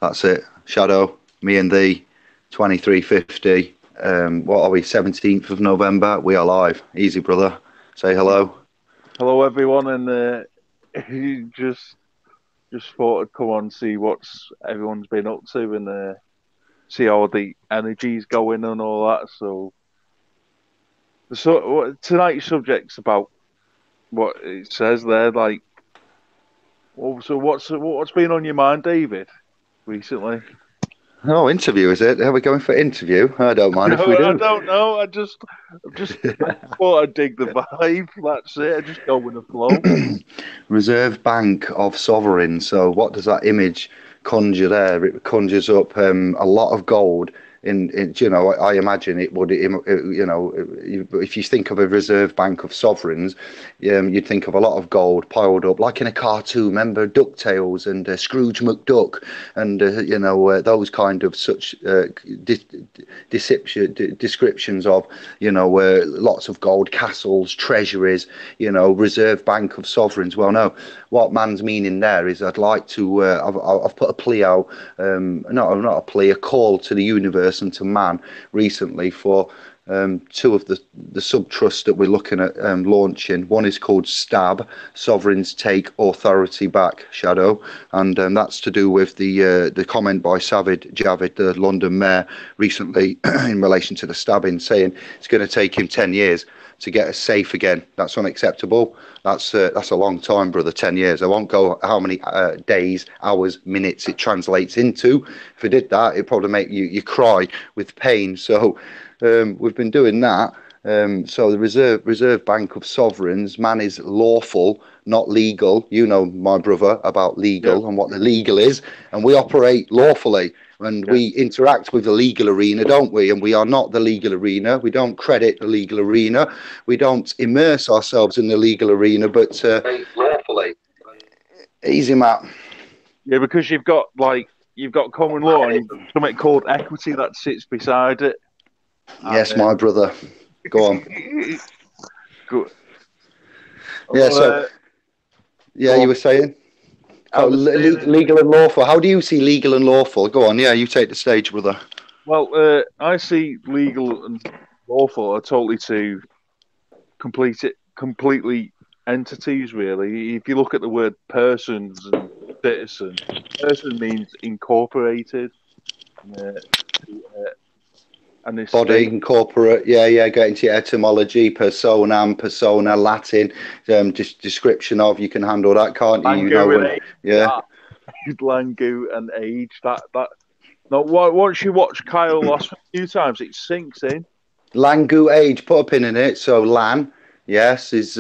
That's it. Shadow, me and thee, 2350. What are we? 17th of November. We are live. Easy, brother. Say hello. Hello, everyone, and just thought I'd come on and see what's everyone's been up to and see how the energy's going and all that. So tonight's subject's about what it says there. Like, so what's been on your mind, David, recently? Oh, interview, is it? Are we going for interview? I don't mind if we No, I do. don't know. I thought I'd dig the vibe. That's it. I just go with the flow. Reserve Bank of Sovereigns. So what does that image conjure there? It conjures up a lot of gold. I imagine it would, if you think of a reserve bank of sovereigns, you'd think of a lot of gold piled up, like in a cartoon. Remember DuckTales and Scrooge McDuck, and those kind of such descriptions of lots of gold, castles, treasuries, reserve bank of sovereigns. Well, no, what man's meaning there is I'd like to. I've put a plea out, not a plea, a call to the universe and to man recently for two of the sub-trusts that we're looking at launching. One is called STAB, Sovereigns Take Authority Back, Shadow, and that's to do with the comment by Savid Javid, the London mayor, recently in relation to the stabbing, saying it's going to take him 10 years to get us safe again. That's unacceptable. That's a long time, brother. 10 years. I won't go how many days, hours, minutes it translates into. If I did that, it'd probably make you cry with pain. So we've been doing that. So the Reserve Bank of Sovereigns, man, is lawful, not legal. You know, my brother, about legal and what the legal is, and we operate lawfully. And we interact with the legal arena, don't we? And we are not the legal arena. We don't credit the legal arena. We don't immerse ourselves in the legal arena, but lawfully. Easy, Matt. Yeah, because you've got common law and you've got something called equity that sits beside it. Yes, my brother. Go on. Good. Yeah. You were saying legal and lawful. How do you see legal and lawful? Go on. Yeah, you take the stage, brother. Well, I see legal and lawful are totally two completely entities, really. If you look at the word persons and citizen, person means incorporated. And this body, incorporate, get into your etymology, personam, persona, Latin, description of, you can handle that, can't you? Lan'gu and age. That. Now, once you watch Kyle Lost a few times, it sinks in. Lan'gu'age, put a pin in it. So Lan, yes, is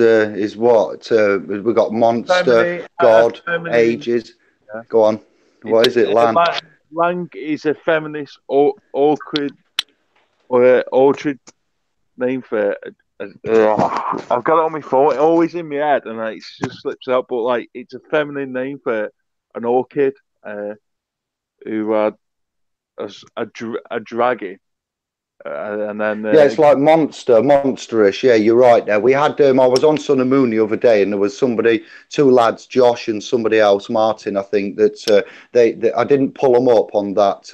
what we've got: monster, god, ages. Yeah. Go on. What is it, Lan? Lang is a feminist awkward name for it. I've got it on my phone. It's always in my head, and it just slips out. But it's a feminine name for an orchid who had a dragon, and then it's like monsterish. Yeah, you're right. There, we had. I was on Sun and Moon the other day, and there was two lads, Josh and somebody else, Martin, I think. That I didn't pull them up on that.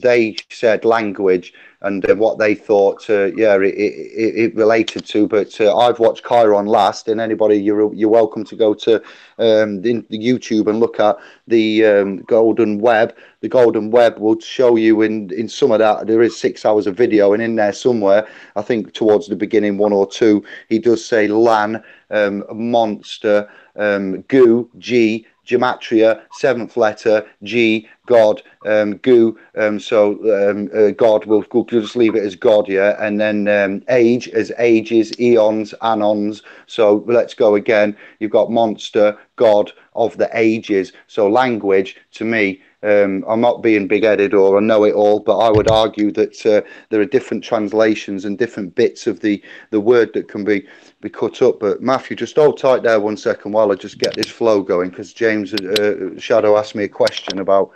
They said language and what they thought. It related to. But I've watched Chiron last, and anybody, you're welcome to go to the YouTube and look at the Golden Web. The Golden Web will show you in some of that. There is 6 hours of video, and in there somewhere, I think towards the beginning, 1 or 2, he does say Lan, monster, Gu, G, gematria, 7th letter, G, God, Gu. God, we'll just leave it as God, yeah. And then age as ages, eons, anons. So let's go again. You've got monster, God of the ages. So language, to me, I'm not being big-headed or a know-it-all, but I would argue that there are different translations and different bits of the word that can be cut up. But Matthew, just hold tight there 1 second while I just get this flow going, because James Shadow asked me a question about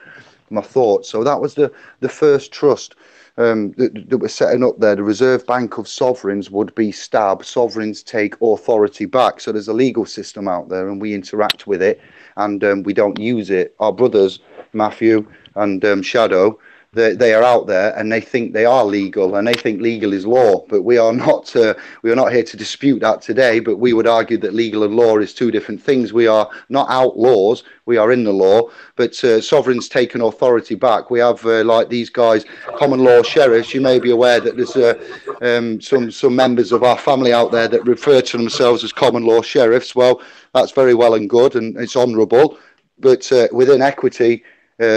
my thoughts. So that was the first trust that we're setting up there. The Reserve Bank of Sovereigns would be STAB, Sovereigns Take Authority Back. So there's a legal system out there, and we interact with it, and we don't use it. Our brothers Matthew and Shadow, they are out there and they think they are legal and they think legal is law, but we are not here to dispute that today. But we would argue that legal and law is two different things. We are not outlaws, we are in the law, but sovereign's taken authority back. We have like these guys, common law sheriffs. You may be aware that there's some members of our family out there that refer to themselves as common law sheriffs. Well, that's very well and good and it's honourable, but within equity,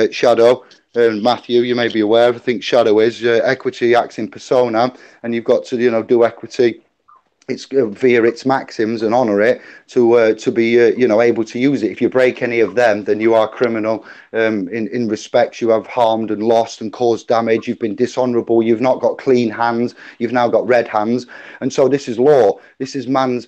Shadow and Matthew, you may be aware, I think Shadow is equity acts in personam, and you've got to do equity. It's via its maxims and honour it to be able to use it. If you break any of them, then you are criminal. In respects, you have harmed and lost and caused damage. You've been dishonourable. You've not got clean hands. You've now got red hands. And so this is law. This is man's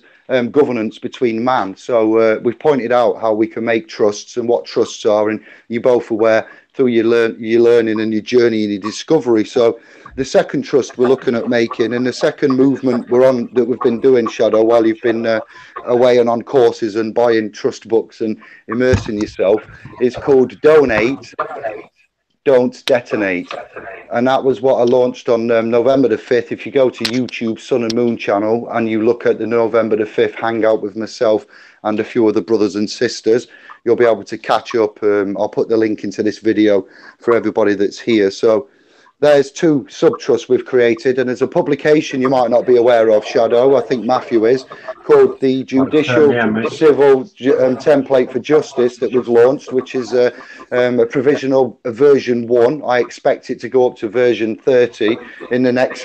governance between man. So we've pointed out how we can make trusts and what trusts are, and you're both aware through your learning and your journey and your discovery. So the second trust we're looking at making, and the second movement we've been doing, Shadow, while you've been away and on courses and buying trust books and immersing yourself, is called Donate, Don't Detonate. And that was what I launched on November the 5th. If you go to YouTube Sun and Moon channel and you look at the November the 5th hangout with myself and a few other brothers and sisters, you'll be able to catch up. I'll put the link into this video for everybody that's here. So there's two sub-trusts we've created, and there's a publication you might not be aware of, Shadow, I think Matthew is, called the Judicial Civil Template for Justice that we've launched, which is a provisional version 1. I expect it to go up to version 30 in the next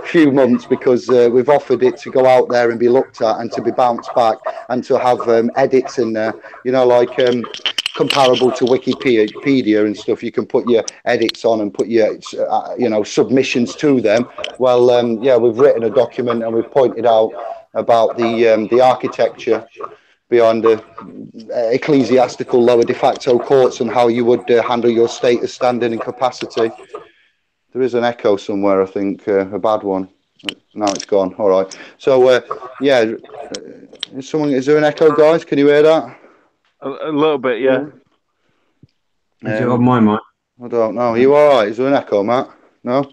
few months, because we've offered it to go out there and be looked at and to be bounced back and to have edits in there, comparable to Wikipedia and stuff. You can put your edits on and put your submissions to them. Well, we've written a document and we've pointed out about the architecture beyond the ecclesiastical lower de facto courts and how you would handle your status, standing and capacity. There is an echo somewhere, I think, a bad one. Now it's gone. All right. So is there an echo, guys? Can you hear that? A little bit, yeah. Is it on my mic? I don't know. Are you all right? Is there an echo, Matt? No?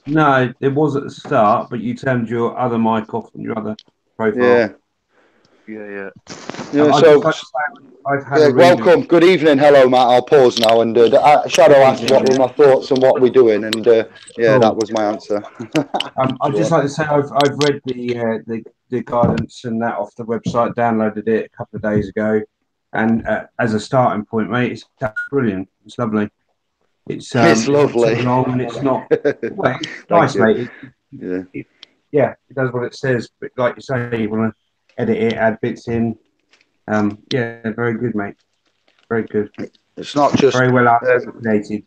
No, it was at the start, but you turned your other mic off on your other profile. Yeah. I've had welcome. Good evening. Hello, Matt. I'll pause now. And Shadow asked what were my thoughts and what we're doing. And cool. That was my answer. I'd just like to say I've read the guidance and that off the website, downloaded it a couple of days ago. And as a starting point, mate, it's brilliant. It's lovely. It's lovely. It's long and it's not. Well, it's nice, mate. It does what it says. But like you say, you want to edit it, add bits in. Very good, mate. Very good. It's not just very well articulated.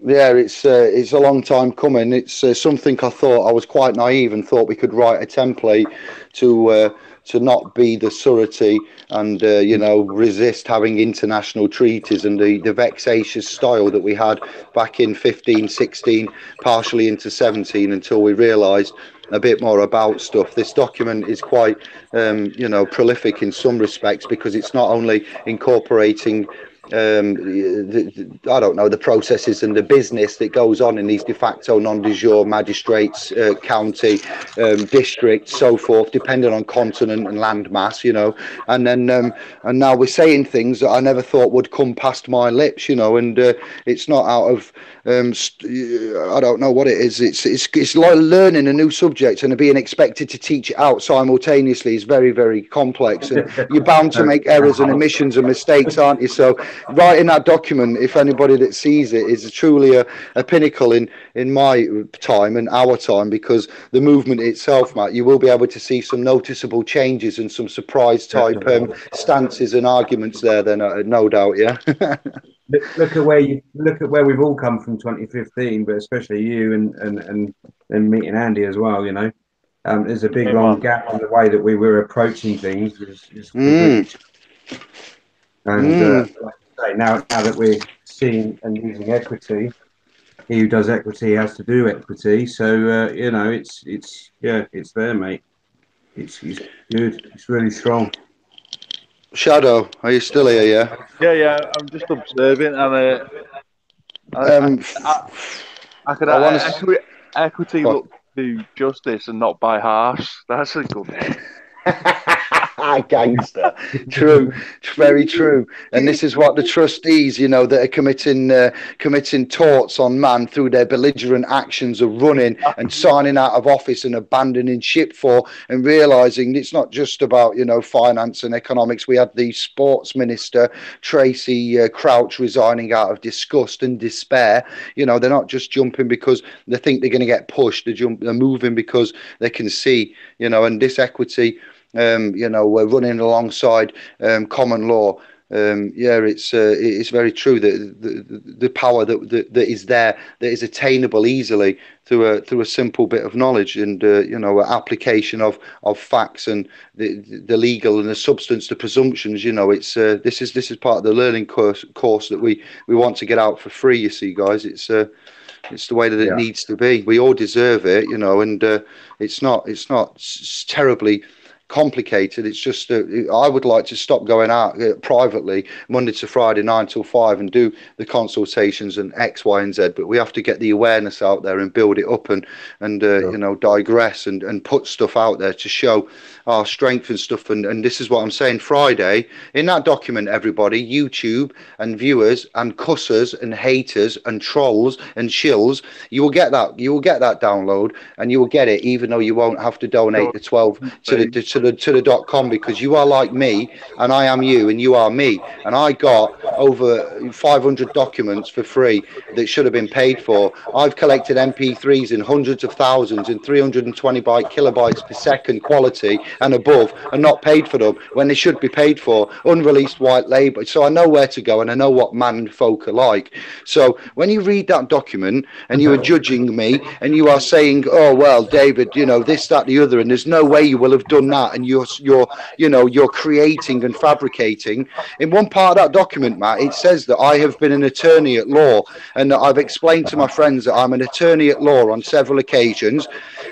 Yeah, it's a long time coming. It's something I thought I was quite naive and thought we could write a template to not be the surety and resist having international treaties and the vexatious style that we had back in 15, 16, partially into 17, until we realised a bit more about stuff. This document is quite prolific in some respects, because it's not only incorporating the processes and the business that goes on in these de facto non-de jure magistrates, county, district, so forth, depending on continent and land mass, and then and now we're saying things that I never thought would come past my lips, and it's not out of I don't know what it is. It's like learning a new subject and being expected to teach it out simultaneously is very, very complex, and you're bound to make errors and omissions and mistakes, aren't you? So writing that document, if anybody that sees it, is truly a pinnacle in my time and our time, because the movement itself, Matt, you will be able to see some noticeable changes and some surprise type stances and arguments there. Then no doubt, yeah. Look at where we've all come from 2015, but especially you and meeting Andy as well. There's a big long gap in the way that we were approaching things. And like I say, now that we're seeing and using equity, he who does equity has to do equity. So it's there, mate. It's good. It's really strong. Shadow, are you still here? Yeah. Yeah. I'm just observing, and I could I want to. equity look to justice and not by harsh. That's a good one. Gangster. True, very true. And this is what the trustees, you know, that are committing torts on man through their belligerent actions of running and signing out of office and abandoning ship for, and realizing it's not just about, you know, finance and economics. We had the sports minister Tracy Crouch resigning out of disgust and despair. You know, they're not just jumping because they think they're going to get pushed. They're moving because they can see, you know, and this equity. You know, we're running alongside common law. It's very true that the power that is there, that is attainable easily through a simple bit of knowledge and you know, application of facts and the legal and the substance, the presumptions. You know, it's this is part of the learning course that we want to get out for free. You see, guys, it's the way that it needs to be. We all deserve it, you know, and it's not terribly complicated. It's just I would like to stop going out privately Monday to Friday 9 till 5 and do the consultations and X, Y, and Z. But we have to get the awareness out there and build it up and you know, digress and put stuff out there to show our strength and stuff. And this is what I'm saying. Friday in that document, everybody, YouTube and viewers and cussers and haters and trolls and shills, you will get that download, and you will get it even though you won't have to donate the 12 to the .com, because you are like me and I am you and you are me, and I got over 500 documents for free that should have been paid for. I've collected MP3s in hundreds of thousands in 320 kilobytes per second quality and above, and not paid for them when they should be paid for, unreleased white label. So I know where to go and I know what man folk are like. So when you read that document and you are judging me and you are saying, oh well, David, you know, this, that, the other, and there's no way you will have done that, and you're creating and fabricating. In one part of that document, Matt, it says that I have been an attorney at law, and that I've explained to my friends that I'm an attorney at law on several occasions.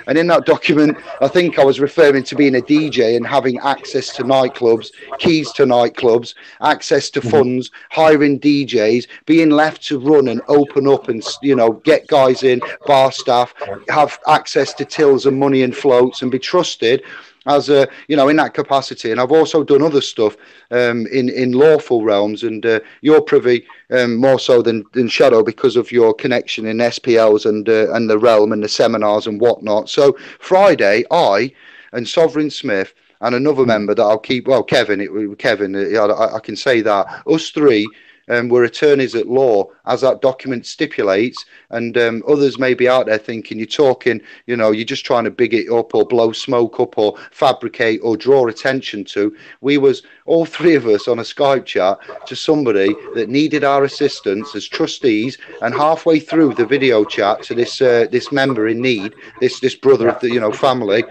And in that document, I think I was referring to being a DJ and having access to nightclubs, keys to nightclubs, access to funds, hiring DJs, being left to run and open up and, you know, get guys in, bar staff, have access to tills and money and floats, and be trusted as a, you know, in that capacity. And I've also done other stuff in lawful realms, and you're privy more so than Shadow because of your connection in SPLs and the realm and the seminars and whatnot. So Friday, I and Sovereign Smith and another member that I'll keep, well, Kevin, I can say that, us three were attorneys at law, as that document stipulates. And others may be out there thinking you're talking, you know, you're just trying to big it up or blow smoke up or fabricate or draw attention to. We was all three of us on a Skype chat to somebody that needed our assistance as trustees, and halfway through the video chat to this member in need, this brother of the, you know, family,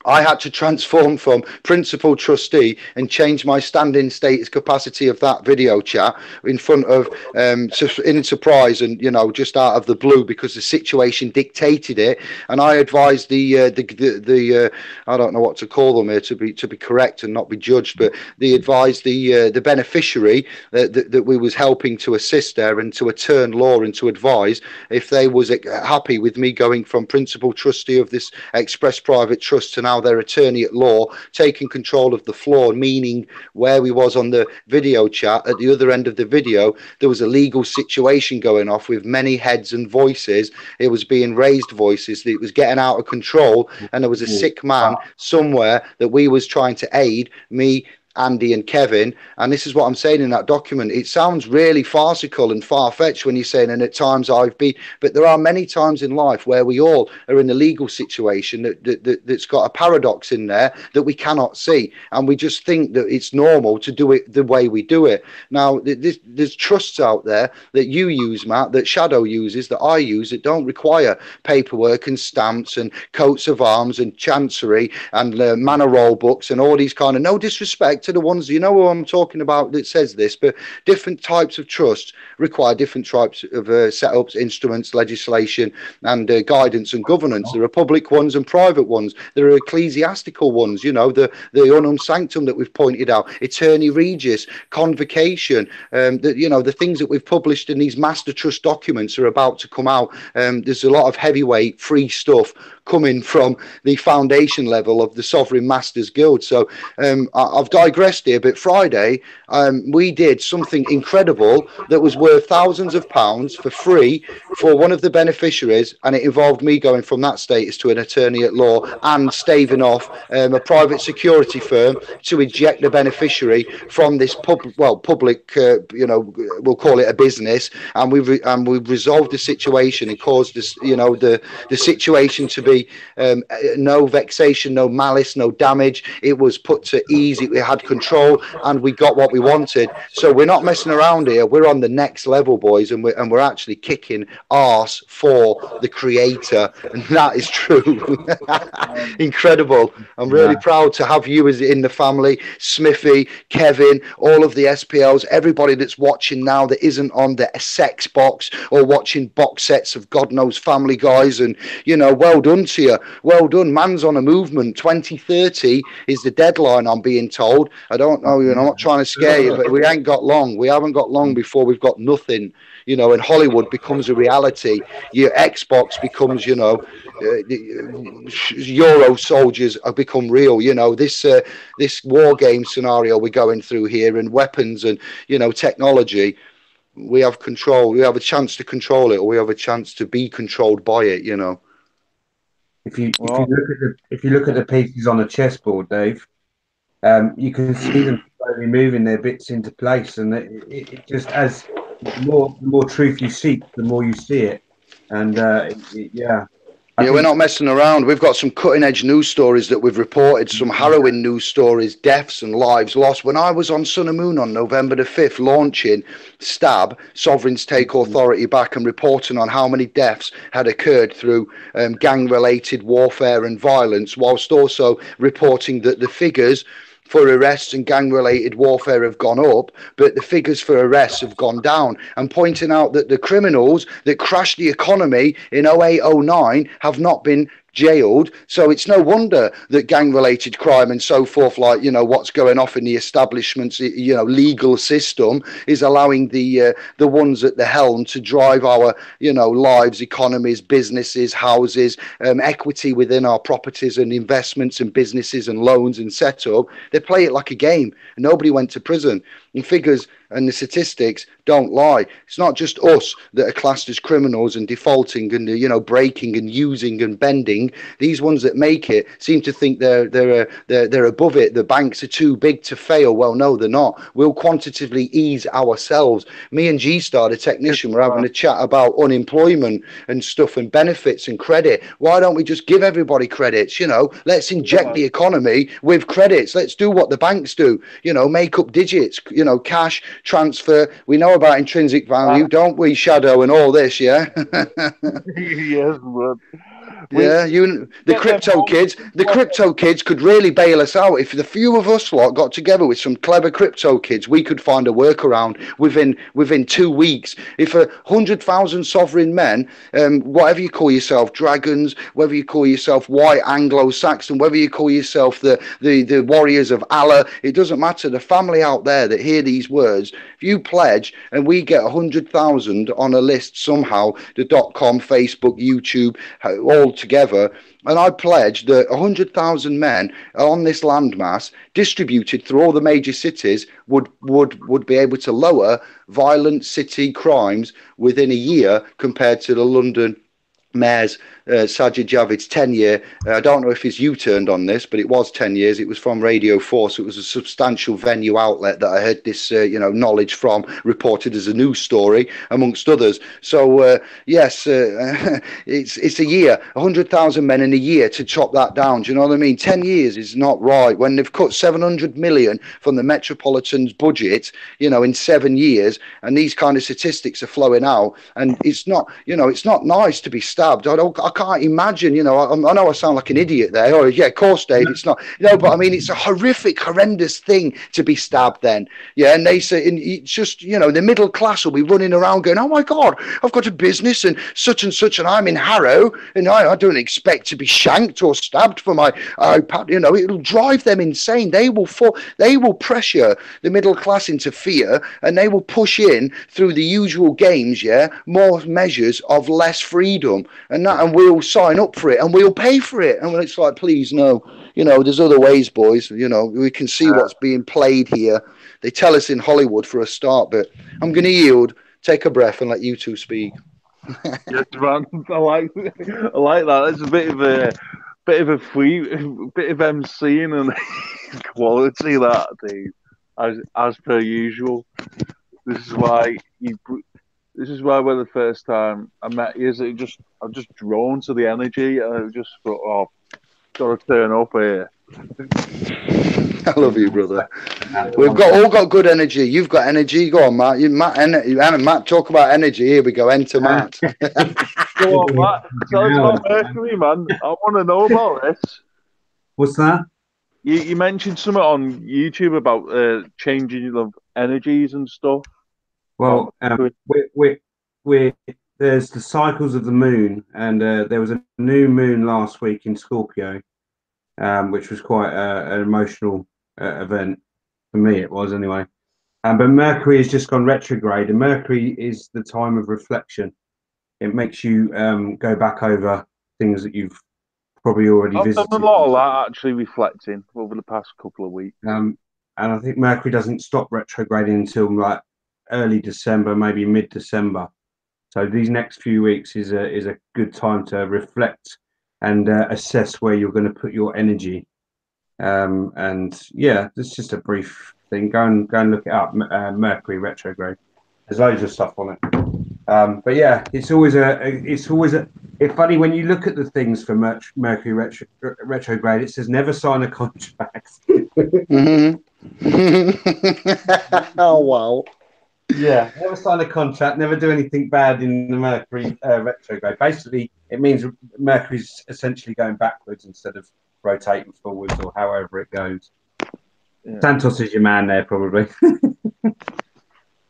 I had to transform from principal trustee and change my standing status capacity of that video chat in front of in surprise and, you know, just out of the blue, because the situation dictated it. And I advised the I don't know what to call them here to be correct and not be judged, but they advised the beneficiary that we was helping to assist there and to attorn law and to advise if they was happy with me going from principal trustee of this express private trust to now their attorney at law, taking control of the floor, meaning where we was on the video chat, at the other end of the video, there was a legal situation going off with many heads and voices. It was being raised voices, it was getting out of control, and there was a sick man somewhere that we was trying to aid, me, Andy and Kevin. And this is what I'm saying in that document. It sounds really farcical and far-fetched when you're saying, and at times I've been, but there are many times in life where we all are in a legal situation that's got a paradox in there that we cannot see, and we just think that it's normal to do it the way we do it. Now there's trusts out there that you use, Matt, that Shadow uses, that I use, that don't require paperwork and stamps and coats of arms and chancery and manor roll books and all these kind of, no disrespect to the ones, you know who I'm talking about that says this, but different types of trusts require different types of setups, instruments, legislation, and guidance and governance. There are public ones and private ones. There are ecclesiastical ones, you know, the unum sanctum that we've pointed out, attorney regis, convocation, you know, the things that we've published in these master trust documents are about to come out. There's a lot of heavyweight free stuff coming from the foundation level of the Sovereign Masters Guild. So I've digressed here, but Friday we did something incredible that was worth thousands of pounds for free for one of the beneficiaries, and it involved me going from that status to an attorney at law and staving off a private security firm to eject the beneficiary from this public, you know, we'll call it a business, and we've resolved the situation and caused this, you know, the situation to be no vexation, no malice, no damage. It was put to ease. We had control, and we got what we wanted. So we're not messing around here. We're on the next level, boys, and we're actually kicking arse for the creator, and that is true. Incredible. I'm really proud to have you as in the family, Smithy, Kevin, all of the SPLs, everybody that's watching now that isn't on the sex box or watching box sets of God knows Family Guys, and you know, well done to you. Well done. Man's on a movement. 2030 is the deadline, I'm being told. I don't know, you know, I'm not trying to scare you, but we ain't got long. We haven't got long before we've got nothing, you know, and Hollywood becomes a reality. Your Xbox becomes, you know, Euro soldiers have become real. You know, this war game scenario we're going through here, and weapons and, you know, technology. We have control. We have a chance to control it, or we have a chance to be controlled by it, you know. If you look at the pieces on a chessboard, Dave, you can see them slowly moving their bits into place, and it just, as the more truth you seek, the more you see it. And we're not messing around. We've got some cutting-edge news stories that we've reported, some harrowing news stories, deaths and lives lost. When I was on Sun and Moon on November the 5th, launching STAB, Sovereigns Take Authority Back, and reporting on how many deaths had occurred through gang-related warfare and violence, whilst also reporting that the figures for arrests and gang-related warfare have gone up, but the figures for arrests have gone down, and pointing out that the criminals that crashed the economy in 08-09 have not been jailed. So it's no wonder that gang-related crime and so forth, like, you know, what's going off in the establishment's, you know, legal system is allowing the ones at the helm to drive our, you know, lives, economies, businesses, houses, equity within our properties and investments and businesses and loans and setup. They play it like a game. Nobody went to prison. And figures and the statistics don't lie. It's not just us that are classed as criminals and defaulting and, you know, breaking and using and bending. These ones that make it seem to think they're above it. The banks are too big to fail. Well, no, they're not. We'll quantitatively ease ourselves. Me and G-Star, the technician, were having a chat about unemployment and stuff and benefits and credit. Why don't we just give everybody credits? You know, let's inject the economy with credits. Let's do what the banks do. You know, make up digits. You know, cash transfer. We know about intrinsic value, don't we, Shadow, and all this, yeah? Yes, but the crypto kids could really bail us out. If the few of us lot got together with some clever crypto kids, we could find a workaround within 2 weeks. If 100,000 sovereign men, whatever you call yourself, dragons, whether you call yourself white Anglo-Saxon, whether you call yourself the warriors of Allah, it doesn't matter. The family out there that hear these words, if you pledge and we get 100,000 on a list somehow, the .com, Facebook, YouTube, all together, and I pledge that 100,000 men on this landmass, distributed through all the major cities, would be able to lower violent city crimes within a year compared to the London Mayor's Sajid Javid's 10-year. I don't know if he's U-turned on this, but it was 10 years. It was from Radio 4, so it was a substantial venue outlet that I heard this, you know, knowledge from, reported as a news story, amongst others. So, yes, it's a year, 100,000 men in a year to chop that down. Do you know what I mean? 10 years is not right. When they've cut 700 million from the Metropolitan's budget, you know, in 7 years, and these kind of statistics are flowing out, and it's not, you know, it's not nice to be stabbed stabbed. I can't imagine, you know, I know I sound like an idiot there. Oh, yeah, of course, Dave, it's not. No, but I mean, it's a horrendous thing to be stabbed then. Yeah, and they say, and it's just, you know, the middle class will be running around going, oh my God, I've got a business and such, and I'm in Harrow, and I don't expect to be shanked or stabbed for my iPad. You know, it'll drive them insane. They will pressure the middle class into fear, and they will push in through the usual games, yeah, more measures of less freedom, and we'll sign up for it and we'll pay for it. And it's like, please, no, you know, there's other ways, boys. You know, we can see what's being played here. They tell us in Hollywood for a start, but I'm going to yield, take a breath, and let you two speak. Yes, man. I like that. It's a bit of a bit of MCing and quality, that, dude. As per usual. This is why when the first time I met you, I'm just drawn to the energy, and I just thought, oh, gotta turn up here. I love you, brother. We've all got good energy. You've got energy. Go on, Matt. Matt, talk about energy. Here we go. Enter Matt. Go on, Matt. Tell us about Mercury, man. I want to know about this. What's that? You mentioned something on YouTube about changing of energies and stuff. Well, there's the cycles of the moon, and there was a new moon last week in Scorpio, which was quite an emotional event for me. It was anyway. But Mercury has just gone retrograde, and Mercury is the time of reflection. It makes you go back over things that you've probably already visited. I've done a lot of that, actually, reflecting over the past couple of weeks. And I think Mercury doesn't stop retrograding until like early December, maybe mid-December. So these next few weeks is a good time to reflect and assess where you're going to put your energy. And yeah, it's just a brief thing. Go and look it up. Mercury retrograde. There's loads of stuff on it. But yeah, it's funny when you look at the things for Mercury retrograde. It says never sign a contract. Mm-hmm. Oh wow. Yeah, never sign a contract, never do anything bad in the Mercury retrograde. Basically, it means Mercury's essentially going backwards instead of rotating forwards, or however it goes. Yeah. Santos is your man there, probably.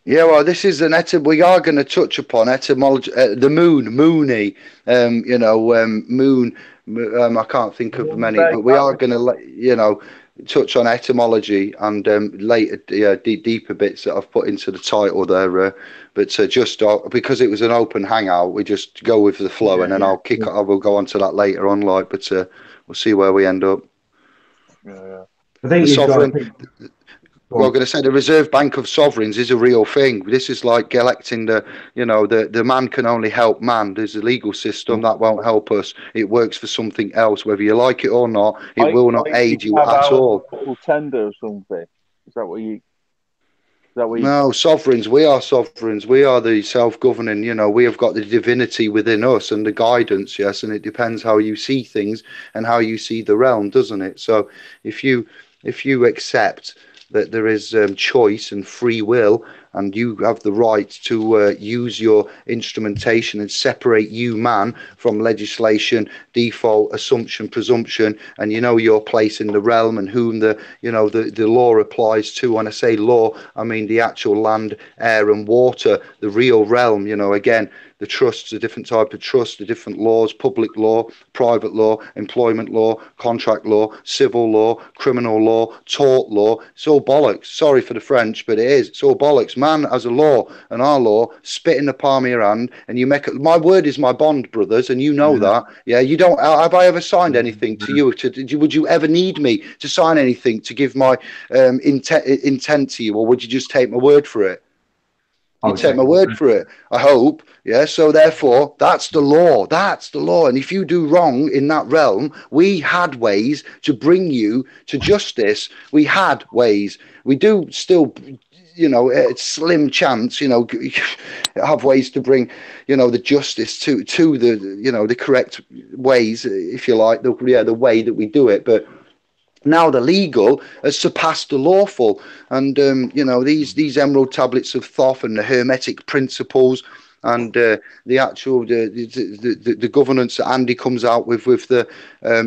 Yeah, well, this is we are going to touch upon etymology, the moony, moon. I can't think of many, but we are going to, touch on etymology and later deeper bits that I've put into the title there. But just because it was an open hangout, we just go with the flow, and then I will go on to that later on. But we'll see where we end up. Yeah. I think the sovereign. Well, I'm going to say the Reserve Bank of Sovereigns is a real thing. This is like electing the man can only help man. There's a legal system that won't help us. It works for something else, whether you like it or not. It will not aid you at all. Tender or something. Is that what you? No, sovereigns. We are sovereigns. We are the self-governing. We have got the divinity within us and the guidance. Yes, and it depends how you see things and how you see the realm, doesn't it? So, if you accept that there is choice and free will, and you have the right to use your instrumentation and separate you, man, from legislation, default, assumption, presumption, and your place in the realm and whom the law applies to. When I say law, I mean the actual land, air, and water, the real realm. Again, the trusts, a different type of trust, the different laws, public law, private law, employment law, contract law, civil law, criminal law, tort law. It's all bollocks. Sorry for the French, but it is. It's all bollocks. Man has a law, and our law, spit in the palm of your hand, and you make it. My word is my bond, brothers, and you know that. Yeah, you don't. Have I ever signed anything to you? Would you ever need me to sign anything to give my intent to you, or would you just take my word for it? You take my word for it, I hope. Yeah, so therefore, that's the law. That's the law. And if you do wrong in that realm, we had ways to bring you to justice. We had ways. We do still, slim chance, have ways to bring, the justice to the, the correct ways, if you like, the way that we do it. But now the legal has surpassed the lawful, and these emerald tablets of Thoth and the Hermetic principles, and the actual the governance that Andy comes out with the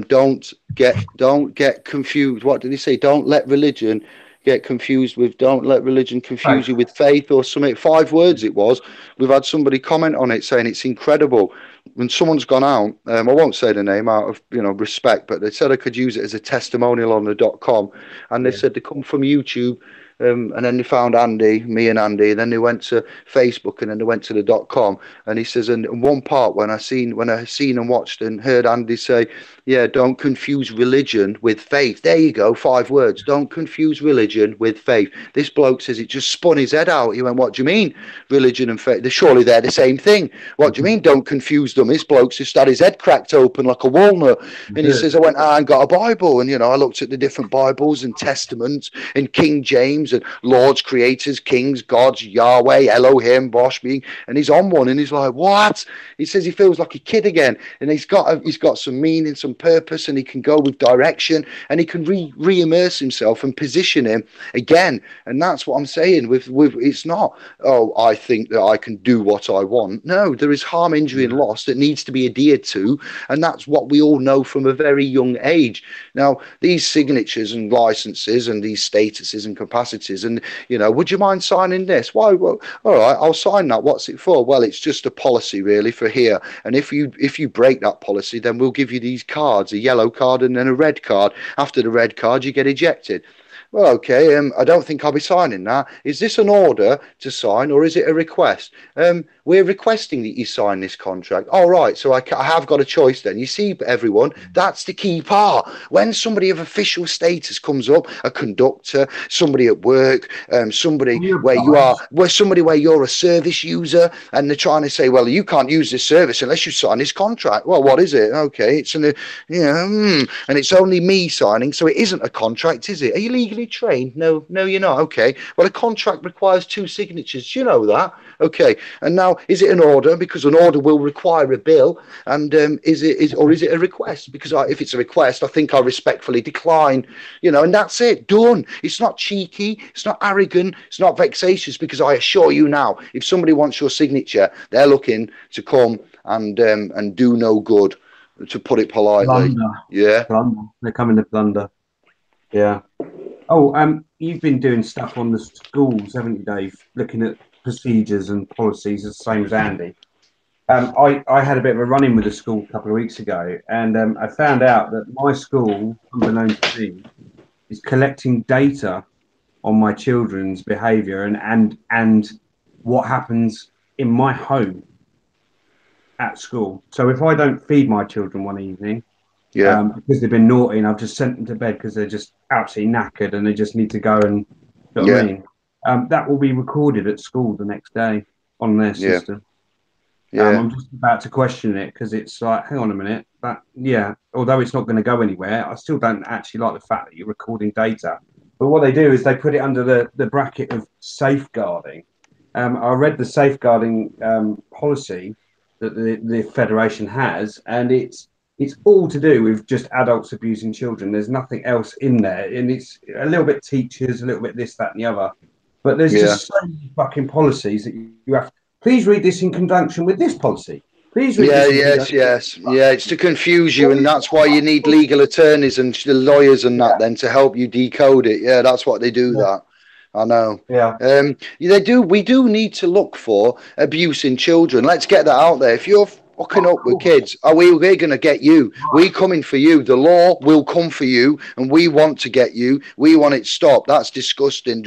don't get confused. What did he say? Don't let religion get confused with don't let religion confuse you with faith or something. 5 words it was. We've had somebody comment on it saying it's incredible. When someone's gone out, I won't say the name out of respect, but they said I could use it as a testimonial on the .com, and they said they come from YouTube. And then they found me and Andy, and then they went to Facebook, and then they went to the .com. And he says, and one part when I seen and watched and heard Andy say, yeah, don't confuse religion with faith. There you go, 5 words. Don't confuse religion with faith. This bloke says it just spun his head out. He went, what do you mean, religion and faith? Surely they're the same thing. What do you mean, don't confuse them? This bloke's just had his head cracked open like a walnut. And he says, I went, I ain't got a Bible. And, I looked at the different Bibles and Testaments and King James and Lords, creators, kings, gods, Yahweh, Elohim, Bosh, and he's on one, and he's like, what? He says he feels like a kid again, and he's got some meaning, some purpose, and he can go with direction, and he can re-immerse himself and position him again. And that's what I'm saying with it's not, oh, I think that I can do what I want. No, there is harm, injury, and loss that needs to be adhered to, and that's what we all know from a very young age. Now, these signatures and licenses and these statuses and capacities, and would you mind signing this? Why? Well, all right, I'll sign that. What's it for? Well, it's just a policy really for here, and if you break that policy, then we'll give you these cards, a yellow card and then a red card. After the red card, you get ejected. Well, okay, I don't think I'll be signing that. Is this an order to sign, or is it a request? We're requesting that you sign this contract. All right, so I have got a choice then. You see, everyone, that's the key part. When somebody of official status comes up, a conductor, somebody at work, somebody where you're a service user, and they're trying to say, well, you can't use this service unless you sign this contract. Well, what is it? Okay, it's and it's only me signing, so it isn't a contract, is it? Are you legally trained? No, you're not. Okay, well, a contract requires 2 signatures. Do you know that? Okay, and now is it an order? Because an order will require a bill, and is it a request? Because if it's a request, I think I respectfully decline. And that's it. Done. It's not cheeky. It's not arrogant. It's not vexatious. Because I assure you now, if somebody wants your signature, they're looking to come and do no good, to put it politely. Plunder. Yeah. Plunder. They're coming to plunder. Yeah. Oh, you've been doing stuff on the schools, haven't you, Dave? Looking at procedures and policies, the same as Andy. I had a bit of a run-in with the school a couple of weeks ago, and I found out that my school, unbeknownst to me, is collecting data on my children's behaviour and what happens in my home at school. So if I don't feed my children one evening, because they've been naughty and I've just sent them to bed because they're just absolutely knackered and they just need to go and, you know what I mean? That will be recorded at school the next day on their system. I'm just about to question it because it's like, hang on a minute. But although it's not going to go anywhere, I still don't actually like the fact that you're recording data. But what they do is they put it under the bracket of safeguarding. I read the safeguarding policy that the Federation has, and it's all to do with just adults abusing children. There's nothing else in there. And it's a little bit teachers, a little bit this, that, and the other. But there's just so many fucking policies that you have. Please read this in conjunction with this policy. Please read this. Yes. It's to confuse you, and that's why you need legal attorneys and lawyers and that then to help you decode it. Yeah, that's what they do. That I know. Yeah. They do. We do need to look for abuse in children. Let's get that out there. If you're fucking up with kids, we're going to get you. We're coming for you. The law will come for you, and we want to get you. We want it stopped. That's disgusting.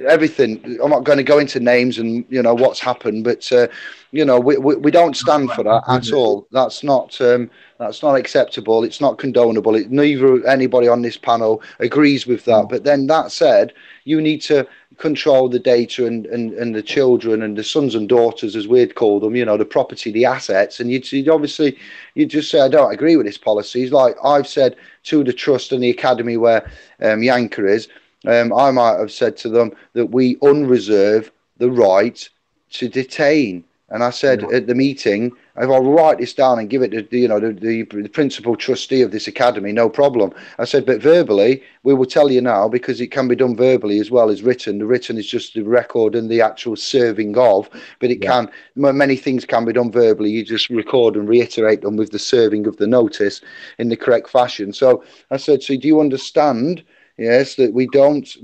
Everything. I'm not going to go into names and what's happened, but we don't stand for that at all. That's not acceptable. It's not condonable. Neither anybody on this panel agrees with that. But then that said, you need to control the data and the children and the sons and daughters, as we'd call them, the property, the assets. And you'd obviously just say, I don't agree with this policy. It's like I've said to the trust and the academy where Yanka is, I might have said to them that we unreserve the right to detain. And I said at the meeting, if I'll write this down and give it to the principal trustee of this academy, no problem. I said, but verbally, we will tell you now, because it can be done verbally as well as written. The written is just the record and the actual serving of, but it can, many things can be done verbally. You just record and reiterate them with the serving of the notice in the correct fashion. So I said, so do you understand? Yes, that we don't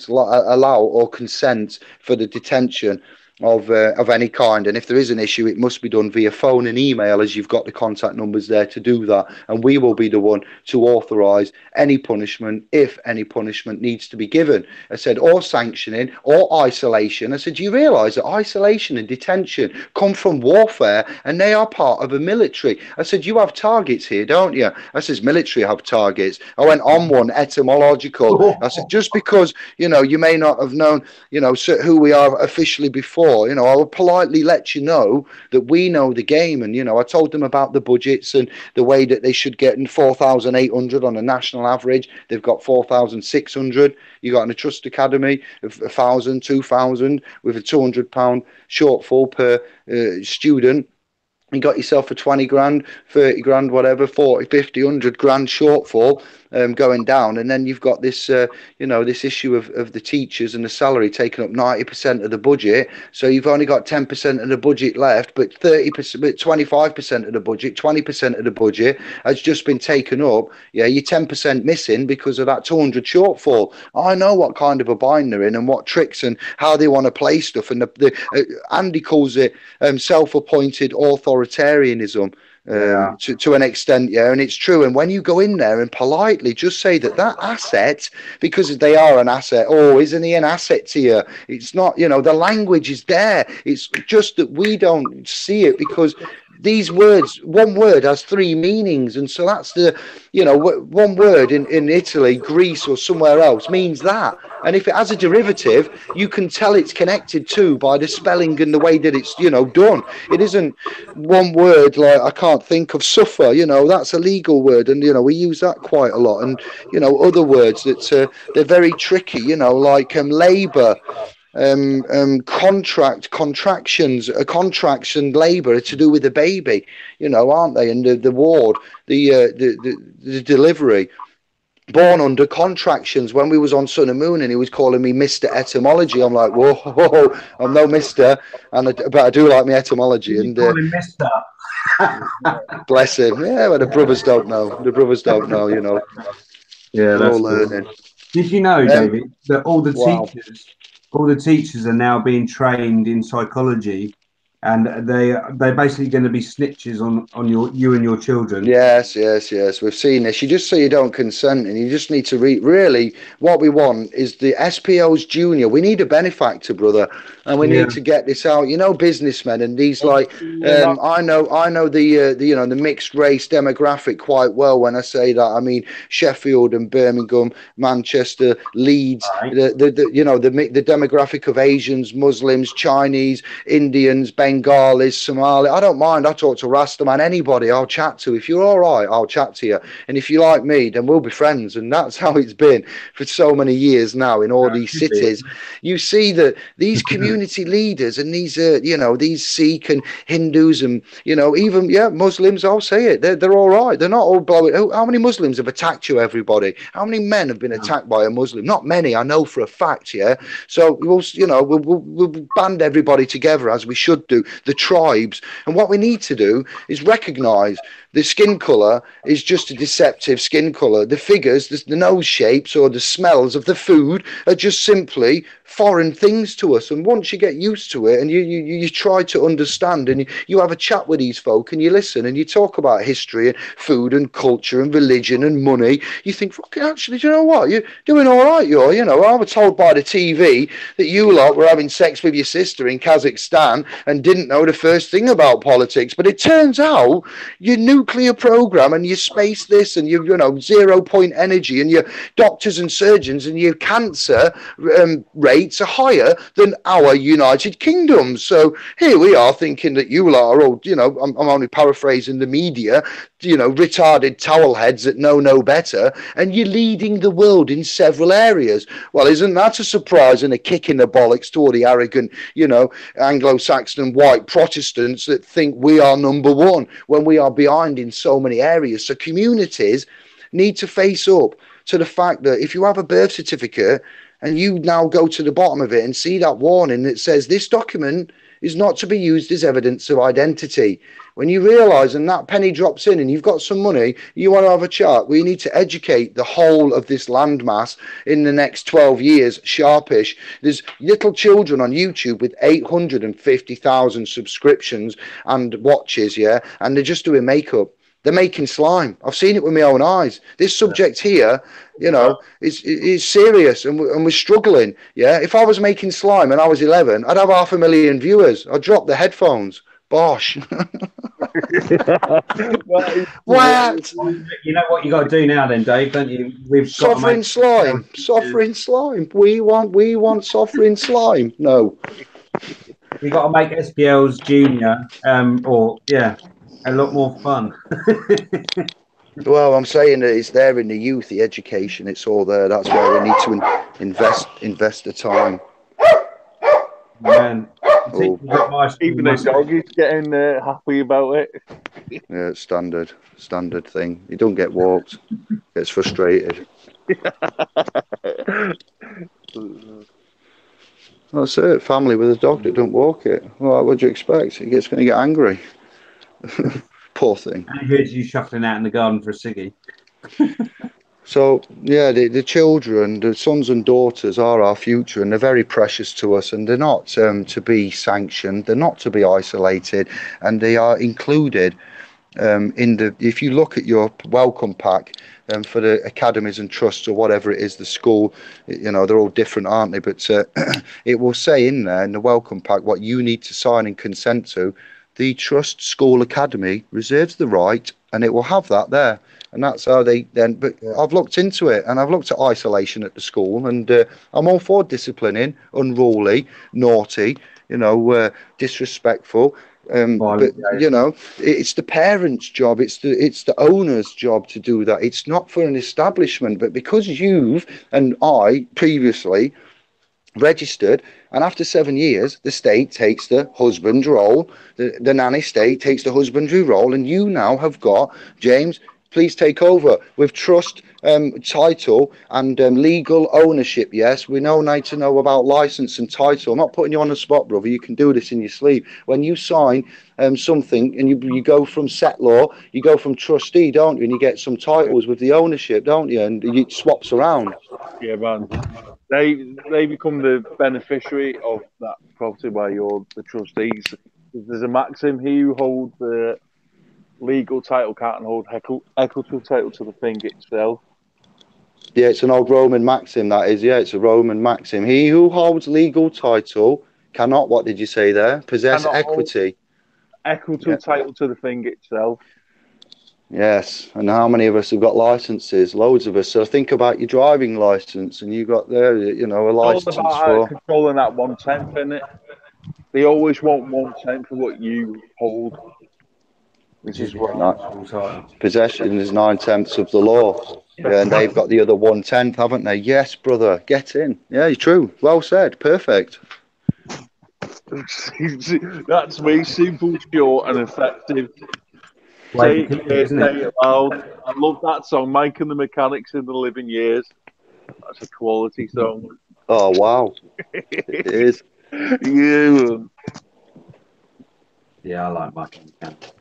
allow or consent for the detention of any kind, and if there is an issue, it must be done via phone and email, as you've got the contact numbers there to do that, and we will be the one to authorise any punishment if any punishment needs to be given. I said, or sanctioning or isolation. I said, do you realise that isolation and detention come from warfare, and they are part of a military? I said, you have targets here, don't you? I says, military have targets. I went on one, etymological. I said, just because you may not have known who we are officially before, I will politely let you know that we know the game. And I told them about the budgets and the way that they should get in 4,800 on a national average. They've got 4,600. You got in a trust academy of 1,000, 2,000 with a £200 shortfall per student. You got yourself a 20 grand, 30 grand, whatever, 40, 50, 100 grand shortfall going down. And then you've got this, this issue of the teachers and the salary taking up 90% of the budget. So you've only got 10% of the budget left, but 30%, 25% of the budget, 20% of the budget has just been taken up. Yeah, you're 10% missing because of that 200 shortfall. I know what kind of a bind they're in and what tricks and how they want to play stuff. And Andy calls it self-appointed authoritarianism. To an extent, and it's true. And when you go in there and politely just say that asset, because they are an asset, isn't he an asset to you? It's not, the language is there. It's just that we don't see it because these words, one word has three meanings. And so that's one word in Italy, Greece or somewhere else means that. And if it has a derivative, you can tell it's connected to by the spelling and the way that it's, done. It isn't one word like, I can't think of suffer, that's a legal word. And, we use that quite a lot. And, other words that they're very tricky, like labour. Contractions and labour are to do with the baby, aren't they? And the ward, the delivery. Born under contractions. When we was on Sun and Moon and he was calling me Mr. Etymology, I'm like, whoa, I'm no Mr. But I do like my etymology. And call him Mr. Bless him. Yeah, but the brothers don't know. Yeah, they're all learning. Did you know, David, that all the teachers are now being trained in psychology, and they're basically going to be snitches on you and your children? Yes. We've seen this. You just say you don't consent, and you just need to read. Really, what we want is the SPOs Junior. We need a benefactor, brother, and we need to get this out. Businessmen and these I know the mixed race demographic quite well when I say that. I mean Sheffield and Birmingham, Manchester, Leeds. Right. The demographic of Asians, Muslims, Chinese, Indians, Bengalis, Somali. I don't mind. I talk to Rastaman, anybody I'll chat to. If you're all right, I'll chat to you. And if you like me, then we'll be friends. And that's how it's been for so many years now in all these cities. You see that these community leaders and these, these Sikh and Hindus and, even, Muslims, I'll say it. They're all right. They're not all blowing. How many Muslims have attacked you, everybody? How many men have been attacked by a Muslim? Not many, I know for a fact, yeah? So, we'll band everybody together as we should do. The tribes, and what we need to do is recognize the skin color is just a deceptive skin color. The figures, the nose shapes or the smells of the food are just simply foreign things to us. And once you get used to it and you try to understand and you have a chat with these folk and you listen and you talk about history and food and culture and religion and money, you think, fucking actually, do you know what? You're doing all right, I was told by the TV that you lot were having sex with your sister in Kazakhstan and didn't know the first thing about politics. But it turns out your nuclear program and your space this and your 0 point energy and your doctors and surgeons and your cancer rates are higher than our United Kingdom. So here we are thinking that you lot are all, I'm only paraphrasing the media, retarded towel heads that know no better, and you're leading the world in several areas. Well, isn't that a surprise and a kick in the bollocks to all the arrogant, Anglo-Saxon white Protestants that think we are number one when we are behind in so many areas. So communities need to face up to the fact that if you have a birth certificate and you now go to the bottom of it and see that warning that says this document is not to be used as evidence of identity. When you realise and that penny drops in and you've got some money, you want to have a chat, we need to educate the whole of this landmass in the next 12 years, sharpish. There's little children on YouTube with 850,000 subscriptions and watches, yeah, and they're just doing makeup. They're making slime. I've seen it with my own eyes. This subject here, you know, is serious, and we're struggling. Yeah, if I was making slime and I was 11, I'd have 500,000 viewers. I'd drop the headphones. Bosh. What? You know what you got to do now, then, Dave, don't you? We've got Sovereign slime. Sovereign slime. We want sovereign slime. No. We got to make SPLs junior, a lot more fun. Well, I'm saying that it's there in the youth, the education. It's all there. That's why we need to invest the time. Man, even the dog is getting happy about it. Yeah, it's standard thing. You don't get walked. Gets frustrated. That's it. Family with a dog that don't walk it. Well, what would you expect? It's going to get angry. Poor thing. I heard you shuffling out in the garden for a ciggy. So, yeah, the children, the sons and daughters are our future, and they're very precious to us, and they're not to be sanctioned, they're not to be isolated, and they are included if you look at your welcome pack for the academies and trusts or whatever it is, the school, you know, they're all different, aren't they? But it will say in there in the welcome pack what you need to sign and consent to. The trust school academy reserves the right, and it will have that there. And that's how they then, but I've looked into it, and I've looked at isolation at the school, and I'm all for disciplining, unruly, naughty, you know, disrespectful. But you know, it's the parents' job, it's the owner's job to do that. It's not for an establishment, but because you've and I previously registered, and after 7 years, the state takes the husband role, the nanny state takes the husbandry role, and you now have got, James, please take over with trust, title, and legal ownership. Yes, we need to know about license and title. I'm not putting you on the spot, brother. You can do this in your sleep. When you sign something and you go from settlor, you go from trustee, don't you? And you get some titles with the ownership, don't you? And it swaps around. Yeah, man. They become the beneficiary of that property by the trustees. There's a maxim: he who holds the legal title can't hold equitable title to the thing itself. Yeah, it's an old Roman maxim, that is. Yeah, it's a Roman maxim. He who holds legal title cannot, what did you say there? Possess equity. Equitable title to the thing itself. Yes, and how many of us have got licenses? Loads of us. So think about your driving license, and you got there, you know, a license for controlling that 1/10, isn't it? They always want 1/10 for what you hold, which is what possession is 9/10 of the law. Yeah, and they've got the other 1/10, haven't they? Yes, brother, get in. Yeah, you're true. Well said. Perfect. That's me. Simple, short, and effective. Say it loud. I love that song, Mike and the Mechanics in the Living Years. That's a quality song. Oh, wow. It is. Yeah, I like Mike and the Mechanics.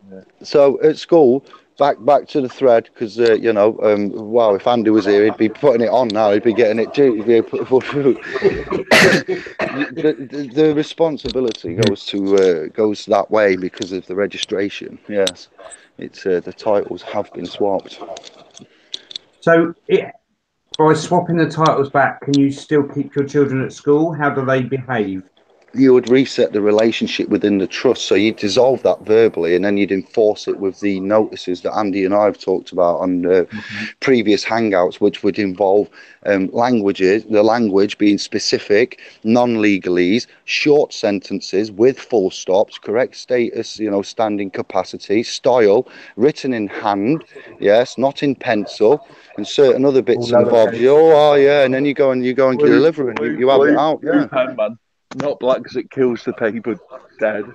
Yeah. So at school, back to the thread, because you know, wow, if Andy was here, he'd be putting it on now. He'd be getting it too. He'd be put through. The responsibility goes that way because of the registration. Yes, it's the titles have been swapped. So by swapping the titles back, can you still keep your children at school? How do they behave? You would reset the relationship within the trust, so you'd dissolve that verbally, and then you'd enforce it with the notices that Andy and I have talked about on previous hangouts, which would involve languages, the language being specific, non-legalese, short sentences with full stops, correct status, you know, standing capacity, style, written in hand, yes, not in pencil, and certain other bits and bobs. Oh, yeah, and then you go and deliver, and you have it out, yeah. Pen, man. Not black because it kills the paper dead.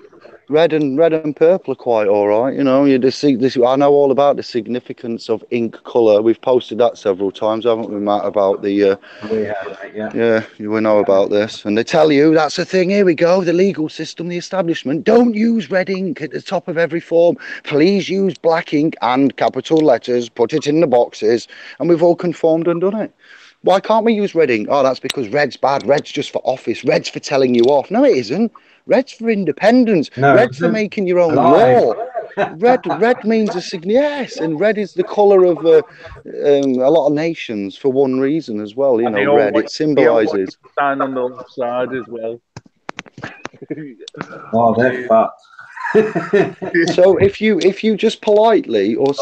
Red and purple are quite all right. You know, you just see this. I know all about the significance of ink color. We've posted that several times, haven't we, Matt? About the We have, mate, yeah. yeah, we know about this, and they tell you that's the thing. Here we go. The legal system, the establishment. Don't use red ink at the top of every form. Please use black ink and capital letters. Put it in the boxes, and we've all conformed and done it. Why can't we use red ink? Oh, that's because red's bad. Red's just for office. Red's for telling you off. No, it isn't. Red's for independence. No, Red's for making your own law. Red means yes, and red is the colour of a lot of nations for one reason as well. You know, red, it symbolises. Stand on the left side as well. Oh, they're fucked. So if you just politely or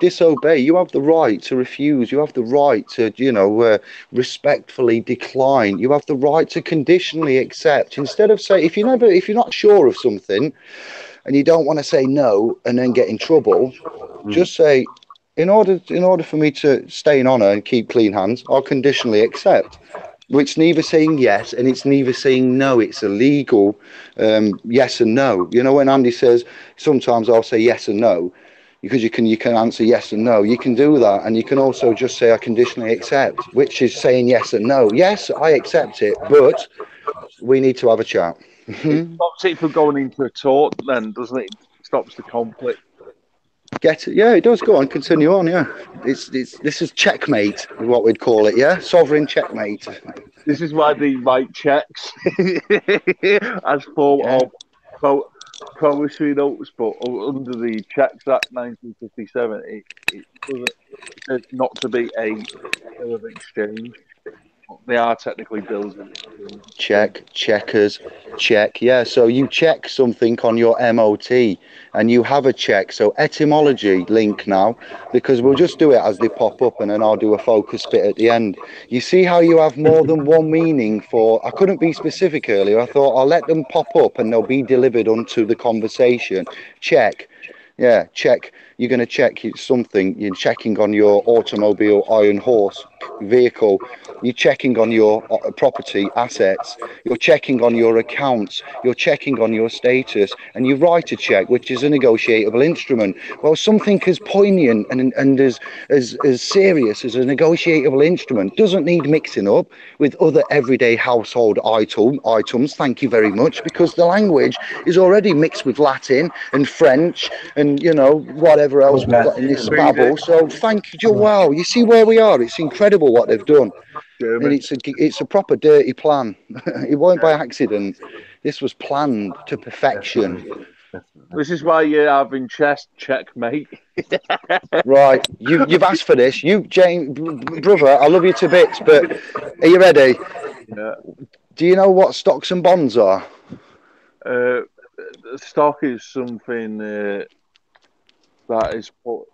disobey, you have the right to refuse. You have the right to respectfully decline. You have the right to conditionally accept. Instead of say if you're not sure of something and you don't want to say no and then get in trouble, just say in order for me to stay in honour and keep clean hands, I'll conditionally accept. Which neither saying yes and it's neither saying no. It's illegal. Yes and no. You know when Andy says sometimes I'll say yes and no because you can answer yes and no. You can do that, and you can also just say I conditionally accept, which is saying yes and no. Yes, I accept it, but we need to have a chat. It stops it from going into a tort, then, doesn't it? It stops the conflict. Get it? Yeah, it does. Go on, continue on. Yeah, this is checkmate, is what we'd call it. Yeah, sovereign checkmate. This is why they write checks as form of promissory notes, but under the Checks Act 1957, it says not to be a bill of exchange. They are technically bills of exchange. Checkers, check. Yeah, so you check something on your MOT and you have a check. So etymology link now, because we'll just do it as they pop up and then I'll do a focus bit at the end. You see how you have more than one meaning for, I couldn't be specific earlier. I thought I'll let them pop up and they'll be delivered onto the conversation. Check. Yeah, check. You're going to check something. You're checking on your automobile, iron horse, vehicle. You're checking on your property, assets. You're checking on your accounts. You're checking on your status. And you write a check, which is a negotiable instrument. Well, something as poignant and as serious as a negotiable instrument doesn't need mixing up with other everyday household items. Thank you very much, because the language is already mixed with Latin and French and whatever else we've got in this babble. So thank you. Wow, you see where we are. It's incredible what they've done. And it's a proper dirty plan. It weren't by accident. This was planned to perfection. This is why you're having chess checkmate. Right, you've asked for this. You, James, brother, I love you to bits, but are you ready? Yeah. Do you know what stocks and bonds are? Stock is something that is put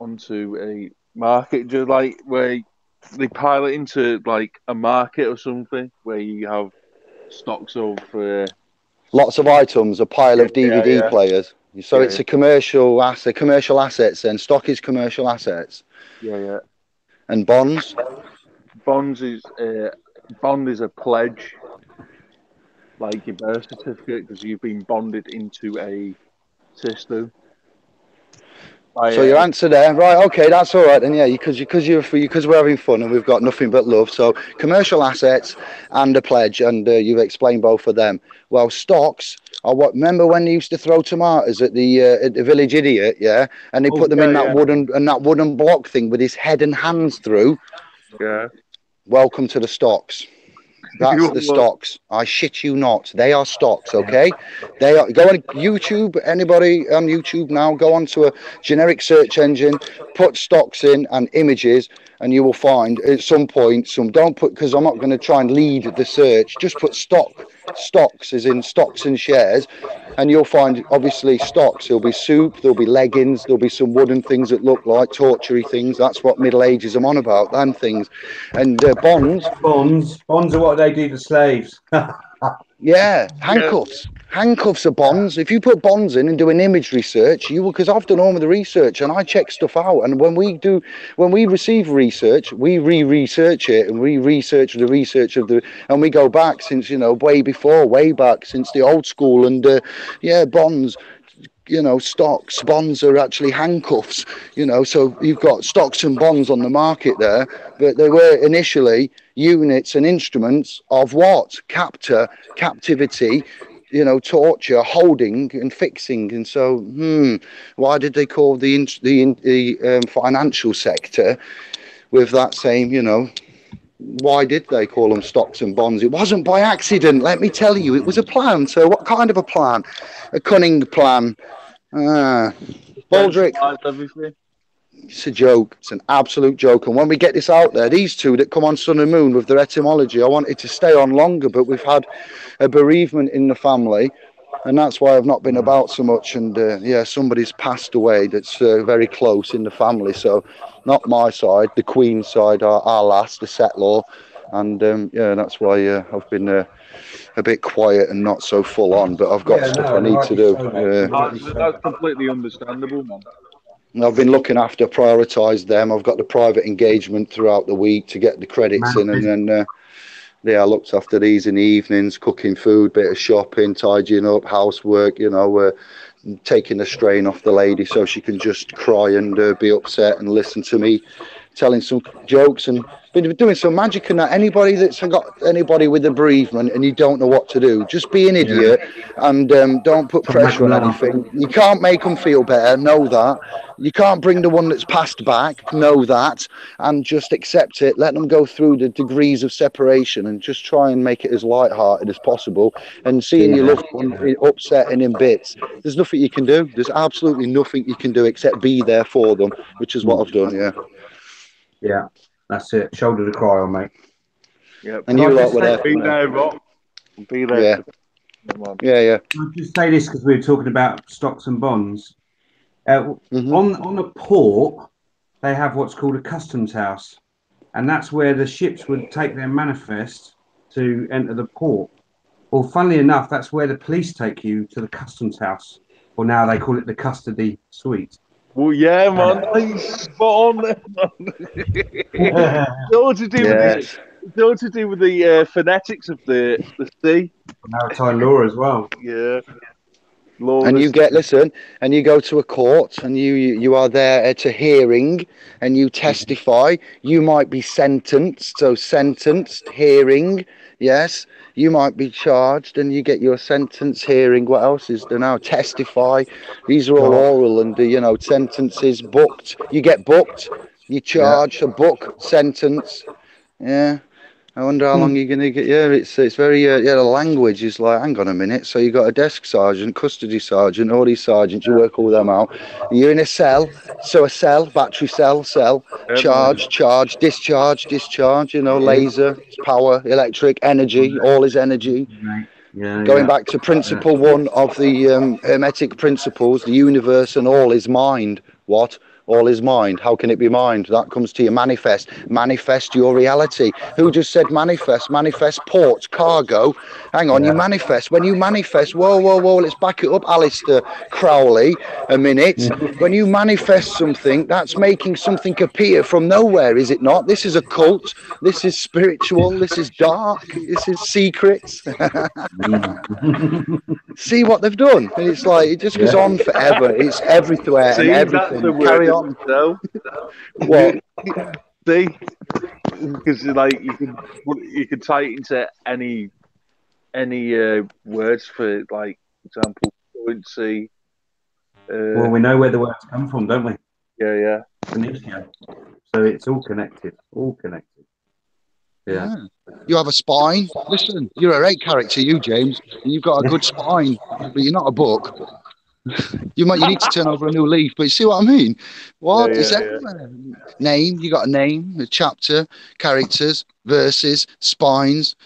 onto a market, just like where they pile it into like a market or something, where you have stocks of lots of items, a pile of DVD players. So it's a commercial assets. Then stock is commercial assets. Yeah. And bonds. Bond is a pledge, like your birth certificate, because you've been bonded into a system. So your answer there, right? Okay, that's all right then. Yeah, because we're having fun and we've got nothing but love. So commercial assets and a pledge, and you've explained both of them. Well, stocks are what. Remember when they used to throw tomatoes at the village idiot, yeah, and they put them in that wooden block thing with his head and hands through. Yeah. Welcome to the stocks. That's the stocks. I shit you not. They are stocks, okay? They are. Go on YouTube. Anybody on YouTube now? Go onto a generic search engine, put stocks in and images, and you will find at some point some. Don't put, because I'm not going to try and lead the search. Just put stocks as in stocks and shares, and you'll find obviously stocks. There'll be soup. There'll be leggings. There'll be some wooden things that look like tortury things. That's what Middle Ages I'm on about. Them things, and bonds. Bonds are what they do to slaves. Yeah, handcuffs. Handcuffs are bonds. If you put bonds in and do an image research, you will, because I've done all of the research and I check stuff out. And when we receive research, we re-research it and we research the research of the, and we go back since, way back since the old school and bonds. Stocks, bonds are actually handcuffs, so you've got stocks and bonds on the market there, but they were initially units and instruments of what? Captivity, torture, holding and fixing. And so, why did they call the financial sector with that same, why did they call them stocks and bonds? It wasn't by accident, let me tell you. It was a plan. So what kind of a plan? A cunning plan. Baldrick, it's a joke. It's an absolute joke. And when we get this out there, these two that come on Sun and Moon with their etymology, I wanted to stay on longer, but we've had a bereavement in the family, and that's why I've not been about so much. And somebody's passed away that's very close in the family. So not my side, the Queen's side, our last, the settlor. And that's why I've been a bit quiet and not so full on. But I've got stuff I need to do. That's completely understandable, man. I've been looking after, prioritise them. I've got the private engagement throughout the week to get the credits in, and then I looked after these in the evenings, cooking food, bit of shopping, tidying up, housework, taking the strain off the lady so she can just cry and be upset and listen to me telling some jokes, and been doing some magic. And that anybody that's got anybody with a bereavement and you don't know what to do, just be an idiot and don't put pressure on anything. You can't make them feel better, know that. You can't bring the one that's passed back, know that, and just accept it. Let them go through the degrees of separation and just try and make it as light-hearted as possible. And seeing your loved one upset and in bits, there's nothing you can do. There's absolutely nothing you can do except be there for them, which is what I've done. Yeah, that's it. Shoulder to cry on, mate. Yeah, and you lot were there. Be there, Rob. Be there. Yeah. I'll just say this because we were talking about stocks and bonds. On a port, they have what's called a customs house, and that's where the ships would take their manifest to enter the port. Well, funnily enough, that's where the police take you, to the customs house, or now they call it the custody suite. Well, yeah, man, he's spot on there, man. It's all to do with the phonetics of the sea. Maritime law as well. Yeah. And you go to a court and you are there at a hearing and you testify. You might be sentenced, hearing, yes. You might be charged and you get your sentence, hearing. What else is there now? Testify. These are all oral and, sentences, booked. You get booked, you charge, a book, sentence. Yeah. I wonder how long you're going to get. Yeah, it's very, the language is like, hang on a minute. So you got a desk sergeant, custody sergeant, all these sergeants, you work all them out. You're in a cell. So a cell, battery cell, charge, discharge, laser, power, electric, energy, all is energy. Going back to principle 1 of the Hermetic principles, the universe and all is mind. What? All is mind. How can it be mind? That comes to your manifest. Manifest your reality. Who just said manifest? Manifest port, cargo. Hang on, you manifest. When you manifest, whoa, let's back it up, Alistair Crowley, a minute. When you manifest something, that's making something appear from nowhere, is it not? This is occult. This is spiritual. This is dark. This is secrets. See what they've done? And it's like, it just goes on forever. It's everywhere and everything. Carry on. No. What? See? Because you can tie it into any words for, like, example, fluency. Well, we know where the words come from, don't we? Yeah. So it's all connected. Yeah. You have a spine. Listen, you're a great character, you, James. And you've got a good spine, but you're not a book. You need to turn over a new leaf, but you see what I mean? What? It's everywhere. Name, you got a name, a chapter, characters, verses, spines.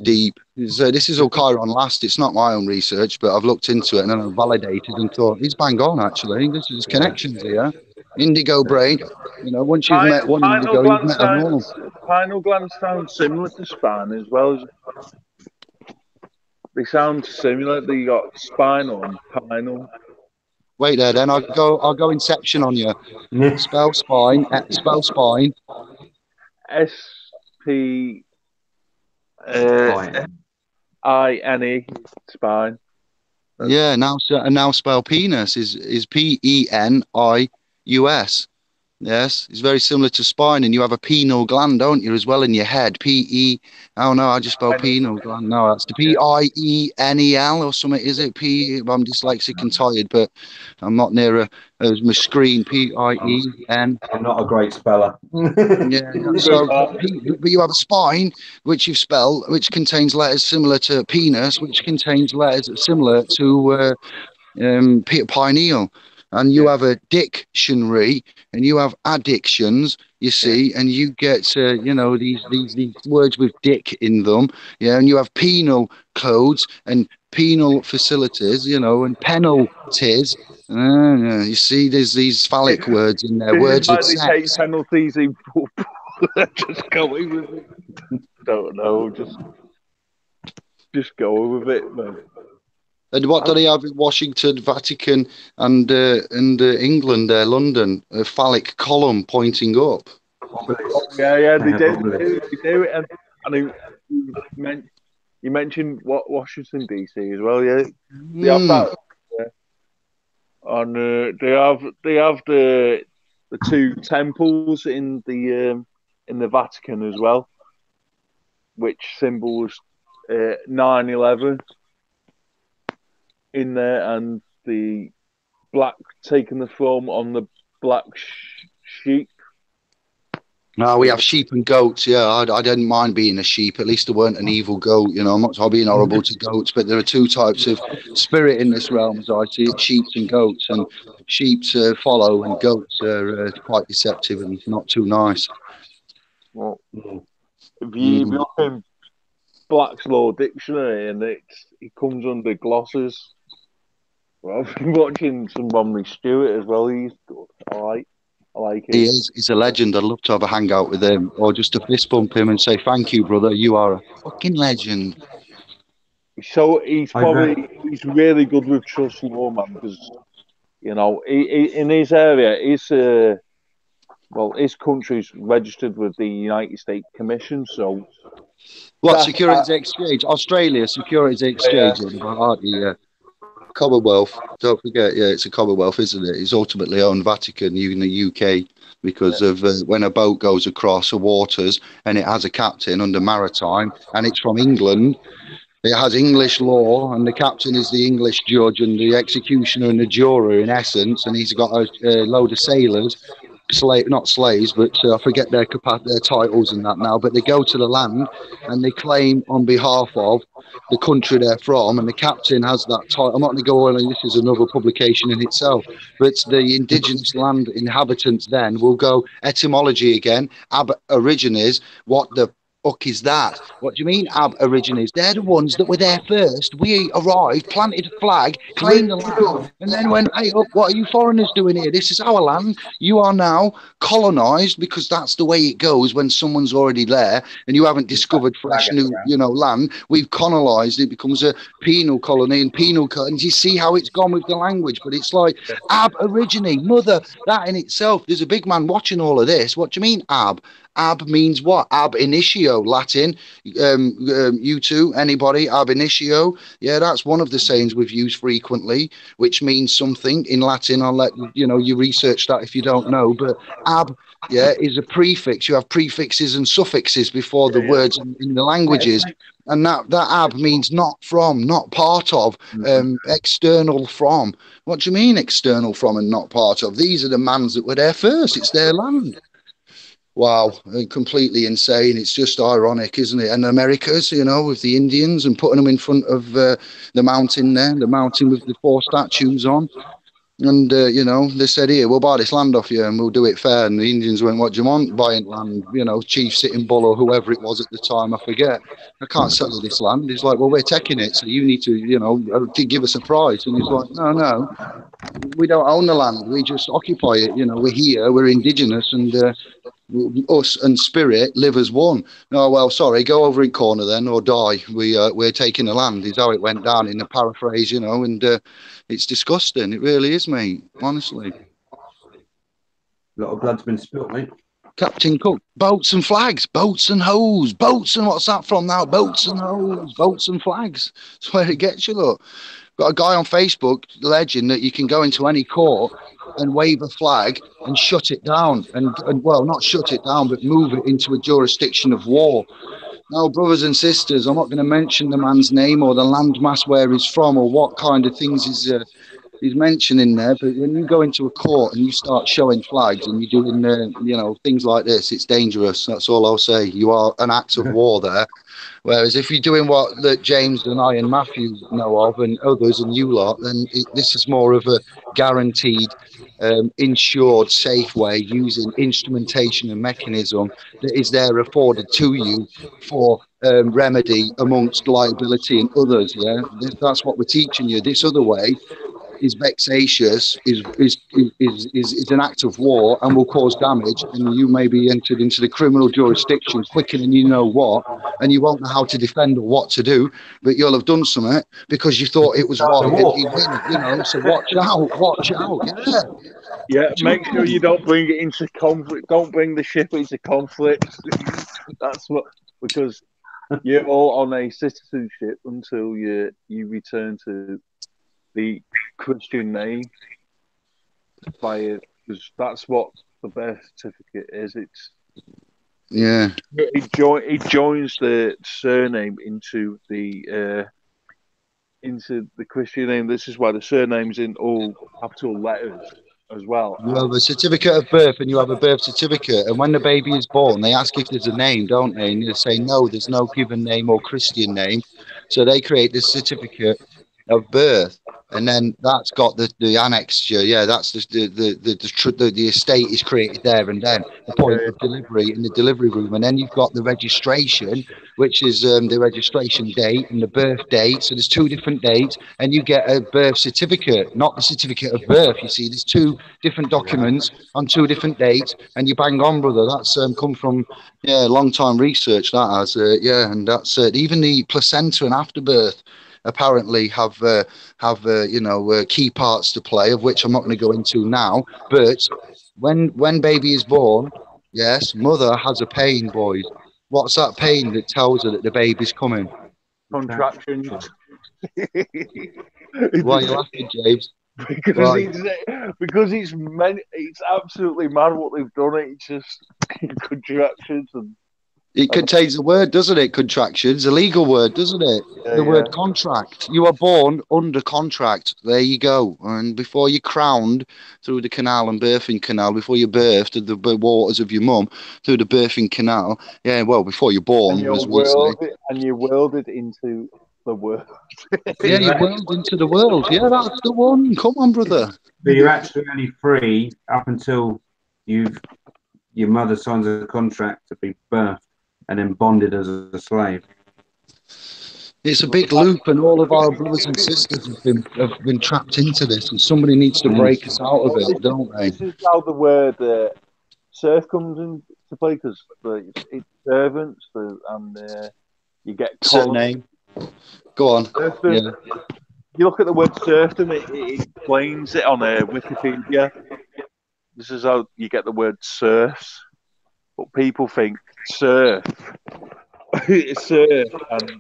Deep. So this is all Chiron last. It's not my own research, but I've looked into it and then I've validated and thought he's bang on. Actually, this is connections here. Indigo brain. Once you've met one indigo, you've met them all. Pineal gland sounds similar to spine as well. They sound similar. They got spinal and pinal. Wait there, then I'll go Inception on you. Yeah. Spell spine. Spell spine. S-P-I-N-E, spine. Yeah. Now spell penis is P-E-N-I-U-S. Yes, it's very similar to spine, and you have a penile gland, don't you, as well in your head? P-E. Oh no, I just spelled penile gland. No, that's the P-I-E-N-E-L or something, is it? I'm dyslexic and tired, but I'm not near my screen. P-I-E-N. I'm not a great speller. Yeah. So, but you have a spine, which you've spelled, which contains letters similar to penis, which contains letters similar to pineal. And you have a dictionary, and you have addictions, you see, and you get these words with dick in them, yeah, and you have penal codes and penal facilities, and penalties. You see, there's these phallic words in there, words of They take sex. penalties in football. Just going with it. Don't know. Just go with it, man. And what do they have in Washington, Vatican, and England, London? A phallic column pointing up. Yeah, they do it. And you mentioned Washington DC as well, yeah. They have that, yeah. And they have the two temples in the Vatican as well, which symbols 9/11 in there, and the black taking the form on the black sheep. No, we have sheep and goats. Yeah, I didn't mind being a sheep. At least there weren't an evil goat. I'm not being horrible to goats, but there are two types of spirit in this realm, as I see it: sheep and goats. And sheeps follow, and goats are quite deceptive and not too nice. Well, if you look in Black's Law Dictionary, and it comes under glosses. Well, I've been watching some Romney Stewart as well. He's good. I like it. He's a legend. I'd love to have a hangout with him, or just to fist bump him and say, "Thank you, brother. You are a fucking legend." So he's really good with trust law, man, because in his area, his country's registered with the United States Commission. So what Securities Exchange? Australia Securities Exchange, aren't you? Yeah. Commonwealth. Don't forget, yeah, it's a Commonwealth, isn't it? It's ultimately owned Vatican in the UK because of when a boat goes across the waters and it has a captain under maritime and it's from England. It has English law, and the captain is the English judge and the executioner and the juror in essence, and he's got a load of sailors, not slaves, but I forget their titles and that now, but they go to the land and they claim on behalf of the country they're from, and the captain has that title. I'm not going to go on, and this is another publication in itself, but the indigenous land inhabitants then will go etymology again, ab origines, what the fuck is that? What do you mean Aborigines? They're the ones that were there first. We arrived, planted a flag, claimed the land, and then went, hey, up, what are you foreigners doing here? This is our land. You are now colonised, because that's the way it goes when someone's already there and you haven't discovered fresh new, land. We've colonised. It becomes a penal colony and penal and you see how it's gone with the language. But it's like Aborigine, mother, that in itself. There's a big man watching all of this. What do you mean ab? Ab means what? Ab initio, Latin. You two, anybody? Ab initio. Yeah, that's one of the sayings we've used frequently, which means something in Latin. I'll let you research that if you don't know. But ab, yeah, is a prefix. You have prefixes and suffixes before the words in the languages. And that ab means not from, not part of, external from. What do you mean external from and not part of? These are the mans that were there first. It's their land. Wow, completely insane. It's just ironic, isn't it? And Americas, with the Indians and putting them in front of the mountain there, the mountain with the 4 statues on. And, they said, here, we'll buy this land off you and we'll do it fair. And the Indians went, what do you want? Buying land, Chief Sitting Bull or whoever it was at the time, I forget. I can't sell you this land. He's like, well, we're taking it, so you need to, give us a price. And he's like, no, we don't own the land. We just occupy it. We're here, we're indigenous, and us and spirit live as one. Oh well, sorry, go over in corner then, or die. We're taking the land. Is how it went down in a paraphrase, you know. And it's disgusting. It really is, mate. Honestly. A lot of blood's been spilt, mate. Captain Cook, boats and flags, boats and hose, boats and what's that from now? Boats and hose, boats and flags. That's where it gets you, look. Got a guy on Facebook alleging that you can go into any court and wave a flag and shut it down. And well, not shut it down, but move it into a jurisdiction of war. Now, brothers and sisters, I'm not going to mention the man's name or the landmass where he's from or what kind of things he's mentioning there, but when you go into a court and you start showing flags and you're doing, things like this, it's dangerous. That's all I'll say. You are an act of war there. Whereas if you're doing what that James and I and Matthew know of and others and you lot, then this is more of a guaranteed, insured, safe way using instrumentation and mechanism that is there afforded to you for remedy amongst liability and others. Yeah, that's what we're teaching you. This other way is vexatious, is an act of war and will cause damage, and you may be entered into the criminal jurisdiction quicker than you know what, and you won't know how to defend or what to do, but you'll have done something because you thought it was right and you win, you know. So watch out. Yeah, make sure you don't bring it into conflict. Don't bring the ship into conflict. That's what, because you're all on a citizenship until you return to the Christian name by it, because that's what the birth certificate is. It joins the surname into the Christian name. This is why the surname's in all capital letters as well. You have a certificate of birth and you have a birth certificate, and when the baby is born they ask if there's a name, don't they? And you say no, there's no given name or Christian name, so they create this certificate of birth, and then that's got the annexure. Yeah, that's the estate is created there and then the point of delivery in the delivery room, and then you've got the registration, which is the registration date and the birth date. So there's two different dates, and you get a birth certificate, not the certificate of birth. You see, there's two different documents on two different dates, and you bang on, brother. That's come from long time research. That has and that's even the placenta and afterbirth apparently have key parts to play, of which I'm not going to go into now. But when baby is born, yes, mother has a pain, boys. What's that pain that tells her that the baby's coming? Contractions. Why are you laughing, James? Because it's absolutely mad what they've done. It's just contractions and. It contains a word, doesn't it? Contractions, a legal word, doesn't it? The word contract. You are born under contract. There you go. And before you're crowned through the canal and birthing canal, before you birthed through the waters of your mum, through the birthing canal. Yeah, well, before you're born. And you're welded into the world. Yeah, you're welded into the world. Yeah, that's the one. Come on, brother. But you're actually only free up until your mother signs a contract to be birthed and then bonded as a slave. It's a big loop, and all of our brothers and sisters have been trapped into this, and somebody needs to break us out of it, don't they? This is how the word serf comes into play, because it's servants, and you get name. Go on. Yeah. You look at the word serfdom, it explains it on Wikipedia. This is how you get the word serfs, but people think serf, serf, and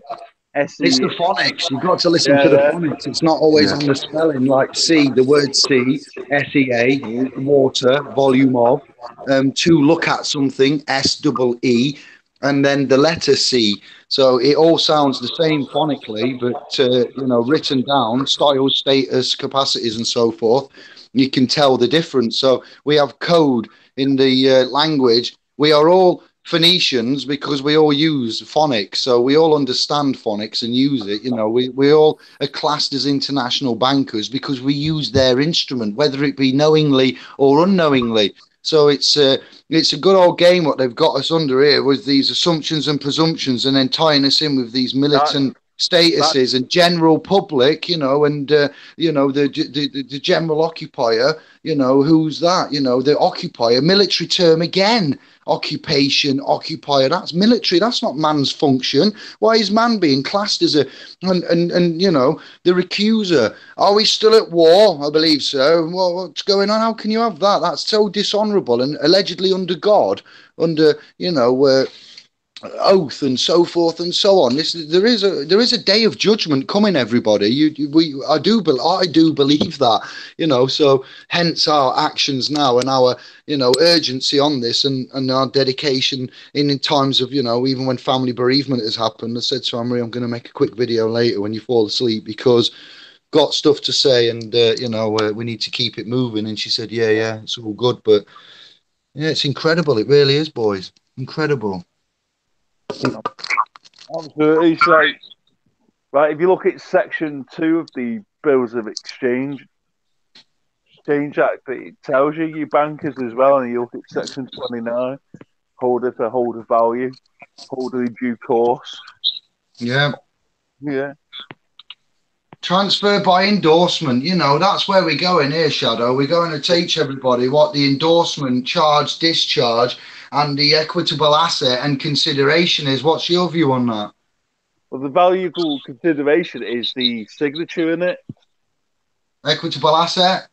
S-E. It's the phonics. You've got to listen to the phonics. It's not always on the spelling, like C, the word C, S-E-A, water, volume of. To look at something, S-double-E, and then the letter C. So it all sounds the same phonically, but written down, style, status, capacities, and so forth, you can tell the difference. So we have code in the language. We are all Phoenicians because we all use phonics, so we all understand phonics and use it. We all are classed as international bankers because we use their instrument, whether it be knowingly or unknowingly. So it's a good old game what they've got us under here with these assumptions and presumptions, and then tying us in with these militant statuses and general public, you know, and you know, the general occupier, you know, who's that? You know, the occupier, military term again. Occupation, occupier, that's military, that's not man's function. Why is man being classed as a and you know, the recuser? Are we still at war? I believe so. Well, what's going on? How can you have that? That's so dishonorable and allegedly under God, under, you know, oath and so forth and so on. There is a day of judgment coming, everybody. I do believe that, you know. So hence our actions now and our, you know, urgency on this, and our dedication in times of, you know, even when family bereavement has happened. I said to Amory, I'm going to make a quick video later when you fall asleep, because got stuff to say, and you know, we need to keep it moving. And she said, yeah, it's all good, but yeah, it's incredible. It really is, boys. Incredible. Absolutely. So, right, if you look at section 2 of the Bills of Exchange Act, it tells you your bankers as well, and you look at section 29, holder for holder value, holder in due course. Yeah. Transfer by endorsement, you know, that's where we're going here, Shadow. We're going to teach everybody what the endorsement, charge, discharge, and the equitable asset and consideration is. What's your view on that? Well, the valuable consideration is the signature in it. Equitable asset?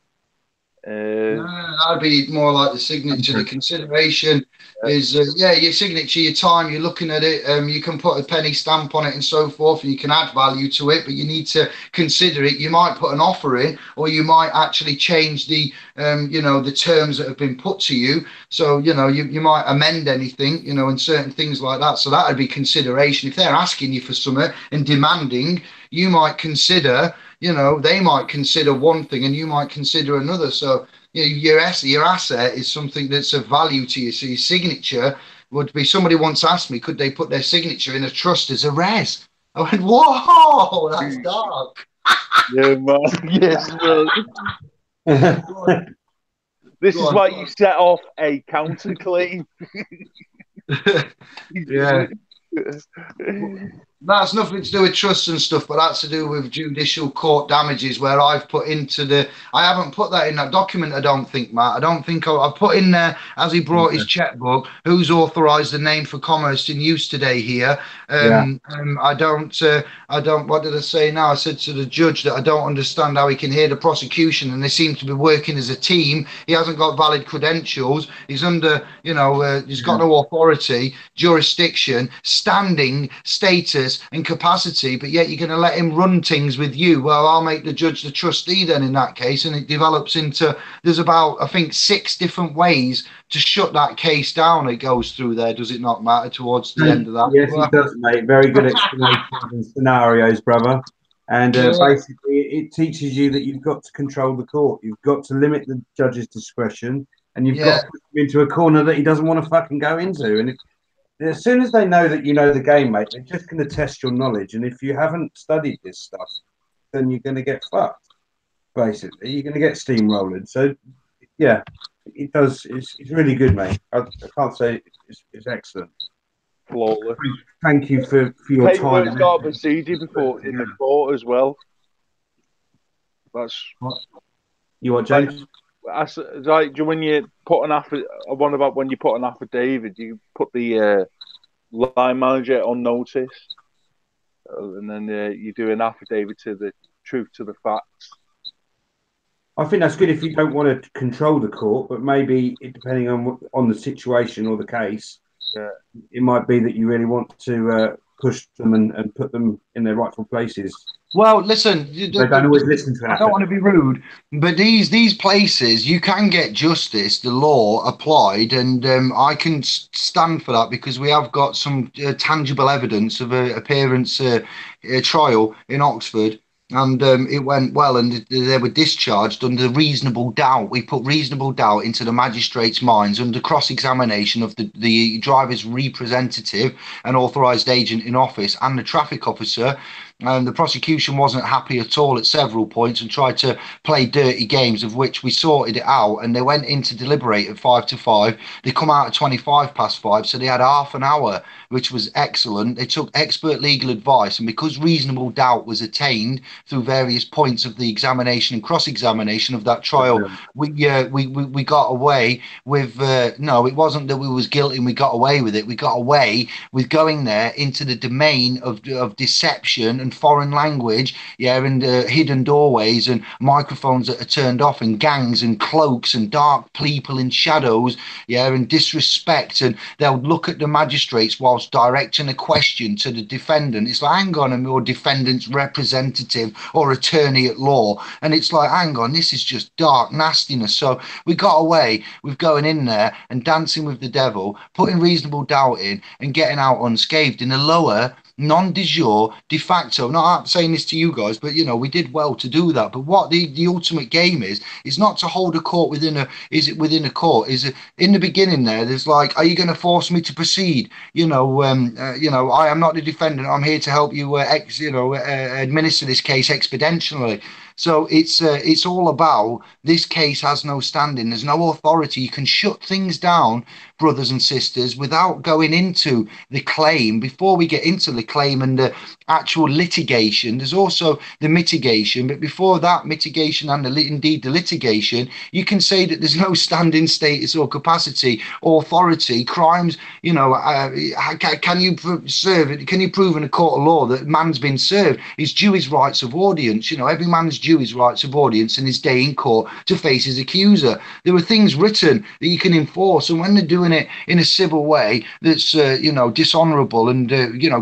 That'd be more like the signature. The consideration is, your signature, your time, you're looking at it, you can put a penny stamp on it and so forth, and you can add value to it, but you need to consider it. You might put an offer in, or you might actually change the, you know, the terms that have been put to you. So, you know, you might amend anything, you know, and certain things like that. So that would be consideration. If they're asking you for something and demanding, you might consider, you know, they might consider one thing and you might consider another. So, you know, your asset is something that's of value to you. So your signature would be, somebody once asked me, could they put their signature in a trust as a res? I went, whoa, that's dark. Yeah, man. Yes, man. This is why you set off a counterclaim. Yeah. That's nothing to do with trusts and stuff, but that's to do with judicial court damages, where I've put into the, I haven't put that in that document, I don't think, Matt. I don't think I've put in there, as he brought his checkbook, who's authorised the name for commerce in use today here. I don't, what did I say now? I said to the judge that I don't understand how he can hear the prosecution and they seem to be working as a team. He hasn't got valid credentials. He's under, you know, he's got no authority, jurisdiction, standing, status, and capacity, but yet you're going to let him run things with you. Well, I'll make the judge the trustee then in that case, and it develops into, there's about, I think, 6 different ways to shut that case down. It goes through there, does it not, matter towards the end of that? Yes, it does, mate. Very good explanations and scenarios, brother. And basically, it teaches you that you've got to control the court. You've got to limit the judge's discretion, and you've got to put him into a corner that he doesn't want to fucking go into. And as soon as they know that you know the game, mate, they're just going to test your knowledge. And if you haven't studied this stuff, then you're going to get fucked, basically. You're going to get steamrolled. So, yeah, it does. It's really good, mate. I can't say it's excellent. Flawless. Thank you for your time. It's got procedure before in the court as well. That's what? You what, James? Like when you put an when you put an affidavit, you put the line manager on notice, and then you do an affidavit to the truth to the facts. I think that's good if you don't want to control the court, but maybe depending on the situation or the case, it might be that you really want to push them and put them in their rightful places. Well, listen, they don't always listen to it. I don't want to be rude, but these places, you can get justice, the law applied, and I can stand for that because we have got some tangible evidence of a parent's trial in Oxford. And it went well, and they were discharged under reasonable doubt. We put reasonable doubt into the magistrate's minds under cross-examination of the driver's representative and authorised agent in office and the traffic officer. and the prosecution wasn't happy at all at several points and tried to play dirty games, of which we sorted it out. And they went in to deliberate at 5 to 5. They come out at 25 past 5, so they had half an hour, which was excellent. They took expert legal advice, and because reasonable doubt was attained through various points of the examination and cross-examination of that trial, we got away with no, it wasn't that we was guilty and we got away with it. We got away with going there into the domain of deception and foreign language, and hidden doorways and microphones that are turned off and gangs and cloaks and dark people in shadows, and disrespect. And they'll look at the magistrates whilst directing a question to the defendant. It's like, hang on, I'm your defendant's representative or attorney at law. And it's like, hang on, this is just dark nastiness. So we got away with going in there and dancing with the devil, putting reasonable doubt in and getting out unscathed in a lower non-de jure de facto. Not saying this to you guys, but we did well to do that. But what the ultimate game is not to hold a court within a court. Is in the beginning there's like, are you going to force me to proceed? I am not the defendant. I'm here to help you administer this case expeditiously. So it's all about, this case has no standing. There's no authority. You can shut things down, brothers and sisters, without going into the claim. Before we get into the claim and the actual litigation, there's also the mitigation. But before that mitigation and indeed the litigation, you can say that there's no standing status or capacity, authority, crimes. Can you prove in a court of law that man's been served? It's due his rights of audience. Every man's due his rights of audience and his day in court to face his accuser. There are things written that you can enforce, and when they're doing it in a civil way that's dishonourable and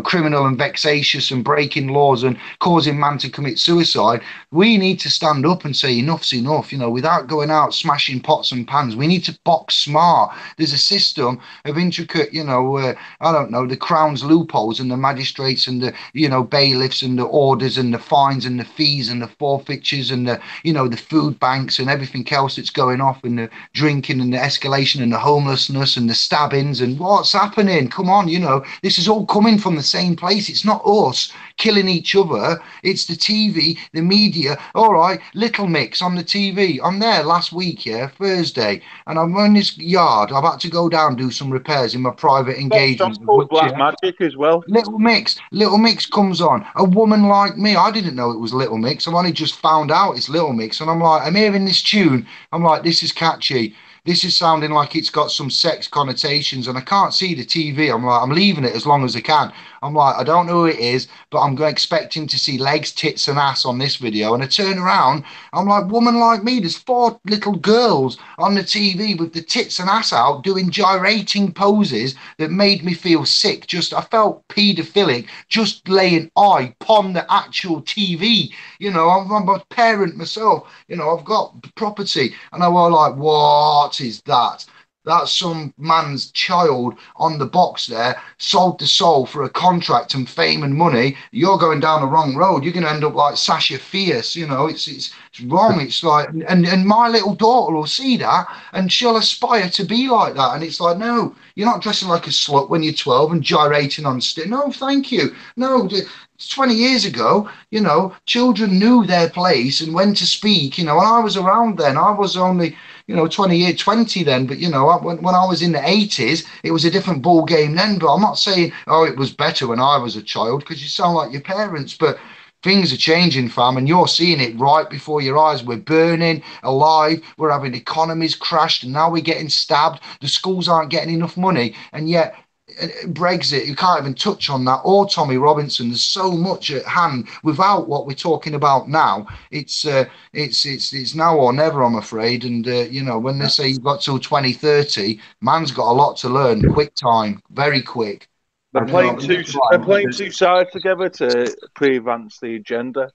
criminal and vexatious and breaking laws and causing man to commit suicide, we need to stand up and say enough's enough, without going out smashing pots and pans. We need to box smart. There's a system of intricate, the Crown's loopholes and the magistrates and the bailiffs and the orders and the fines and the fees and the forfeitures and the food banks and everything else that's going off, and the drinking and the escalation and the homelessness and the stabbings and what's happening. Come on, this is all coming from the same place. It's not us killing each other. It's the TV, the media. All right, Little Mix on the TV. I'm there last week, Thursday, and I'm in this yard. I've had to go down do some repairs in my private engagement. Black Magic as well. Little Mix comes on. A woman like me. I didn't know it was Little Mix. I've only just found out it's Little Mix, and I'm hearing this tune. I'm like, this is catchy. This is sounding like it's got some sex connotations, and I can't see the TV. I'm like, I'm leaving it as long as I can. I'm like, I don't know who it is, but I'm expecting to see legs, tits, and ass on this video. And I turn around, I'm like, woman like me, there's 4 little girls on the TV with the tits and ass out doing gyrating poses that made me feel sick. I felt paedophilic just laying eye upon the actual TV. I'm a parent myself. I've got property, and I was like, what is that? That's some man's child on the box there, sold the soul for a contract and fame and money. You're going down the wrong road. You're going to end up like Sasha Fierce. It's wrong. It's like, and my little daughter will see that and she'll aspire to be like that. And it's like, no, you're not dressing like a slut when you're 12 and gyrating on stage. No, thank you. No, 20 years ago, children knew their place and when to speak, and I was around then. I was only, 20 then, but when I was in the 80s, it was a different ball game then. But I'm not saying, it was better when I was a child, because you sound like your parents, but things are changing, fam, and you're seeing it right before your eyes. We're burning alive. We're having economies crashed, and now we're getting stabbed. The schools aren't getting enough money, and yet Brexit, you can't even touch on that, or Tommy Robinson. There's so much at hand without what we're talking about now. It's now or never, I'm afraid. And when they say you've got till 2030, man's got a lot to learn. Quick time, very quick. They're playing two sides together to pre-advance the agenda.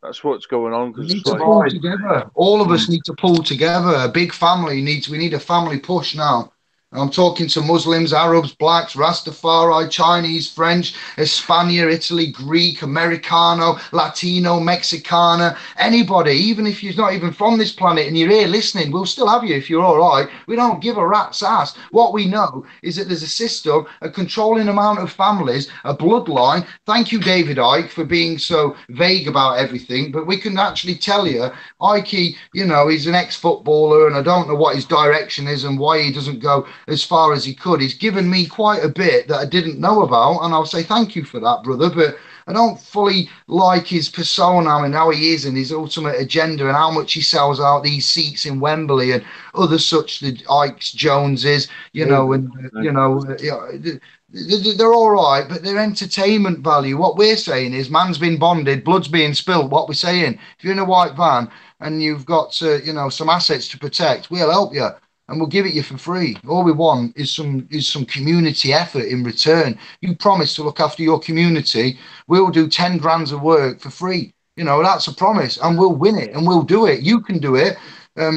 That's what's going on. We need to pull together. All of us need to pull together. A big family we need a family push now. I'm talking to Muslims, Arabs, blacks, Rastafari, Chinese, French, Hispania, Italy, Greek, Americano, Latino, Mexicana, anybody, even if you're not even from this planet and you're here listening, we'll still have you if you're all right. We don't give a rat's ass. What we know is that there's a system, a controlling amount of families, a bloodline. Thank you, David Icke, for being so vague about everything, but we can actually tell you, Icke, you know, he's an ex-footballer and I don't know what his direction is and why he doesn't go as far as he could. He's given me quite a bit that I didn't know about, and I'll say thank you for that, brother, but I don't fully like his persona and how he is and his ultimate agenda and how much he sells out these seats in Wembley and other such, the Ike's, Joneses, you know, and, you know, they're all right, but they're entertainment value. What we're saying is man's been bonded, blood's being spilled. What we're saying, if you're in a white van and you've got, you know, some assets to protect, we'll help you. And we'll give it you for free. All we want is some community effort in return. You promise to look after your community. We'll do 10 grand of work for free. You know, that's a promise, and we'll win it, and we'll do it. You can do it.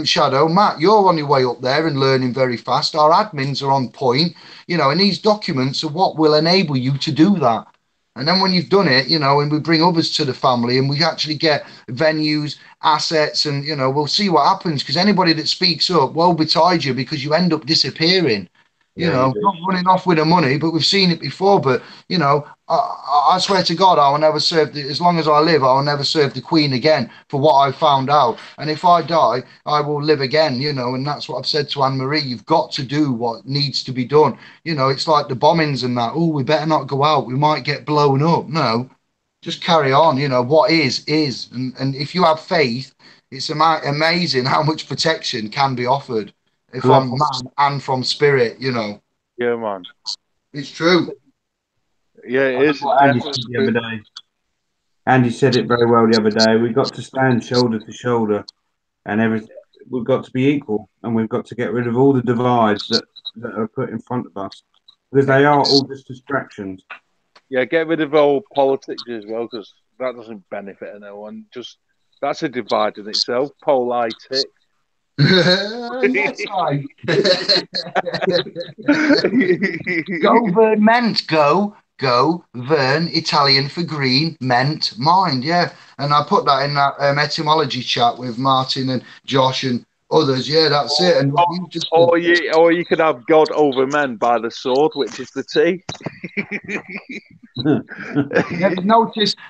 Shadow, Matt, you're on your way up there and learning very fast. Our admins are on point, you know, and these documents are what will enable you to do that. And then when you've done it, you know, and we bring others to the family and we actually get venues, assets, and, you know, we'll see what happens, because anybody that speaks up, woe betide you, because you end up disappearing. You know, not running off with the money, but we've seen it before. But, you know, I swear to God, I will never serve, as long as I live, I will never serve the Queen again for what I found out. And if I die, I will live again, you know, and that's what I've said to Anne-Marie. You've got to do what needs to be done. You know, it's like the bombings and that. Oh, we better not go out. We might get blown up. No, just carry on. You know, what is. And if you have faith, it's amazing how much protection can be offered from man and from spirit, you know. Yeah, man. It's true. Yeah, it is. Andy said the other day. Andy said it very well the other day. We've got to stand shoulder to shoulder, and we've got to be equal, and we've got to get rid of all the divides that are put in front of us, because they are all just distractions. Yeah, get rid of all politics as well, because that doesn't benefit anyone. Just that's a divide in itself. Politic. Yes, I. Go Vern meant go Vern, Italian for green, meant mind. Yeah, and I put that in that etymology chat with Martin and Josh and others. Yeah, that's it. And or you could have God over men by the sword, which is the T. Yeah,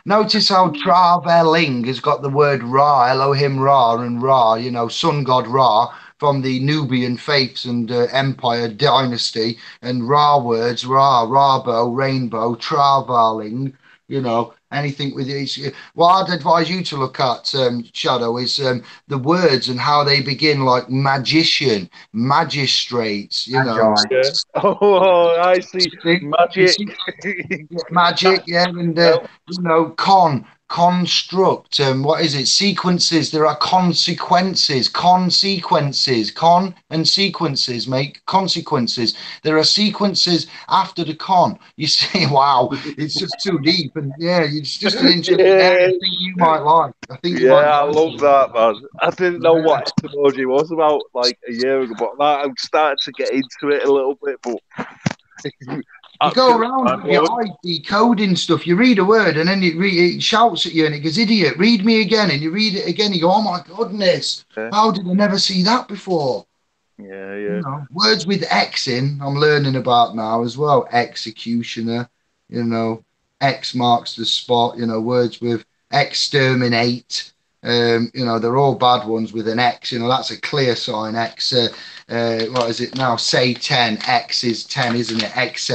notice how traveling has got the word Ra, Elohim Ra, and Ra, you know, sun god Ra from the Nubian faiths and empire dynasty, and Ra words, Ra, Rabo, rainbow, traveling, you know, anything with it. What I'd advise you to look at, Shadow, is the words and how they begin, like magician, magistrates, you know. Yeah. Oh, I see. Magic. Magic, yeah, and you know, construct, what is it? Sequences. There are consequences, con and sequences make consequences. There are sequences after the con. You see, wow, it's just too deep, and yeah, it's just an interesting area. I think you might like. I love that, man. I didn't know what etymology was about like a year ago, but now I'm starting to get into it a little bit. But you go around with your eyes decoding stuff. You read a word and then it shouts at you and it goes, idiot, read me again. And you read it again. You go, oh my goodness, how did I never see that before? Yeah. You know, words with X in, I'm learning about now as well. Executioner, you know, X marks the spot, you know, words with exterminate. You know, they're all bad ones with an X, you know, that's a clear sign. X, what is it now? Say 10, X is 10, isn't it? X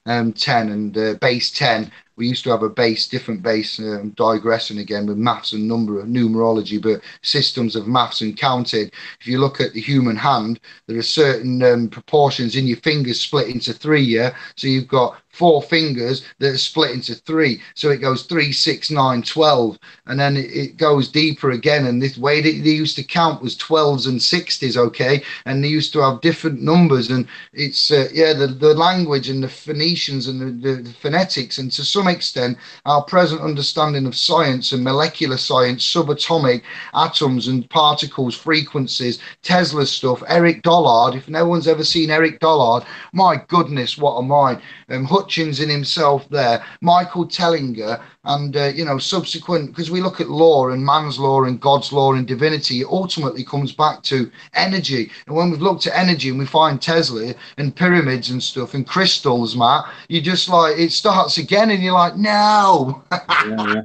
10 and base 10. We used to have a base, different base, digressing again with maths and numerology, but systems of maths and counting. If you look at the human hand, there are certain proportions in your fingers split into three, yeah? So you've got 4 fingers that are split into 3. So it goes 3, 6, 9, 12, and then it goes deeper again. And this way they used to count was 12s and 60s, okay? And they used to have different numbers. And it's, the language and the Phoenicians and the phonetics, and to some extent, our present understanding of science and molecular science, subatomic atoms and particles, frequencies, Tesla stuff, Eric Dollard. If no one's ever seen Eric Dollard, my goodness, what a mind. Hutchins in himself there, Michael Tellinger, and subsequent, because we look at law and man's law and God's law and divinity, it ultimately comes back to energy. And when we've looked at energy and we find Tesla and pyramids and stuff and crystals, Matt, you just like, it starts again and you're like, no. Yeah.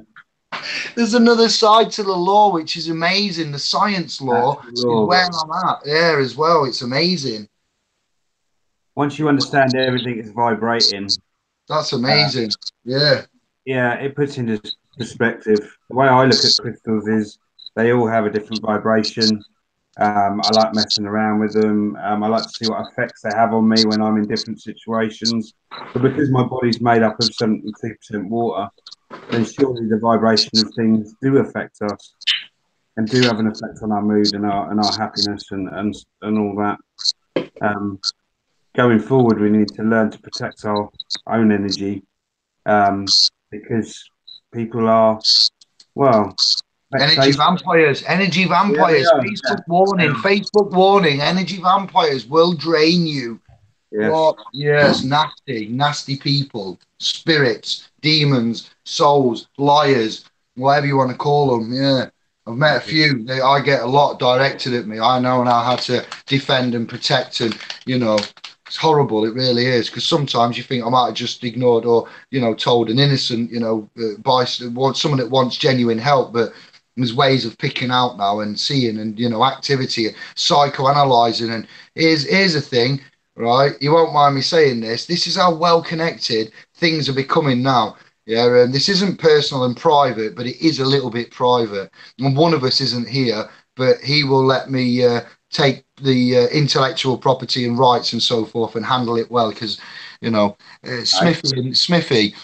There's another side to the law which is amazing. The science law is where I'm at there as well. It's amazing. Once you understand everything is vibrating, that's amazing. Yeah, it puts into perspective. The way I look at crystals is they all have a different vibration. I like messing around with them. I like to see what effects they have on me when I'm in different situations. But because my body's made up of 72% water, then surely the vibration of things do affect us and do have an effect on our mood and our happiness and all that. Going forward, we need to learn to protect our own energy, because people are, well, energy vampires. Facebook warning. Facebook warning. Energy vampires will drain you. Yes. What? Yes, nasty people, spirits, demons, souls, liars, whatever you want to call them. Yeah, I've met a few. I get a lot directed at me. I know now how to defend and protect, and it's horrible. It really is, because sometimes you think I might have just ignored or told an innocent by someone that wants genuine help, but there's ways of picking out now and seeing and activity, psychoanalyzing. And here's a thing. Right, you won't mind me saying this. This is how well connected things are becoming now. Yeah, and this isn't personal and private, but it is a little bit private. And one of us isn't here, but he will let me take the intellectual property and rights and so forth and handle it well, because Smithy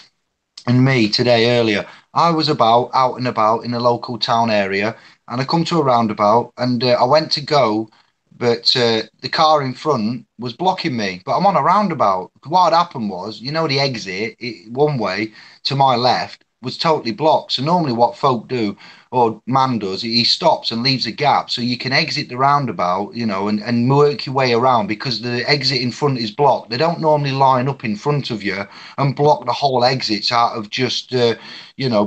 and me today earlier, I was out and about in a local town area, and I come to a roundabout, and I went to go, but the car in front was blocking me. But I'm on a roundabout. What had happened was, the exit one way to my left was totally blocked. So normally what folk do, or man does, he stops and leaves a gap so you can exit the roundabout, and work your way around, because the exit in front is blocked. They don't normally line up in front of you and block the whole exits out of just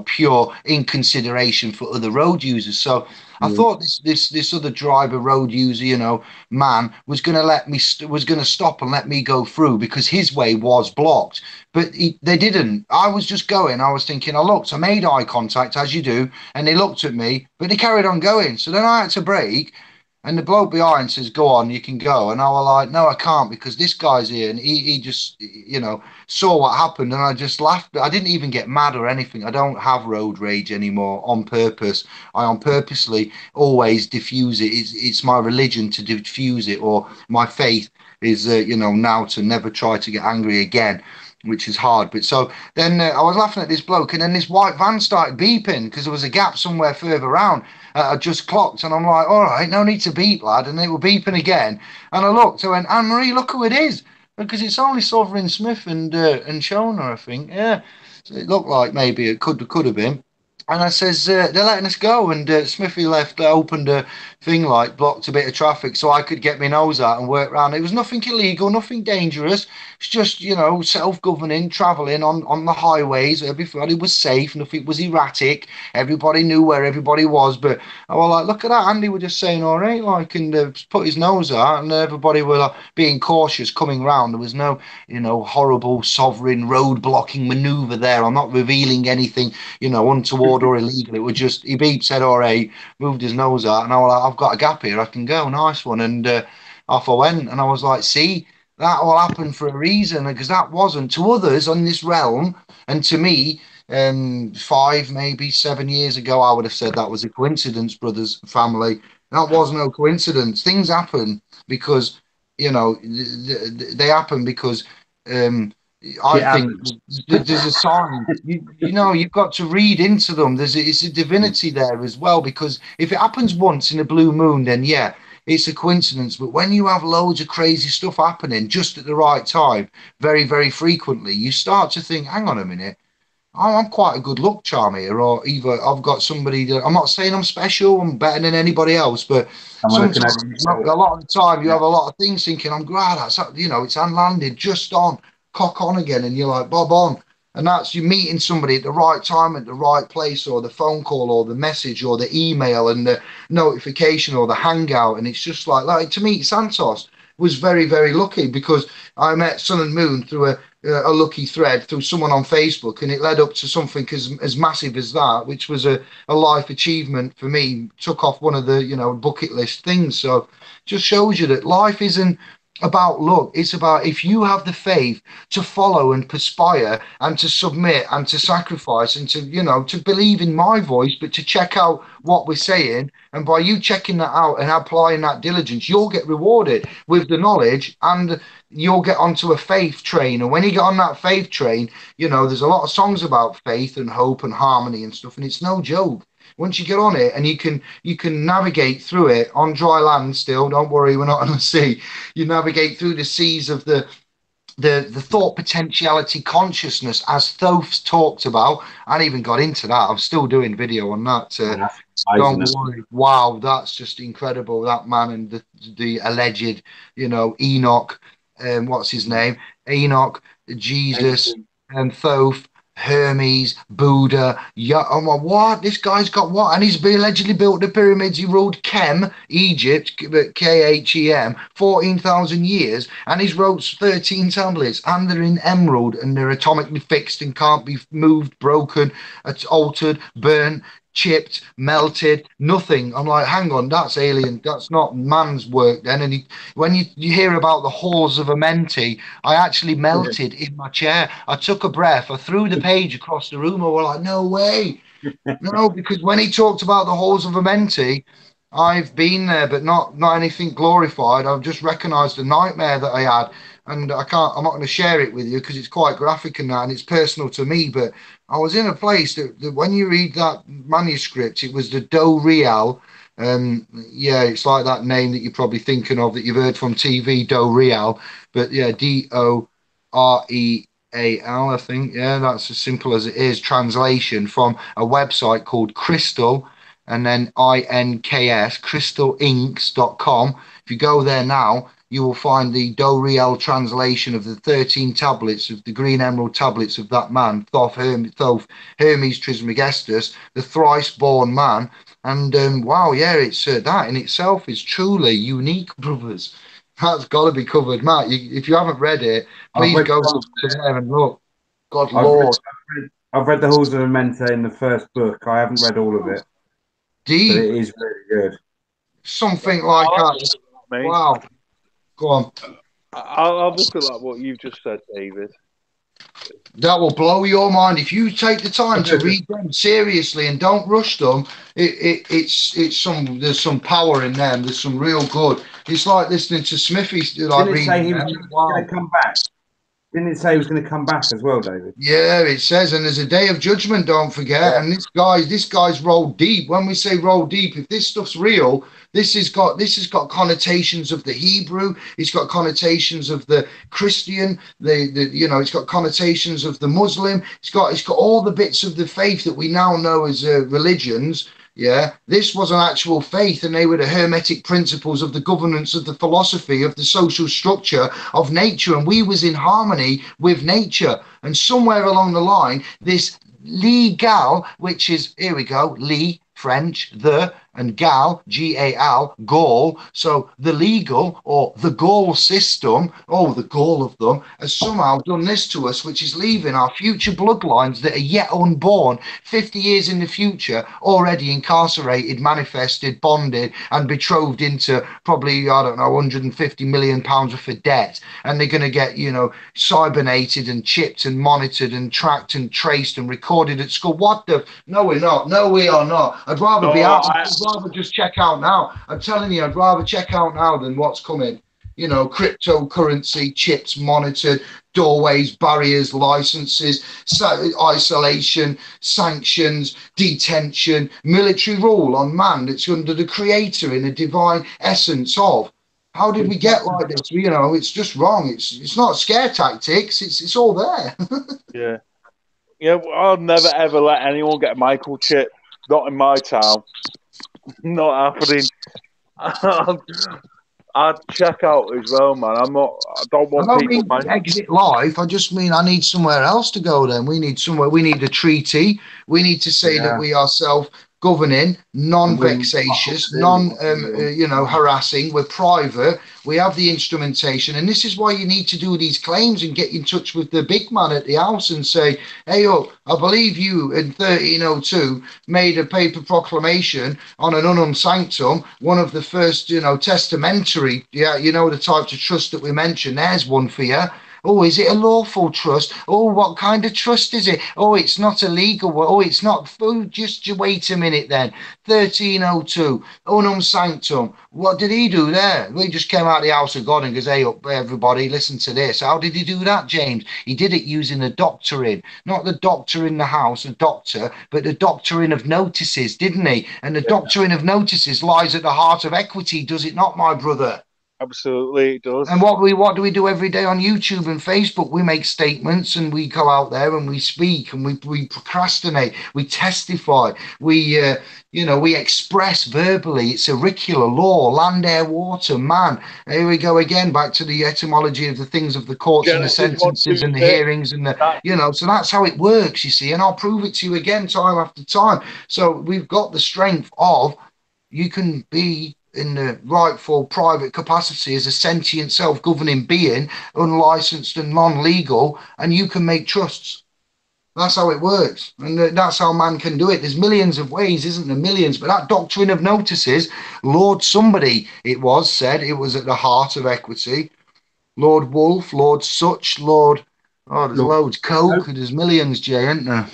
pure inconsideration for other road users. So I thought this other driver, road user, man, was going to stop and let me go through because his way was blocked. But they didn't. I was just going. I was thinking. I looked. I made eye contact, as you do, and they looked at me, but they carried on going. So then I had to brake. And the bloke behind says, "Go on, you can go." And I was like, "No, I can't, because this guy's here." And he just, saw what happened, and I just laughed. I didn't even get mad or anything. I don't have road rage anymore on purpose. I on purposely always diffuse it. It's my religion to diffuse it, or my faith is, now to never try to get angry again, which is hard. But so then I was laughing at this bloke, and then this white van started beeping because there was a gap somewhere further around. I just clocked, and I'm like, all right, no need to beep, lad. And they were beeping again. And I looked, I went, Anne-Marie, look who it is. Because it's only Sovereign Smith and Shona, I think. Yeah. So it looked like maybe it could have been. And I says, they're letting us go. And Smithy left, opened a thing, like blocked a bit of traffic so I could get my nose out and work around. It was nothing illegal, nothing dangerous. It's just, self-governing, travelling on the highways. Everybody was safe, nothing was erratic. Everybody knew where everybody was. But I was like, look at that. Andy was just saying, all right, like, and put his nose out, and everybody were like, being cautious coming round. There was no, horrible sovereign road blocking maneuver there. I'm not revealing anything, untoward or illegal. It was just, he beeped, said, all right, moved his nose out, and I was like, I've got a gap here, I can go, nice one. And off I went, and I was like, see, that all happened for a reason, because that wasn't to others on this realm, and to me, 5, maybe 7 years ago, I would have said that was a coincidence, brothers, family. That was no coincidence. Things happen because, they happen because I think there's a sign. You know, you've got to read into them. It's a divinity there as well, because if it happens once in a blue moon, then yeah, it's a coincidence. But when you have loads of crazy stuff happening just at the right time, very, very frequently, you start to think, hang on a minute, I'm quite a good luck charm here, or either I've got somebody that I'm not saying I'm special, I'm better than anybody else, but sometimes a lot of the time you have a lot of things thinking, I'm glad that's, you know, it's unlanded just on, cock on again, and you're like, bob on. And that's you meeting somebody at the right time, at the right place, or the phone call, or the message, or the email, and the notification, or the hangout. And it's just like to meet Santos was very, very lucky, because I met Sun and Moon through a lucky thread through someone on Facebook, and it led up to something as massive as that, which was a life achievement for me. Took off one of the bucket list things. So just shows you that life isn't about luck. It's about, if you have the faith to follow and perspire and to submit and to sacrifice and to believe in my voice, but to check out what we're saying. And by you checking that out and applying that diligence, you'll get rewarded with the knowledge, and you'll get onto a faith train. And when you get on that faith train, there's a lot of songs about faith and hope and harmony and stuff, and it's no joke. Once you get on it, and you can navigate through it on dry land still, don't worry, we're not on the sea. You navigate through the seas of the thought potentiality consciousness, as Thoth's talked about. I even got into that. I'm still doing video on that. Don't worry. Wow, that's just incredible. That man and the alleged, Enoch, what's his name? Enoch, Jesus, and Thoth, Hermes, Buddha. Yeah, oh, what? This guy's got what? And he's allegedly built the pyramids. He ruled Kem, Egypt, Khem, 14,000 years, and he's wrote 13 tablets, and they're in emerald, and they're atomically fixed and can't be moved, broken, altered, burnt, chipped, melted, nothing. I'm like, hang on, that's alien. That's not man's work then. And when you hear about the halls of Amenti, I actually melted in my chair. I took a breath. I threw the page across the room. I was like, no way. No, because when he talked about the halls of Amenti, I've been there, but not anything glorified. I've just recognised the nightmare that I had. And I'm not going to share it with you because it's quite graphic and that, and it's personal to me. But I was in a place that when you read that manuscript, it was the Do Real. Yeah, it's like that name that you're probably thinking of that you've heard from TV, Do Real. But yeah, DOREAL, I think. Yeah, that's as simple as it is. Translation from a website called Crystal, and then INKS, crystalinks.com. If you go there now, you will find the Do Real translation of the 13 tablets of the green emerald tablets of that man, Thoth Hermes Trismegistus, the thrice born man. And wow, yeah, it's that in itself is truly unique, brothers. That's got to be covered, Matt. If you haven't read it, please go to there and look. God Lord. I've read the Halls of Amenti in the first book. I haven't read all of it. Deep. But it is really good. Something like that. Wow. Go on. I'll look at like what you've just said, David. That will blow your mind if you take the time to read them seriously and don't rush them. There's some power in them. There's some real good. It's like listening to Smithy. Like Didn't it say he was going to come back? Didn't it say he was going to come back as well, David? Yeah, it says, and there's a day of judgment, don't forget. Yeah. And this guy's rolled deep. When we say roll deep, if this stuff's real, this has got connotations of the Hebrew. It's got connotations of the Christian. It's got connotations of the Muslim. It's got all the bits of the faith that we now know as religions. Yeah, this was an actual faith, and they were the hermetic principles of the governance of the philosophy of the social structure of nature, and we was in harmony with nature. And somewhere along the line, this legal, which is, here we go, Lee, French, the, and Gal, G-A-L, Gaul. So the legal or the Gaul system, the Gaul of them, has somehow done this to us, which is leaving our future bloodlines that are yet unborn, 50 years in the future, already incarcerated, manifested, bonded, and betrothed into probably, I don't know, 150 million pounds worth of debt. And they're going to get, cybernated and chipped and monitored and tracked and traced and recorded at school. What the? No, we're not. No, we are not. I'd rather be out. I'd rather just check out now. I'm telling you, I'd rather check out now than what's coming. you know, cryptocurrency, chips monitored, doorways, barriers, licenses, isolation, sanctions, detention, military rule on man that's under the creator in a divine essence of. How did we get like this? You know, it's just wrong. It's not scare tactics. It's all there. Yeah. Yeah, I'll never ever let anyone get a microchip. Not in my town. Not happening. I'd check out as well, man. I don't want I don't people. mean exit life. I just mean I need somewhere else to go. Then we need somewhere. We need a treaty. We need to say that we are self-governing, non-vexatious, harassing. We're private. We have the instrumentation, and this is why you need to do these claims and get in touch with the big man at the house and say, "Hey, I believe you in 1302 made a paper proclamation on an unum sanctum, one of the first, testamentary, the types of trust that we mentioned. There's one for you. Oh, is it a lawful trust? Oh, what kind of trust is it? Oh, it's not a legal one. Oh, it's not. Oh, just wait a minute then. 1302, unum sanctum. What did he do there? Well, he just came out of the house of God and goes, hey, up, everybody, listen to this. How did he do that, James? He did it using the doctrine, not the doctor in the house, a doctor, but the doctrine of notices, didn't he? And the doctrine of notices lies at the heart of equity, does it not, my brother? Absolutely, it does. And what do we do every day on YouTube and Facebook? We make statements and we go out there and we speak and we procrastinate, we testify, we express verbally. It's auricular law, land, air, water, man. Here we go again, back to the etymology of the things of the courts and the sentences and the hearings and so that's how it works, you see. And I'll prove it to you again time after time. So we've got the strength of, you can be in the rightful private capacity as a sentient self-governing being, unlicensed and non-legal, and you can make trusts. That's how it works, and that's how man can do it. There's millions of ways, isn't there? Millions. But that doctrine of notices, Lord somebody, said it was at the heart of equity. Lord Wolf, Lord Such, Lord, there's loads. Coke, there's millions, Jay, isn't there?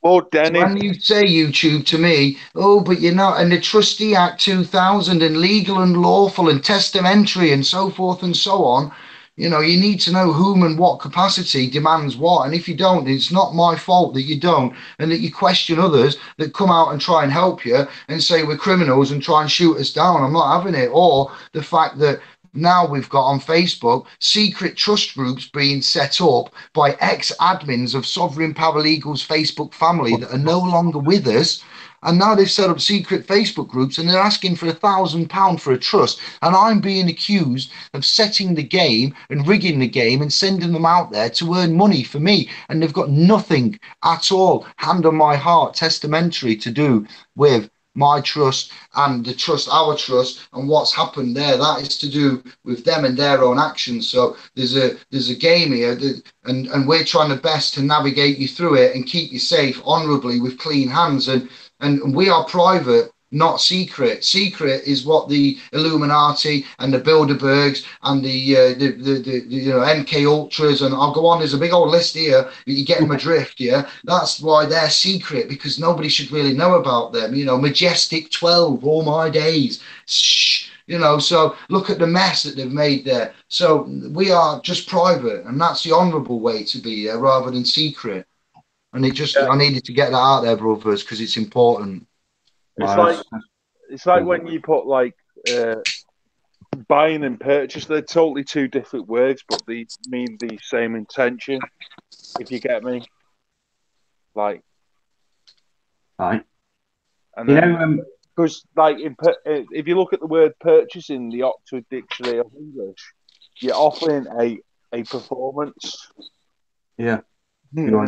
Lord Denny. When you say YouTube to me, but you're not, and the Trustee Act 2000 and legal and lawful and testamentary and so forth and so on, you need to know whom and what capacity demands what. And if you don't, it's not my fault that you don't, and that you question others that come out and try and help you and say we're criminals and try and shoot us down. I'm not having it. Or the fact that now we've got on Facebook secret trust groups being set up by ex-admins of Sovereign Paralegals Facebook family that are no longer with us. And now they've set up secret Facebook groups and they're asking for £1,000 for a trust. And I'm being accused of setting the game and rigging the game and sending them out there to earn money for me. And they've got nothing at all, hand on my heart, testamentary to do with my trust and the trust, our trust, and what's happened there. That is to do with them and their own actions. So there's a game here, and we're trying the best to navigate you through it and keep you safe honorably with clean hands. And we are private, not secret. Secret is what the Illuminati and the Bilderbergs and the MK Ultras, and I'll go on, there's a big old list here, you get them adrift, that's why they're secret, because nobody should really know about them. Majestic 12, all my days, shh, so look at the mess that they've made there. So we are just private, and that's the honourable way to be there rather than secret. And I needed to get that out there, brothers, because it's important. It's like when you put buying and purchase, they're totally two different words, but they mean the same intention, if you get me. Right. And because if you look at the word purchase in the Oxford Dictionary of English, you're offering a performance. Yeah. You're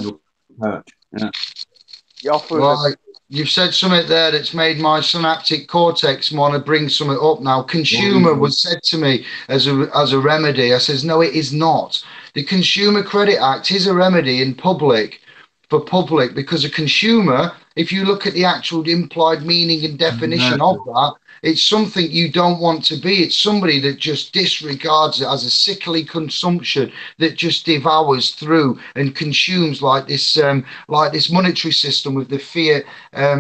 offering You've said something there that's made my synaptic cortex want to bring something up now. Consumer was said to me as a remedy. I says, no, it is not. The Consumer Credit Act is a remedy in public for public, because a consumer, if you look at the actual implied meaning and definition of that, it's something you don't want to be. It's somebody that just disregards it as a sickly consumption, that just devours through and consumes like this monetary system with the fiat,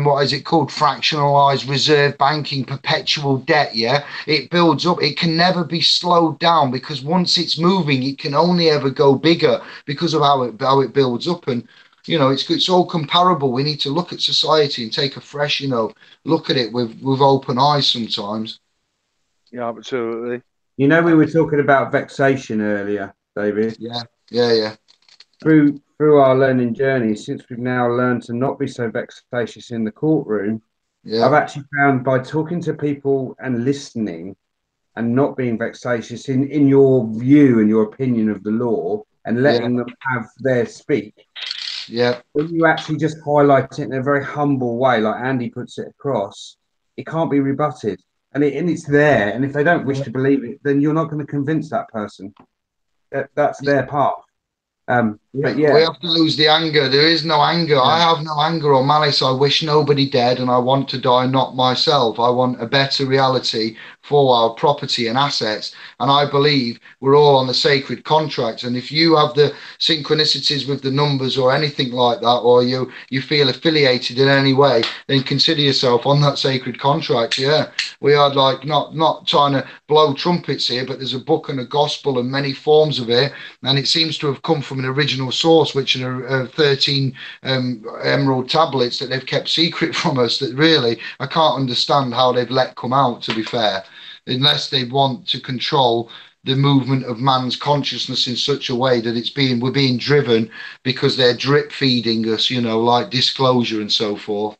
what is it called, fractionalized reserve banking, perpetual debt. Yeah, it builds up. It can never be slowed down, because once it's moving, it can only ever go bigger because of how it builds up. And it's all comparable. We need to look at society and take a fresh, look at it with open eyes sometimes. Yeah, absolutely. We were talking about vexation earlier, David. Yeah. Through our learning journey, since we've now learned to not be so vexatious in the courtroom, I've actually found, by talking to people and listening and not being vexatious in your view and your opinion of the law, and letting them have their speak. Yeah. When you actually just highlight it in a very humble way, like Andy puts it across, it can't be rebutted. And it's there. And if they don't wish to believe it, then you're not going to convince that person. That's their path. But we have to lose the anger. There is no anger. I have no anger or malice. I wish nobody dead, and I want to die not myself. I want a better reality for our property and assets. And I believe we're all on the sacred contract. And if you have the synchronicities with the numbers or anything like that, or you feel affiliated in any way, then consider yourself on that sacred contract. Yeah, we are like not trying to blow trumpets here, but there's a book and a gospel and many forms of it, and it seems to have come from an original source, which are 13 emerald tablets that they've kept secret from us, that really I can't understand how they've let come out, to be fair, unless they want to control the movement of man's consciousness in such a way that we're being driven because they're drip feeding us, like disclosure and so forth.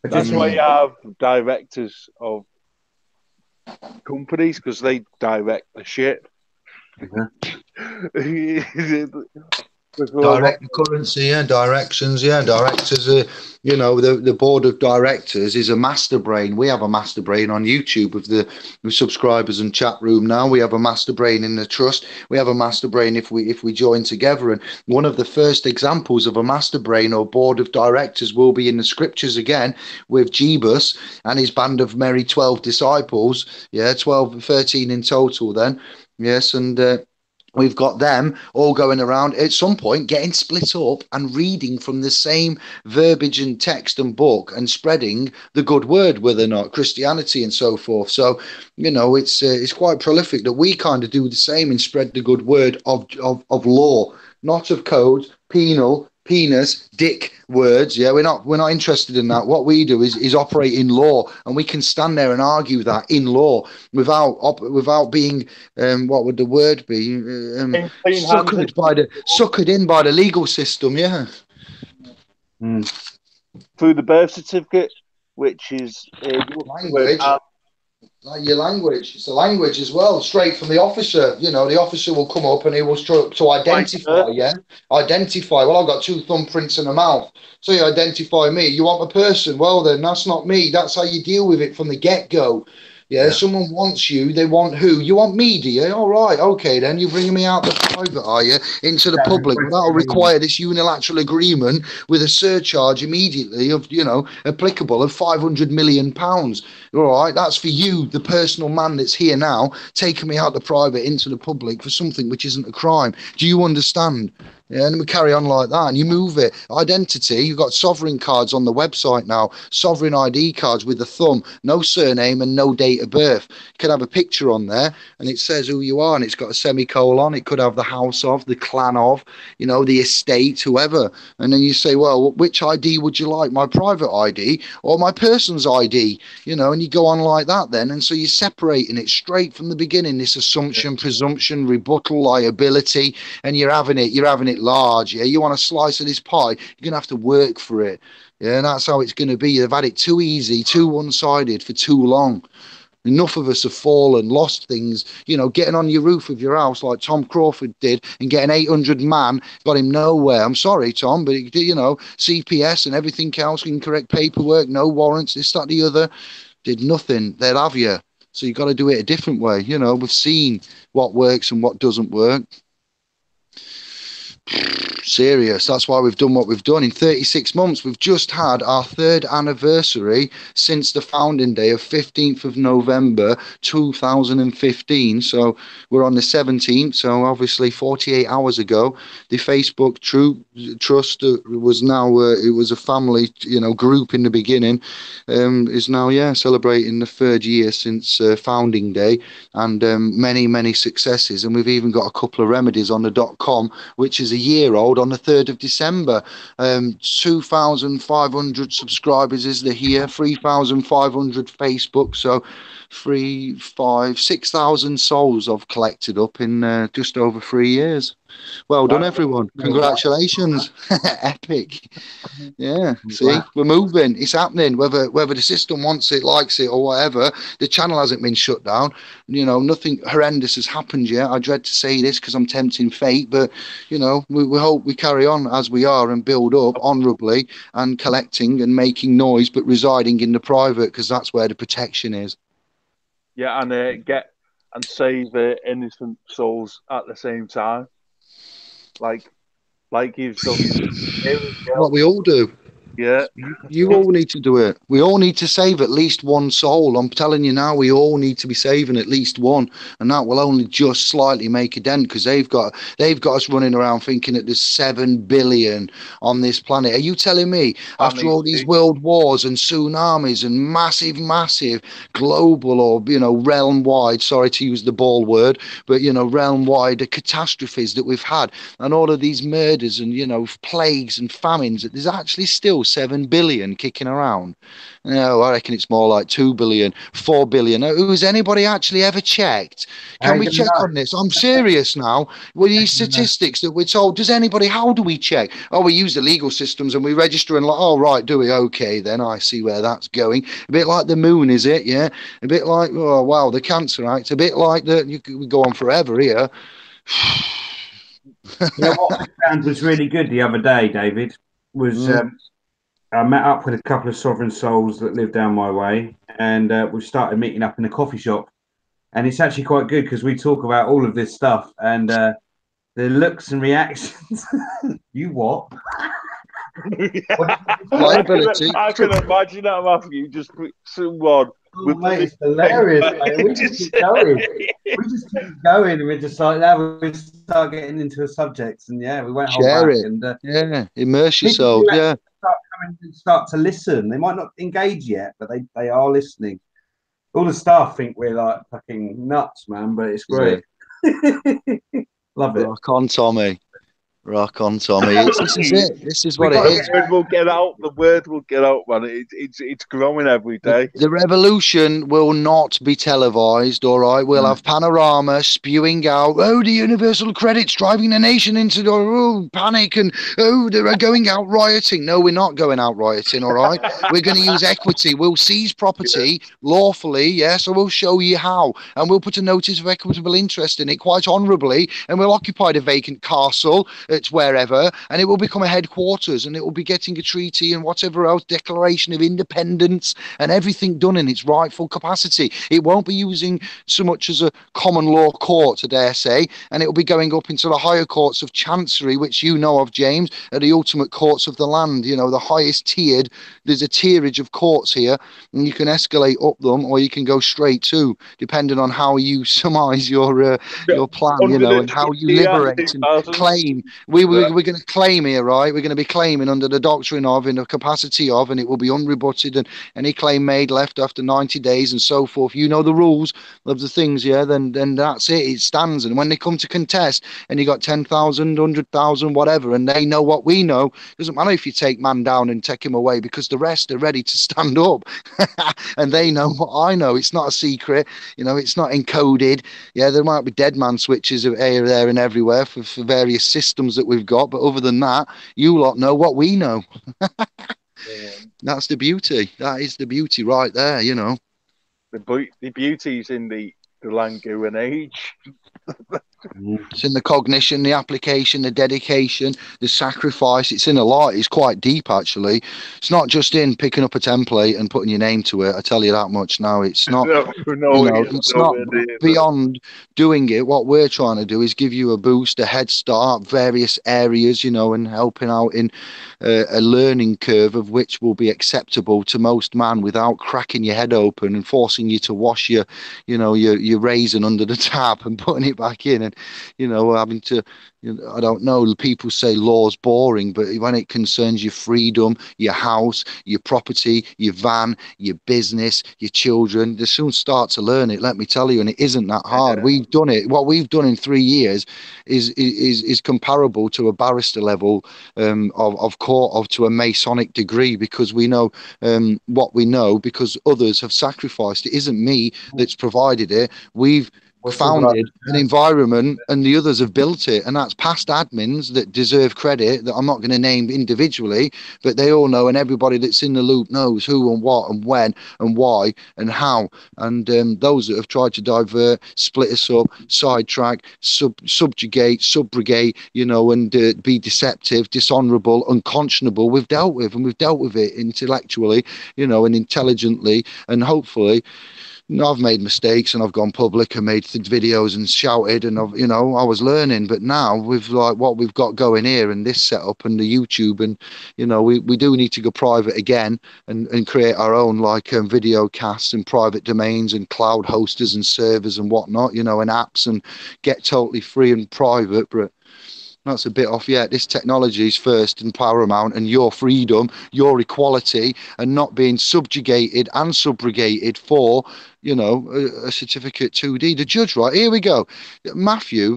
That's why you have directors of companies, because they direct the ship. Direct the currency, directions, directors are, the board of directors is a master brain. We have a master brain on YouTube with the subscribers and chat room now. We have a master brain in the trust. We have a master brain if we join together. And one of the first examples of a master brain or board of directors will be in the scriptures again, with Jebus and his band of merry 12 disciples. 13 in total then. Yes, and we've got them all going around at some point, getting split up and reading from the same verbiage and text and book and spreading the good word, whether or not Christianity and so forth. So, it's quite prolific that we kind of do the same and spread the good word of law, not of code, penal, penis, dick words. We're not interested in that. What we do is operate in law, and we can stand there and argue that in law without being what would the word be, suckered in by the legal system. Through the birth certificate, which is language. Like your language, it's the language as well, straight from the officer. The officer will come up and he will to identify. Identify. Well, I've got 2 thumbprints and a mouth, so you identify me. You want a person? Well, then that's not me. That's how you deal with it from the get-go. Someone wants you. They want who? You want me, do you? All right, okay, then you're bringing me out the private, are you, into the public? That'll require this unilateral agreement with a surcharge immediately of, applicable of £500 million. All right, that's for you, the personal man that's here now, taking me out the private into the public for something which isn't a crime. Do you understand? And we carry on like that, and you move it. Identity, you've got sovereign cards on the website now, sovereign ID cards with a thumb, no surname and no date of birth. You could have a picture on there, and it says who you are, and it's got a semicolon. It could have the house of, the clan of, the estate, whoever. And then you say, well, which ID would you like, my private ID or my person's ID? And you go on like that then. And so you're separating it straight from the beginning, this assumption, presumption, rebuttal, liability, and you're having it large. You want a slice of this pie, you're gonna have to work for it. And that's how it's going to be. They've had it too easy, too one-sided for too long. Enough of us have fallen, lost things, getting on your roof of your house like Tom Crawford did and getting 800 man got him nowhere. I'm sorry, Tom, but CPS and everything else, incorrect paperwork, no warrants, this, that, the other, did nothing. They'll have you. So you've got to do it a different way. We've seen what works and what doesn't work. Serious. That's why we've done what we've done. In 36 months, we've just had our 3rd anniversary since the founding day of 15th of November 2015. So we're on the 17th. So obviously 48 hours ago, the Facebook Trust was now, it was a family, group in the beginning, is now, celebrating the 3rd year since founding day, and many successes. And we've even got a couple of remedies on the .com, which is a year old, on the 3rd of December. 2,500 subscribers is the here, 3,500 Facebook. So 6,000 souls I've collected up in just over 3 years. Well done, everyone. Congratulations. Epic. Yeah, see, we're moving. It's happening. Whether the system wants it, likes it, or whatever, the channel hasn't been shut down. Nothing horrendous has happened yet. I dread to say this because I'm tempting fate, but we hope we carry on as we are and build up honourably and collecting and making noise, but residing in the private, because that's where the protection is. Yeah, and get and save innocent souls at the same time, like you've done. What we all do. Yeah. You all need to do it. We all need to save at least one soul. I'm telling you now, we all need to be saving at least one, and that will only just slightly make a dent, because they've got us running around thinking that there's 7 billion on this planet. Are you telling me, after all these world wars and tsunamis and massive global, or realm wide, sorry to use the ball word, but realm wide catastrophes that we've had, and all of these murders and plagues and famines, that there's actually still 7 billion kicking around? No, I reckon it's more like 2 billion, 4 billion. Has anybody actually ever checked? Can we check on this? I'm serious now. With these statistics that we're told, how do we check? Oh, we use the legal systems and we register and right, do we? Okay, then I see where that's going. A bit like the moon, is it? Yeah. A bit like, oh, wow, the Cancer Act. A bit like we go on forever here. What I found was really good the other day, David, was I met up with a couple of sovereign souls that live down my way, and we started meeting up in a coffee shop. And it's actually quite good because we talk about all of this stuff, and the looks and reactions. You what? I can imagine that, Matthew. Just someone. Oh, mate, it's hilarious. Mate. We just keep going. And we're just like, now we start getting into a subject, and we won't hold back. And immerse yourself. Yeah. Start to listen. They might not engage yet, but they are listening. All the staff think we're like fucking nuts, man, but it's great. Love it. Rock on, Tommy. Rock on, Tommy. This is it. This is what it is. The word will get out. The word will get out, man. It's growing every day. The revolution will not be televised, all right? We'll have panorama spewing out, the universal credit's driving the nation into the panic, and they're going out rioting. No, we're not going out rioting, all right? We're going to use equity. We'll seize property lawfully, so we'll show you how. And we'll put a notice of equitable interest in it quite honourably, and we'll occupy the vacant castle. It's wherever, and it will become a headquarters, and it will be getting a treaty and whatever else, declaration of independence and everything done in its rightful capacity. It won't be using so much as a common law court, I dare say, and it will be going up into the higher courts of chancery, which you know of, James, are the ultimate courts of the land, the highest tiered. There's a tierage of courts here, and you can escalate up them, or you can go straight to, depending on how you surmise your plan, and how you liberate and claim. We're going to claim here, right? We're going to be claiming under the doctrine of, in the capacity of, and it will be unrebutted, and any claim made left after 90 days and so forth. You know the rules of the things, then that's it. It stands. And when they come to contest, and you got 10,000, 100,000, whatever, and they know what we know, doesn't matter if you take man down and take him away, because the rest are ready to stand up, and they know what I know. It's not a secret, it's not encoded. There might be dead man switches here, there, and everywhere for various systems that we've got, but other than that, you lot know what we know. That's the beauty. That is the beauty right there. The beauty's in the lan'gu'age. It's in the cognition, the application, the dedication, the sacrifice. It's in a lot. It's quite deep, actually. It's not just in picking up a template and putting your name to it. I tell you that much now. It's not, no, it's not beyond doing it. What we're trying to do is give you a boost, a head start, various areas, and helping out in a learning curve of which will be acceptable to most man without cracking your head open and forcing you to wash your raisin under the tap and putting it back in, and having to, I don't know, people say law's boring, but when it concerns your freedom, your house, your property, your van, your business, your children, they soon start to learn it, let me tell you, and it isn't that hard. We've done it. What we've done in 3 years is comparable to a barrister level of court, to a Masonic degree, because we know what we know because others have sacrificed. It isn't me that's provided it. We've founded an environment and the others have built it, and that's past admins that deserve credit that I'm not going to name individually, but they all know, and everybody that's in the loop knows who and what and when and why and how. And those that have tried to divert, split us up, sidetrack, subjugate, subrogate, and be deceptive, dishonorable, unconscionable, we've dealt with, and we've dealt with it intellectually, and intelligently, and hopefully. I've made mistakes and I've gone public and made videos and shouted, and I was learning. But now with like what we've got going here and this setup and the YouTube, and we do need to go private again and create our own video casts and private domains and cloud hosters and servers and whatnot, and apps, and get totally free and private. But that's a bit off yet. This technology is first and paramount, and your freedom, your equality, and not being subjugated and subrogated for, a certificate 2D. The judge, right, here we go. Matthew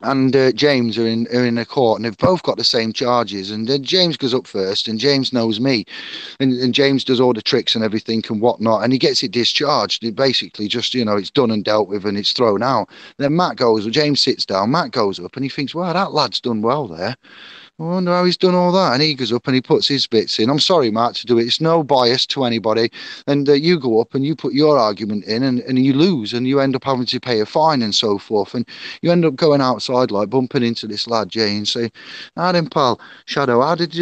and James are in a court, and they've both got the same charges. And then James goes up first, and James knows me, and James does all the tricks and everything and whatnot, and he gets it discharged. It basically just, it's done and dealt with, and it's thrown out. Then James sits down, Matt goes up, and he thinks, well, that lad's done well there. I wonder how he's done all that. And he goes up and he puts his bits in. I'm sorry, Matt, to do it. It's no bias to anybody. And you go up and you put your argument in, and you lose, and you end up having to pay a fine and so forth. And you end up going outside, like bumping into this lad, Jay, and say, "Ah, then, pal, Shadow, how did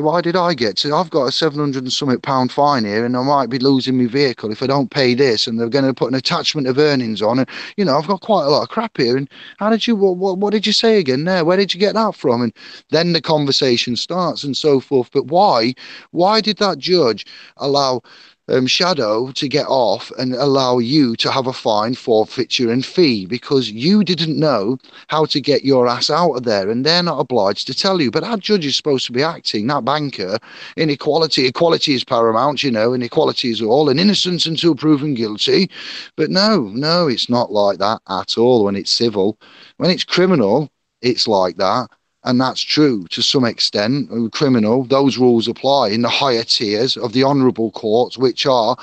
why did I get to? I've got a 700 and something pound fine here, and I might be losing my vehicle if I don't pay this. And they're going to put an attachment of earnings on. And, I've got quite a lot of crap here. And how did you, what did you say again there? Where did you get that from?" And then the conversation starts and so forth. But why did that judge allow Shadow to get off and allow you to have a fine, forfeiture and fee? Because you didn't know how to get your ass out of there, and they're not obliged to tell you. But that judge is supposed to be acting, that banker, in equality. Equality is paramount, and equality is all, and innocence until proven guilty. But no, it's not like that at all when it's civil. When it's criminal, it's like that. And that's true to some extent. Criminal, those rules apply in the higher tiers of the honourable courts, which are,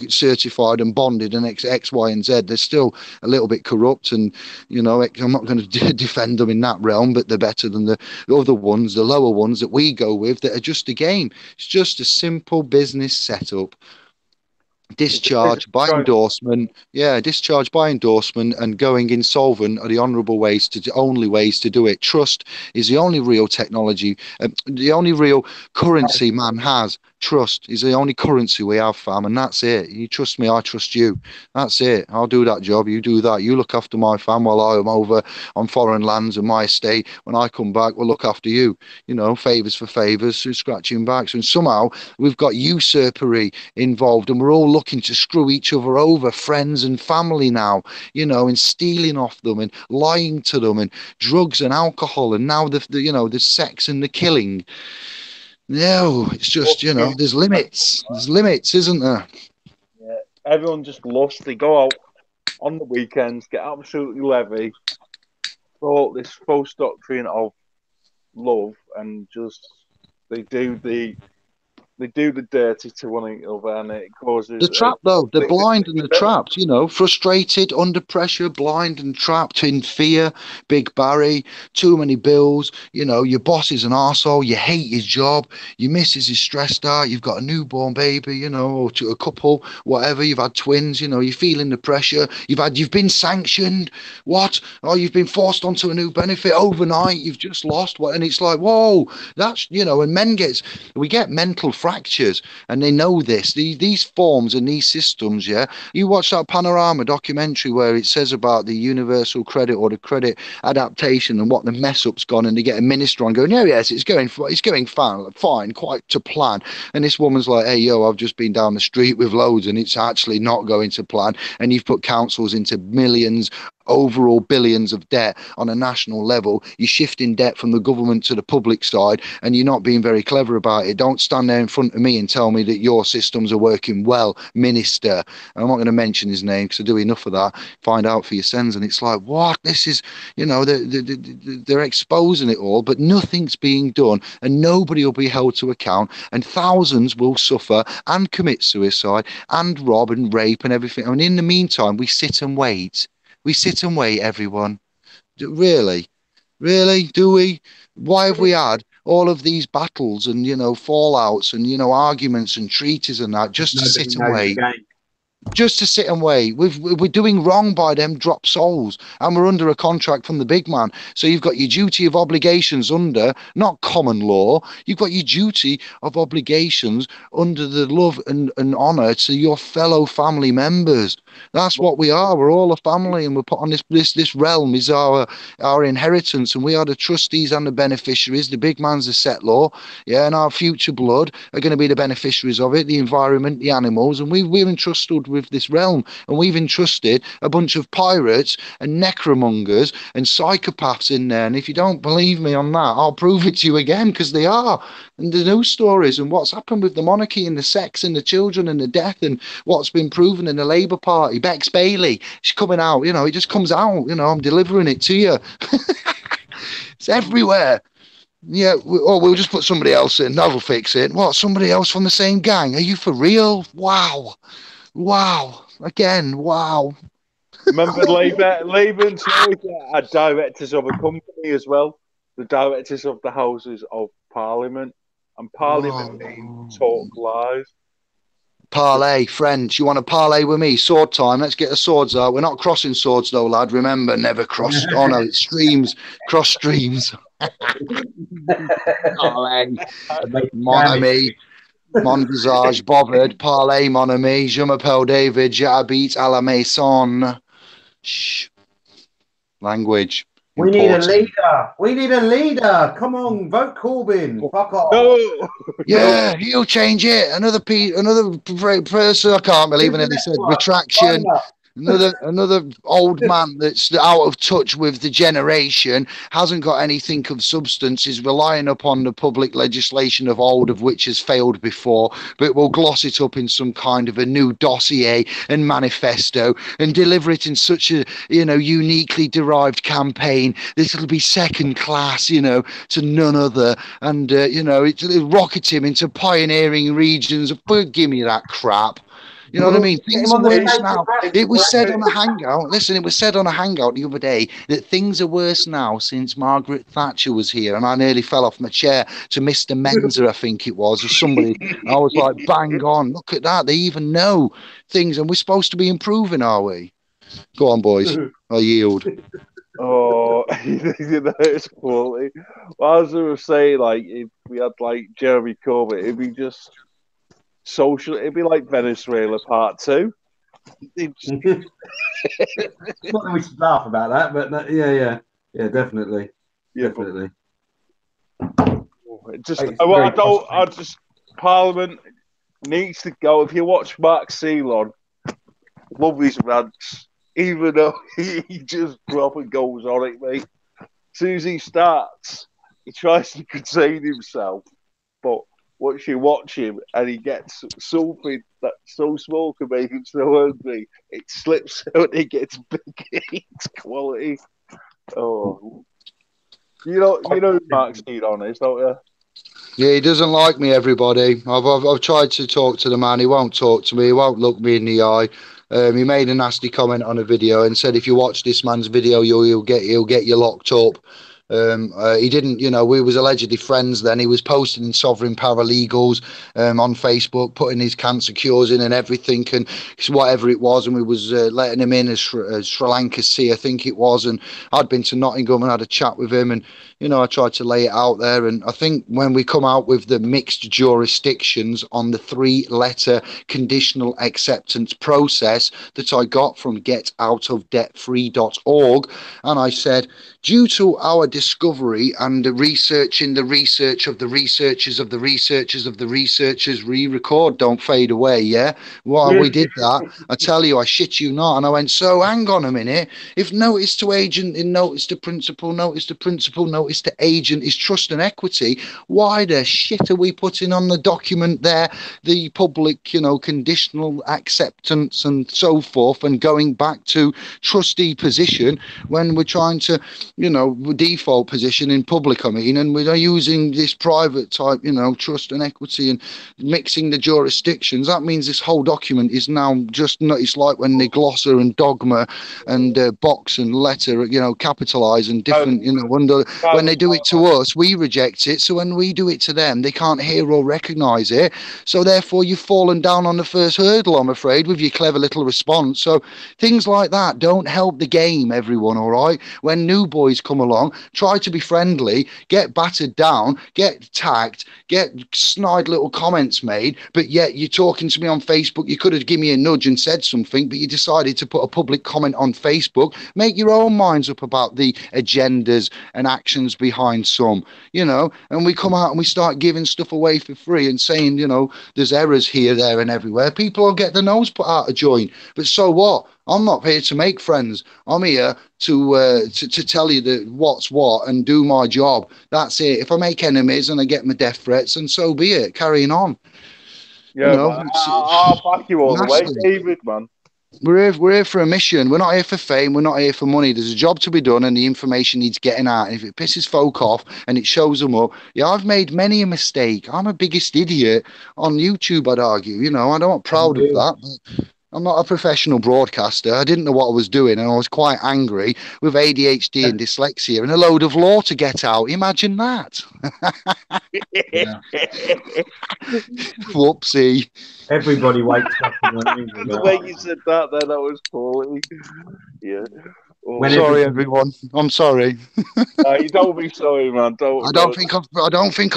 certified and bonded and X, Y, and Z. They're still a little bit corrupt, and I'm not going to defend them in that realm, but they're better than the other ones, the lower ones that we go with, that are just a game. It's just a simple business setup. Discharge by endorsement, and going insolvent are the only ways to do it. Trust is the only real technology, the only real currency man has. Trust is the only currency we have, fam, and that's it. You trust me, I trust you. That's it. I'll do that job, you do that. You look after my fam while I am over on foreign lands and my estate. When I come back, we'll look after you. Favours for favours, scratching backs. And somehow we've got usurpery involved, and we're all looking to screw each other over, friends and family now, and stealing off them and lying to them, and drugs and alcohol, and now the sex and the killing. No, it's just, there's limits. There's limits, isn't there? Yeah, everyone just lusts. They go out on the weekends, get absolutely levy, throw out this false doctrine of love, and just they do the they do the dirty to one another, and it causes The trap, though, they're blind and they're trapped, you know, frustrated, under pressure, blind and trapped in fear. Big Barry, too many bills, you know, your boss is an arsehole, you hate his job, your missus is stressed out, you've got a newborn baby, you know, or to a couple, whatever, you've had twins, you know, you're feeling the pressure, you've been sanctioned, what? Oh, you've been forced onto a new benefit overnight, you've just lost, what? And it's like, whoa, that's, you know, and we get mental fractures, and they know this. These forms and these systems, yeah. You watch that Panorama documentary where it says about the universal credit or the credit adaptation and what the mess up's gone, and they get a minister on going, yes, it's going fine, quite to plan. And this woman's like, hey, yo, I've just been down the street with loads, and it's actually not going to plan. And you've put councils into millions, overall billions of debt on a national level. You're shifting debt from the government to the public side, and you're not being very clever about it. Don't stand there in front of me and tell me that your systems are working well, minister. And I'm not going to mention his name because I do enough of that. Find out for your sins. And it's like, what? This is, you know, they're exposing it all, but nothing's being done, and nobody will be held to account, and thousands will suffer and commit suicide and rob and rape and everything. And in the meantime, we sit and wait. We sit and wait, everyone. Really? Really? Do we? Why have we had all of these battles and, you know, fallouts and, you know, arguments and treaties and that just to sit and wait? Just to sit and wait. We're doing wrong by them drop souls, and we're under a contract from the big man. So you've got your duty of obligations under, not common law, you've got your duty of obligations under the love and honour to your fellow family members. That's what we are. We're all a family, and we're put on this realm is our inheritance, and we are the trustees and the beneficiaries. The big man's the settlor, yeah, and our future blood are going to be the beneficiaries of it, the environment, the animals, and we're entrusted with this realm, and we've entrusted a bunch of pirates and necromongers and psychopaths in there. And if you don't believe me on that, I'll prove it to you again, because they are. And the news stories and what's happened with the monarchy and the sex and the children and the death and what's been proven in the Labour Party. Bex Bailey, she's coming out, you know, it just comes out, you know, I'm delivering it to you. It's everywhere. Yeah, we'll just put somebody else in, that'll fix it. What, somebody else from the same gang? Are you for real? Wow. Again, wow. Remember Labour and Tories are directors of a company as well. The directors of the Houses of Parliament. And Parliament means talk live. Parlay, French. You want to parlay with me? Sword time. Let's get the swords out. We're not crossing swords, though, lad. Remember, never cross. Oh, no, it's streams. Cross streams. Parlay. Mon ami. Mon visage bothered. Parlay, mon ami. Je m'appelle David. J'habite à la maison. Shh. Language. We need a leader. We need a leader. Come on, vote Corbyn. Fuck off. No. Yeah, he'll change it. Another person. I can't believe it. They said retraction. Another old man that's out of touch with the generation, hasn't got anything of substance, is relying upon the public legislation of old, of which has failed before, but will gloss it up in some kind of a new dossier and manifesto and deliver it in such a, you know, uniquely derived campaign. This will be second class, you know, to none other, and you know, it'll rocket him into pioneering regions. Give me that crap. You know what I mean? Things are worse now. It was said on a hangout. Listen, it was said on a hangout the other day that things are worse now since Margaret Thatcher was here, and I nearly fell off my chair to Mr. Menzer, I think it was, or somebody. I was like, bang on! Look at that. They even know things, and we're supposed to be improving, are we? Go on, boys. I yield. Oh, it's quality. Well, I was going to say, like, if we had like Jeremy Corbyn, it'd be just. Social, it'd be like Venezuela Part 2. Not that we should laugh about that, but yeah, definitely. Parliament needs to go. If you watch Mark Ceylon, love his rants, even though he just proper goes on it, mate. As soon as he starts, he tries to contain himself, but once you watch him and he gets something that's so small can make him so angry, it slips out and it gets big. It's quality. Oh, you know, Mark Ceylon is, don't you? Yeah, he doesn't like me, everybody. I've tried to talk to the man. He won't talk to me. He won't look me in the eye. He made a nasty comment on a video and said, if you watch this man's video, he'll get you locked up. He didn't, we was allegedly friends then. He was posting in sovereign paralegals on Facebook, putting his cancer cures in and everything, and whatever it was, and we was letting him in as Sri Lanka Sea, I think it was, and I'd been to Nottingham and had a chat with him, and I tried to lay it out there. And I think when we come out with the mixed jurisdictions on the 3-letter conditional acceptance process that I got from getoutofdebtfree.org, and I said, due to our discovery and the research in the research of the researchers of the researchers of the researchers, re-record, don't fade away, yeah? While we did that, I tell you, I shit you not. And I went, so hang on a minute. If notice to agent in notice to principal, notice to principal, notice to agent is trust and equity, why the shit are we putting on the document there the public, conditional acceptance and so forth, and going back to trustee position when we're trying to, default position in public, and we're using this private type, trust and equity and mixing the jurisdictions. That means this whole document is now just not, it's like when the glosser and dogma and box and letter, capitalize and different, when they do it to us, we reject it. So when we do it to them, they can't hear or recognize it. So therefore you've fallen down on the first hurdle, I'm afraid, with your clever little response. So things like that don't help the game, everyone, all right? When new boys come along, try to be friendly, get battered down, get tagged, get snide little comments made, but yet you're talking to me on Facebook. You could have given me a nudge and said something, but you decided to put a public comment on Facebook. Make your own minds up about the agendas and actions behind some, and we come out and we start giving stuff away for free and saying, there's errors here, there and everywhere. People will get their nose put out of joint, but so what? I'm not here to make friends. I'm here to tell you that what's what and do my job. That's it. If I make enemies and I get my death threats, and so be it. Carrying on. Yeah, I'll back you all the way, David, man. We're here for a mission. We're not here for fame. We're not here for money. There's a job to be done, and the information needs getting out. And if it pisses folk off and it shows them up, I've made many a mistake. I'm a biggest idiot on YouTube, I'd argue. I'm not proud of that. But I'm not a professional broadcaster. I didn't know what I was doing, and I was quite angry with ADHD and dyslexia and a load of law to get out. Imagine that. Whoopsie. Everybody wakes up. The way you said that, then that was quality. Yeah. Oh, sorry, everyone. I'm sorry. You don't be sorry, man. I don't think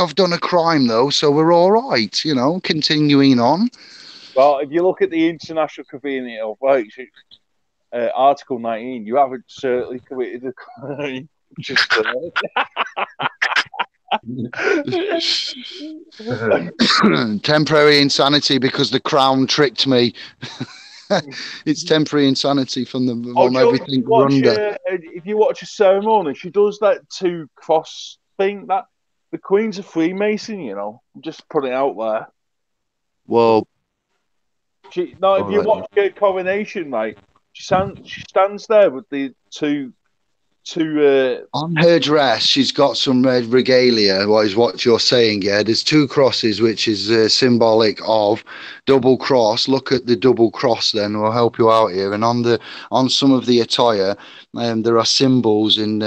I've done a crime though, so we're all right. Continuing on. Well, if you look at the International Convention of Rights, Article 19, you haven't certainly committed a crime. Just temporary insanity because the Crown tricked me. It's temporary insanity from everything we're under. If you watch a ceremony, she does that 2 cross thing. That the Queen's a Freemason, Just put it out there. Well. If you watch her coronation, mate, she stands there with the two on her dress. She's got some red regalia. What is what you're saying? Yeah, there's 2 crosses, which is symbolic of double cross. Look at the double cross. Then we'll help you out here. And on some of the attire, there are symbols in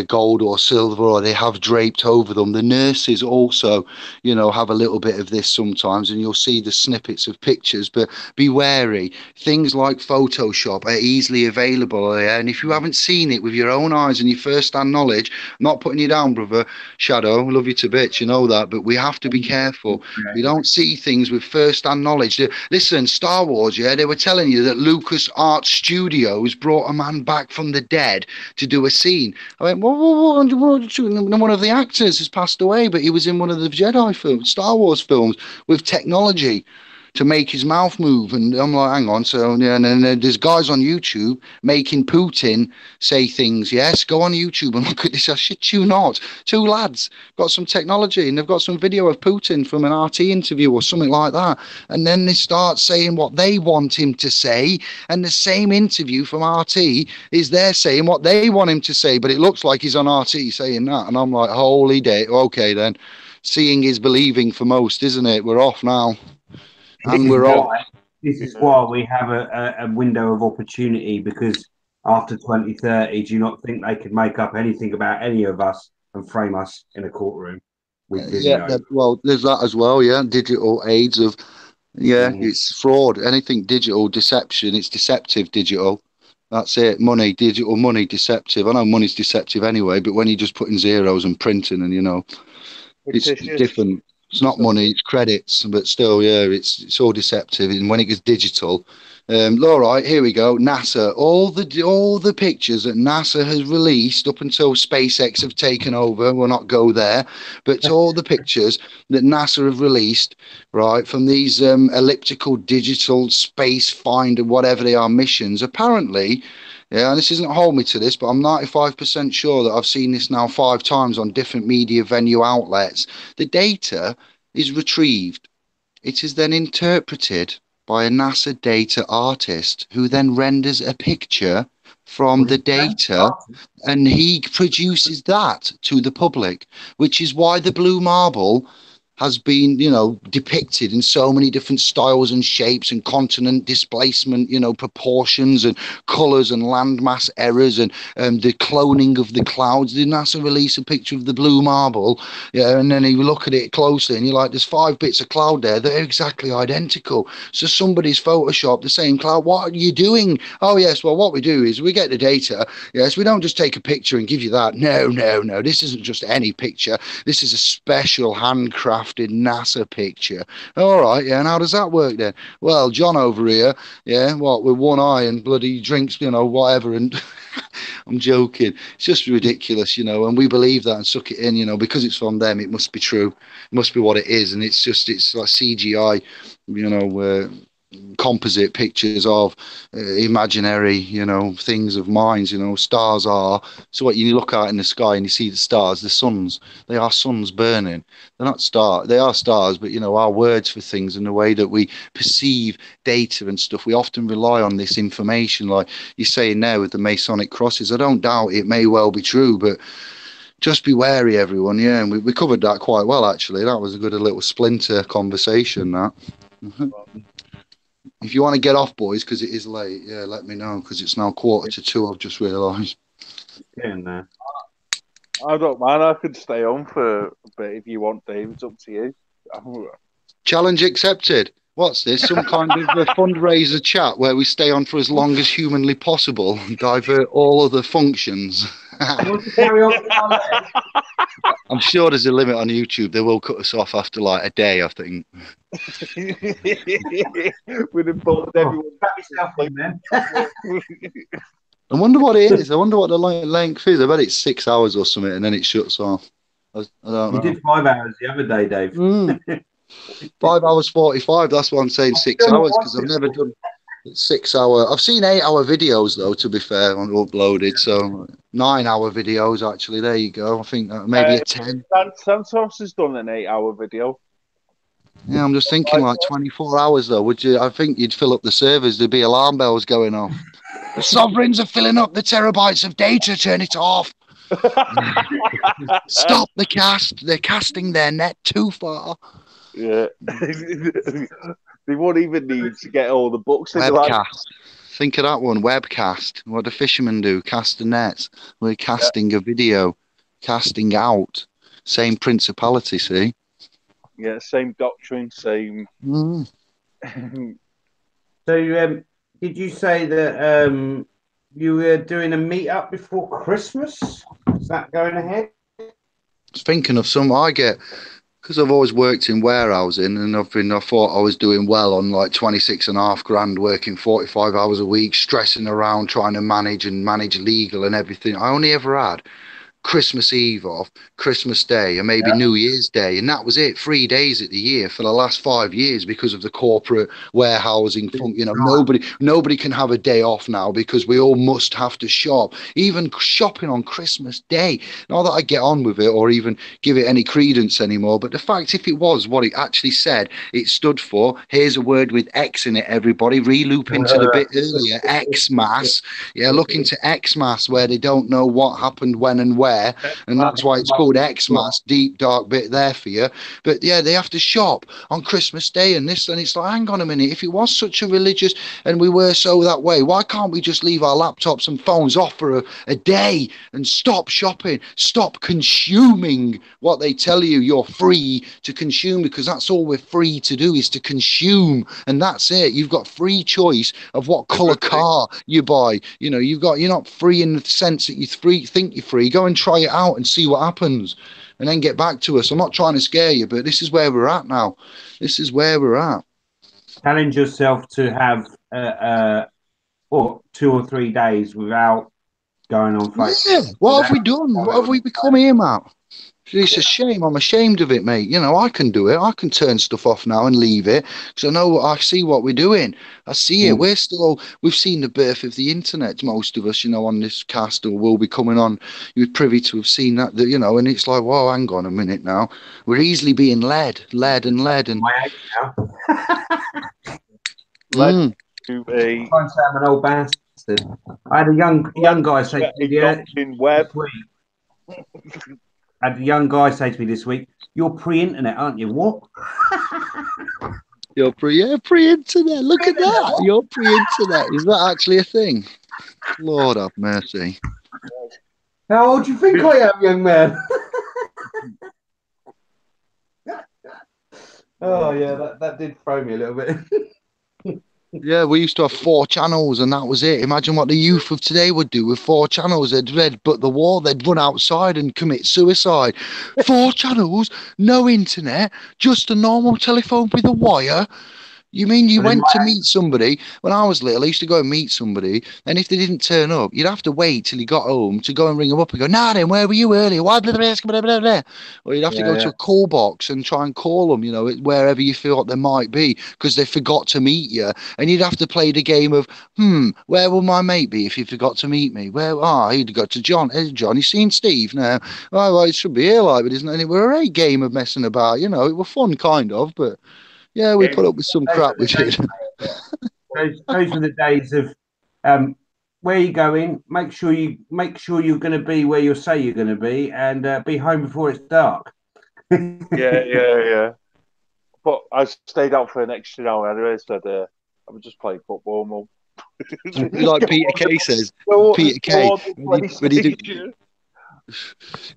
gold or silver, or they have draped over them. The nurses also, have a little bit of this sometimes, and you'll see the snippets of pictures. But be wary. Things like Photoshop are easily available, and if you haven't seen it with your own eyes and your first-hand knowledge, I'm not putting you down, brother Shadow, love you to bits, that, but we have to be careful. We don't see things with first-hand knowledge. Listen, Star Wars, they were telling you that Lucas Art Studios brought a man back from the dead to do a scene. I went, one of the actors has passed away, but he was in one of the Jedi films, Star Wars films, with technology to make his mouth move. And I'm like, hang on. So, and then there's guys on YouTube making Putin say things. Yes, go on YouTube and look at this. I shit you not. 2 lads got some technology and they've got some video of Putin from an RT interview or something like that. And then they start saying what they want him to say. And the same interview from RT is there saying what they want him to say. But it looks like he's on RT saying that. And I'm like, holy day. Okay, then. seeing is believing for most, isn't it? We're off now. This is why we have a window of opportunity, because after 2030, do you not think they could make up anything about any of us and frame us in a courtroom with video? Well, there's that as well, digital aids of, it's fraud. Anything digital, deception, it's deceptive digital. That's it. Money, digital money, deceptive. I know money's deceptive anyway, but when you're just putting zeros and printing and, it's different. It's not money, it's credits, but still, it's all deceptive. And when it gets digital, all right, here we go. NASA, all the pictures that NASA has released up until SpaceX have taken over. We'll not go there, but all the pictures that NASA have released, right, from these elliptical digital space finder, whatever they are, missions, apparently. Yeah, and this isn't hold me to this, but I'm 95% sure that I've seen this now 5 times on different media venue outlets. The data is retrieved. It is then interpreted by a NASA data artist who then renders a picture from the data, and he produces that to the public, which is why the blue marble has been, depicted in so many different styles and shapes and continent displacement, proportions and colours and landmass errors and the cloning of the clouds. Did NASA release a picture of the blue marble? Yeah, and then you look at it closely and you're like, there's 5 bits of cloud there that are exactly identical. So somebody's photoshopped the same cloud. What are you doing? Oh, yes, well, what we do is we get the data. Yes, we don't just take a picture and give you that. No. This isn't just any picture. This is a special handcrafted NASA picture. All right, and how does that work then? Well, John over here, with one eye and bloody drinks, whatever, and I'm joking. It's just ridiculous, and we believe that and suck it in, because it's from them, it must be true. It must be what it is, and it's like CGI, composite pictures of imaginary, things of minds. Stars are, so what you look out in the sky and you see the stars, the suns, they are suns burning. They're not stars, they are stars, but our words for things and the way that we perceive data and stuff, we often rely on this information. Like you're saying now with the Masonic crosses, I don't doubt it may well be true, but just be wary, everyone. And we covered that quite well, actually. That was a good little splinter conversation, that. If you want to get off, boys, because it is late, let me know, because it's now 1:45, I've just realised. Getting there. I don't mind, I could stay on for a bit if you want, Dave. It's up to you. Challenge accepted. What's this? Some kind of a fundraiser chat where we stay on for as long as humanly possible and divert all other functions. I'm sure there's a limit on YouTube. They will cut us off after like a day, I think. We'd have bothered everyone. I wonder what it is. I wonder what the length is. I bet it's 6 hours or something, and then it shuts off. I don't know. You did 5 hours the other day, Dave. 5 hours 45. That's what I'm saying. 6 hours, because I've never done 6 hour. I've seen 8 hour videos though. To be fair, uploaded. So 9 hour videos actually. There you go. I think maybe a 10. Santos has done an 8 hour video. Yeah, I'm just thinking like 24 hours though. Would you? I think you'd fill up the servers. There'd be alarm bells going off. The sovereigns are filling up the terabytes of data. Turn it off. Stop the cast. They're casting their net too far. Yeah. They won't even need to get all the books. Webcast. Think of that one. Webcast. What do fishermen do? Cast the nets. We're casting a video. Casting out. Same principality, see? Yeah, same doctrine, same. So, did you say that you were doing a meet-up before Christmas? Is that going ahead? Thinking of some, because I've always worked in warehousing, and I thought I was doing well on like 26.5 grand, working 45 hours a week, stressing around, trying to manage legal and everything. I only ever had Christmas Eve off, Christmas Day, and maybe New Year's Day, and that was it. 3 days of the year for the last 5 years because of the corporate warehousing. Nobody can have a day off now because we all must have to shop. Even shopping on Christmas Day. Not that I get on with it or even give it any credence anymore, but the fact, if it was what it actually said, it stood for. Here's a word with X in it. Everybody re-loop into the bit earlier. Xmas. Yeah, look into Xmas where they don't know what happened when and where. there, and that's why it's called Xmas, deep dark bit there for you. But yeah, they have to shop on Christmas Day and this, and it's like, hang on a minute, if it was such a religious and we were so that way, why can't we just leave our laptops and phones off for a day and stop shopping, stop consuming what they tell you you're free to consume, because that's all we're free to do is to consume, and that's it. You've got free choice of what color car you buy. You know, you're not free in the sense that you think you're free. Go and try it out and see what happens, and then get back to us. I'm not trying to scare you, but this is where we're at now. This is where we're at. Challenge yourself to have 2 or 3 days without going on Facebook. Yeah, what have we done? What have we become here, Matt? It's a shame. I'm ashamed of it, mate. You know, I can do it. I can turn stuff off now and leave it, because I see what we're doing. I see it. We've seen the birth of the internet. Most of us, you know, on this cast or will be coming on, you're privy to have seen that, you know, and it's like, whoa, hang on a minute now. We're easily being led. My age now. Led to a. I'm an old bastard. I had a young guy say to me, web. I had a young guy say to me this week, "You're pre-internet, aren't you?" What? You're pre-internet. Look at that. You're pre-internet. Is that actually a thing? Lord have mercy. How old do you think I am, young man? Oh yeah, that did throw me a little bit. Yeah, we used to have 4 channels and that was it. Imagine what the youth of today would do with 4 channels. They'd but the war, they'd run outside and commit suicide. 4 channels, no internet, just a normal telephone with a wire. You mean you went to meet somebody? When I was little, I used to go and meet somebody, and if they didn't turn up, you'd have to wait till you got home to go and ring them up and go, "Nah, then where were you earlier? Why blah, blah, blah, blah, blah." Or you'd have to go to a call box and try and call them, you know, wherever you thought they might be, because they forgot to meet you, and you'd have to play the game of, where will my mate be if you forgot to meet me? He'd go to John. Hey, John, you seen Steve now? Oh, well, it should be here, like, but isn't it? And it were a game of messing about, you know. It was fun, kind of, but. Yeah, we put up with some crap we did. Those were the days of where you going. Make sure you're going to be where you say you're going to be, and be home before it's dark. Yeah. But I stayed out for an extra hour anyway, so I was just playing football more. Like Peter Kay says. Peter Kay.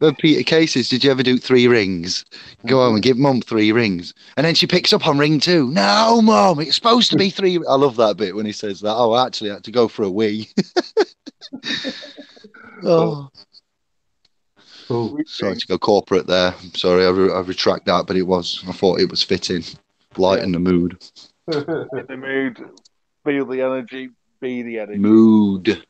When Peter Kay says, "Did you ever do 3 rings? Go home and give Mum 3 rings." And then she picks up on ring 2. "No, Mum, it's supposed to be 3. I love that bit when he says that. "Oh, actually, I had to go for a wee." Oh. Cool. Sorry to go corporate there. I'm sorry, I retract that, but I thought it was fitting. Lighten the mood. The mood. Feel the energy. Be the energy. Mood.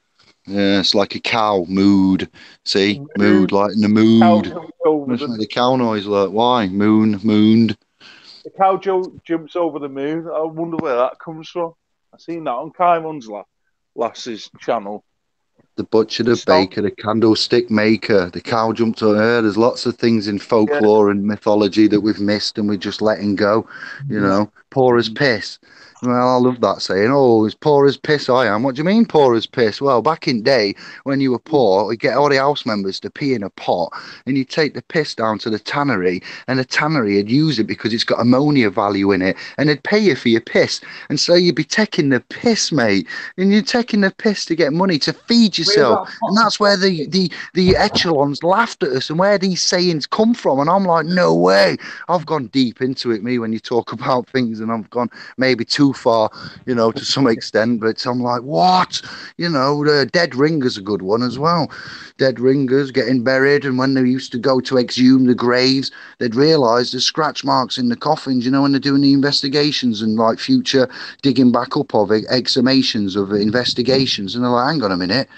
Yeah, it's like a cow. Mood. See? Mood, like in the mood. It's like the cow noise, like, why? Mooned. The cow jumps over the moon. I wonder where that comes from. I've seen that on Kaimon's lass's channel. The butcher, the baker, the candlestick maker, the cow jumped over her. There's lots of things in folklore and mythology that we've missed and we're just letting go. You know, poor as piss. Well, I love that saying. "Oh, as poor as piss I am." What do you mean, poor as piss? Well, back in day, when you were poor, we'd get all the house members to pee in a pot, and you'd take the piss down to the tannery, and the tannery would use it because it's got ammonia value in it, and they'd pay you for your piss. And so you'd be taking the piss, mate, and you're taking the piss to get money to feed yourself. And that's where the echelons laughed at us and where these sayings come from. And I'm like, no way. I've gone deep into it, me, when you talk about things, and I've gone maybe too far, you know, to some extent, but I'm like, what? You know, the dead ringer's a good one as well. Dead ringers getting buried, and when they used to go to exhume the graves, they'd realise there's scratch marks in the coffins, you know, when they're doing the investigations and like future digging back up of exhumations of investigations, and they're like, hang on a minute.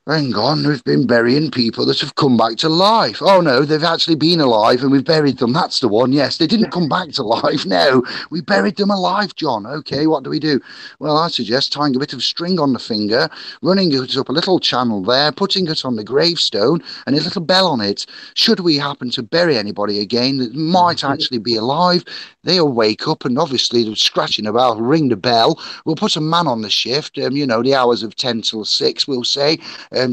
Hang on, we've been burying people that have come back to life. Oh, no, they've actually been alive and we've buried them. That's the one. Yes, they didn't come back to life. No, we buried them alive, John. Okay, what do we do? Well, I suggest tying a bit of string on the finger, running it up a little channel there, putting it on the gravestone and a little bell on it. Should we happen to bury anybody again that might actually be alive, they'll wake up and obviously they're scratching about, ring the bell. We'll put a man on the shift, you know, the hours of 10 till 6, we'll say.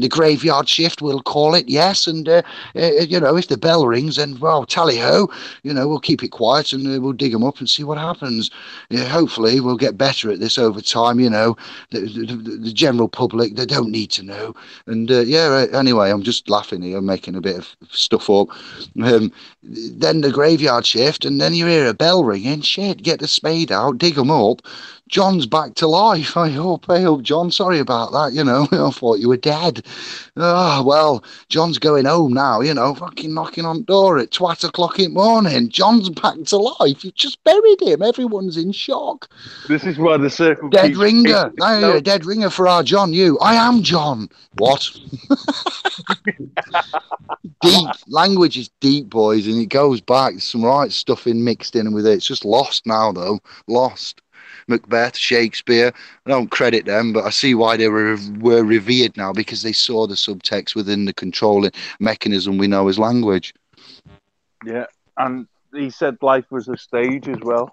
the graveyard shift, we'll call it, yes. And, you know, if the bell rings, then, well, tally-ho, you know, we'll keep it quiet and we'll dig them up and see what happens. Yeah, hopefully we'll get better at this over time, you know. The general public, they don't need to know. And, anyway, I'm just laughing here, I'm making a bit of stuff up. Then the graveyard shift, and then you hear a bell ringing. Shit, get the spade out, dig them up. John's back to life. I hope, John, sorry about that, you know. I thought you were dead. Ah, well, John's going home now, you know, fucking knocking on the door at 2:00 in the morning. John's back to life. You've just buried him. Everyone's in shock. This is why the circle Dead keeps ringer. No, no. you're a dead ringer for our John, you. I am John. What? Deep. Language is deep, boys, and it goes back. There's some right stuff mixed in with it. It's just lost now, though. Lost. Macbeth, Shakespeare. I don't credit them, but I see why they were revered now, because they saw the subtext within the controlling mechanism we know as language. Yeah, and he said life was a stage as well.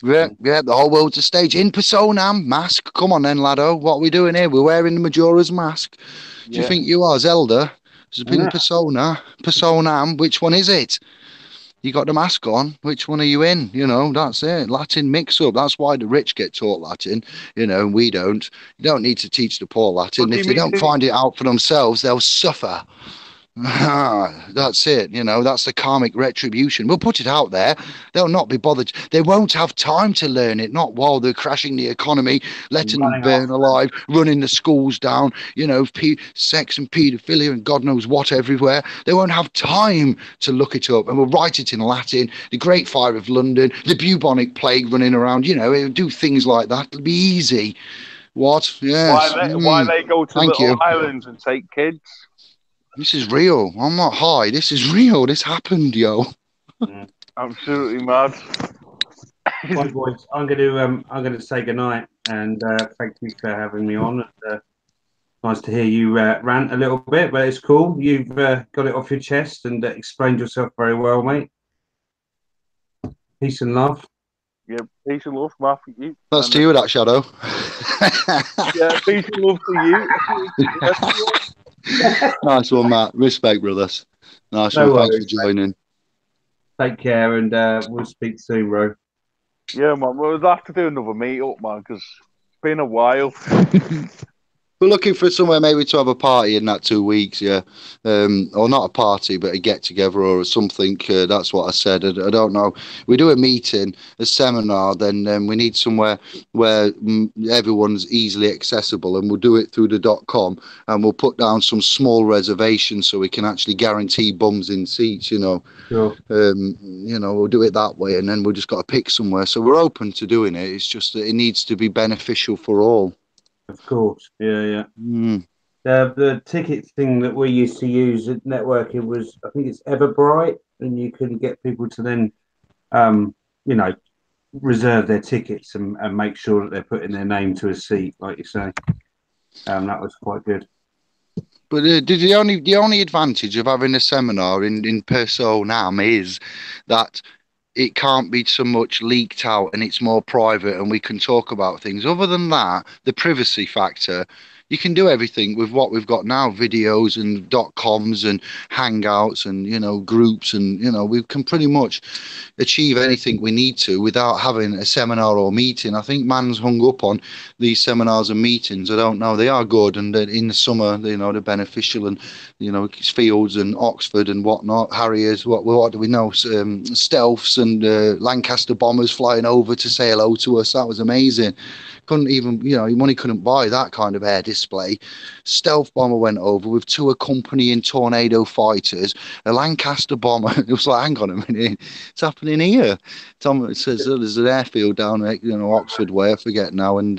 Yeah, the whole world's a stage. In personam, mask. Come on then, laddo. What are we doing here? We're wearing the Majora's mask. Do you think you are Zelda? There's been persona, personam. Which one is it? You got the mask on. Which one are you in? You know, that's it. Latin mix up. That's why the rich get taught Latin, you know, and we don't. You don't need to teach the poor Latin. If they don't find it out for themselves, they'll suffer. That's it, you know, that's the karmic retribution. We'll put it out there. They'll not be bothered. They won't have time to learn it, not while they're crashing the economy, letting them burn alive, running the schools down, you know, sex and paedophilia and God knows what everywhere. They won't have time to look it up, and we'll write it in Latin. The Great Fire of London, the bubonic plague running around, you know, it'll do things like that. It'll be easy. What? Yes. Why they go to little islands and take kids? This is real. I'm not high. This is real. This happened, yo. Absolutely mad. Right, boys. I'm going to say goodnight, and thank you for having me on. Nice to hear you rant a little bit, but it's cool. You've got it off your chest and explained yourself very well, mate. Peace and love. Yeah, peace and love, Matthew. That's to you, that Shadow. Yeah, peace and love to you. Nice one, Matt. Respect, brothers. Nice No one. worries, Thanks for joining. Take care, and we'll speak soon, bro. Yeah, man. We'll have to do another meet up, man, because it's been a while. We're looking for somewhere maybe to have a party in that 2 weeks, yeah. Or not a party, but a get-together or something. That's what I said. I don't know. We do a meeting, a seminar, then we need somewhere where everyone's easily accessible, and we'll do it through the .com, and we'll put down some small reservations so we can actually guarantee bums in seats, you know. Sure. You know, we'll do it that way, and then we've just got to pick somewhere. So we're open to doing it. It's just that it needs to be beneficial for all. Of course, yeah. The ticket thing that we used to use at networking was, I think it's Everbright, and you can get people to then, you know, reserve their tickets and make sure that they're putting their name to a seat, like you say. That was quite good. But the only advantage of having a seminar in personam is that it can't be so much leaked out, and it's more private, and we can talk about things. Other than that, the privacy factor, you can do everything with what we've got now, videos and .coms and hangouts and, you know, groups, and, you know, we can pretty much achieve anything we need to without having a seminar or meeting. I think man's hung up on these seminars and meetings. I don't know. They are good, and in the summer, you know, they're beneficial, and, you know, it's Fields and Oxford and whatnot, Harriers, what do we know, Stealths and Lancaster bombers flying over to say hello to us. That was amazing. Couldn't even, you know, money couldn't buy that kind of air display. Stealth bomber went over with 2 accompanying tornado fighters, a Lancaster bomber. It was like, hang on a minute, it's happening here. Tom says there's an airfield down at, you know, Oxford way, I forget now, and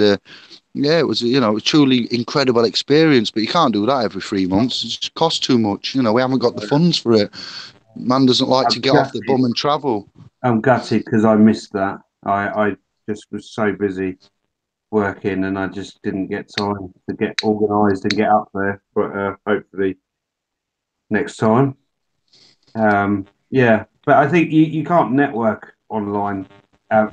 yeah, it was, you know, a truly incredible experience. But you can't do that every 3 months. It just costs too much. You know, we haven't got the funds for it. Man doesn't like to get off the bum and travel. I'm gutted because I missed that. I just was so busy working, and I just didn't get time to get organised and get up there. But hopefully next time. Yeah, but I think you can't network online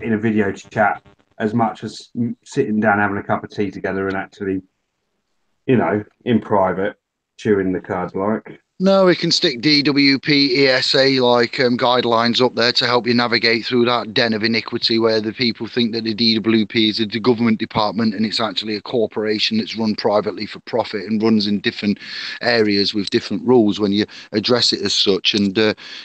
in a video chat as much as sitting down having a cup of tea together and actually in private, chewing the cud like. No, we can stick DWP, ESA guidelines up there to help you navigate through that den of iniquity where the people think that the DWP is the government department and it's actually a corporation that's run privately for profit and runs in different areas with different rules when you address it as such. And,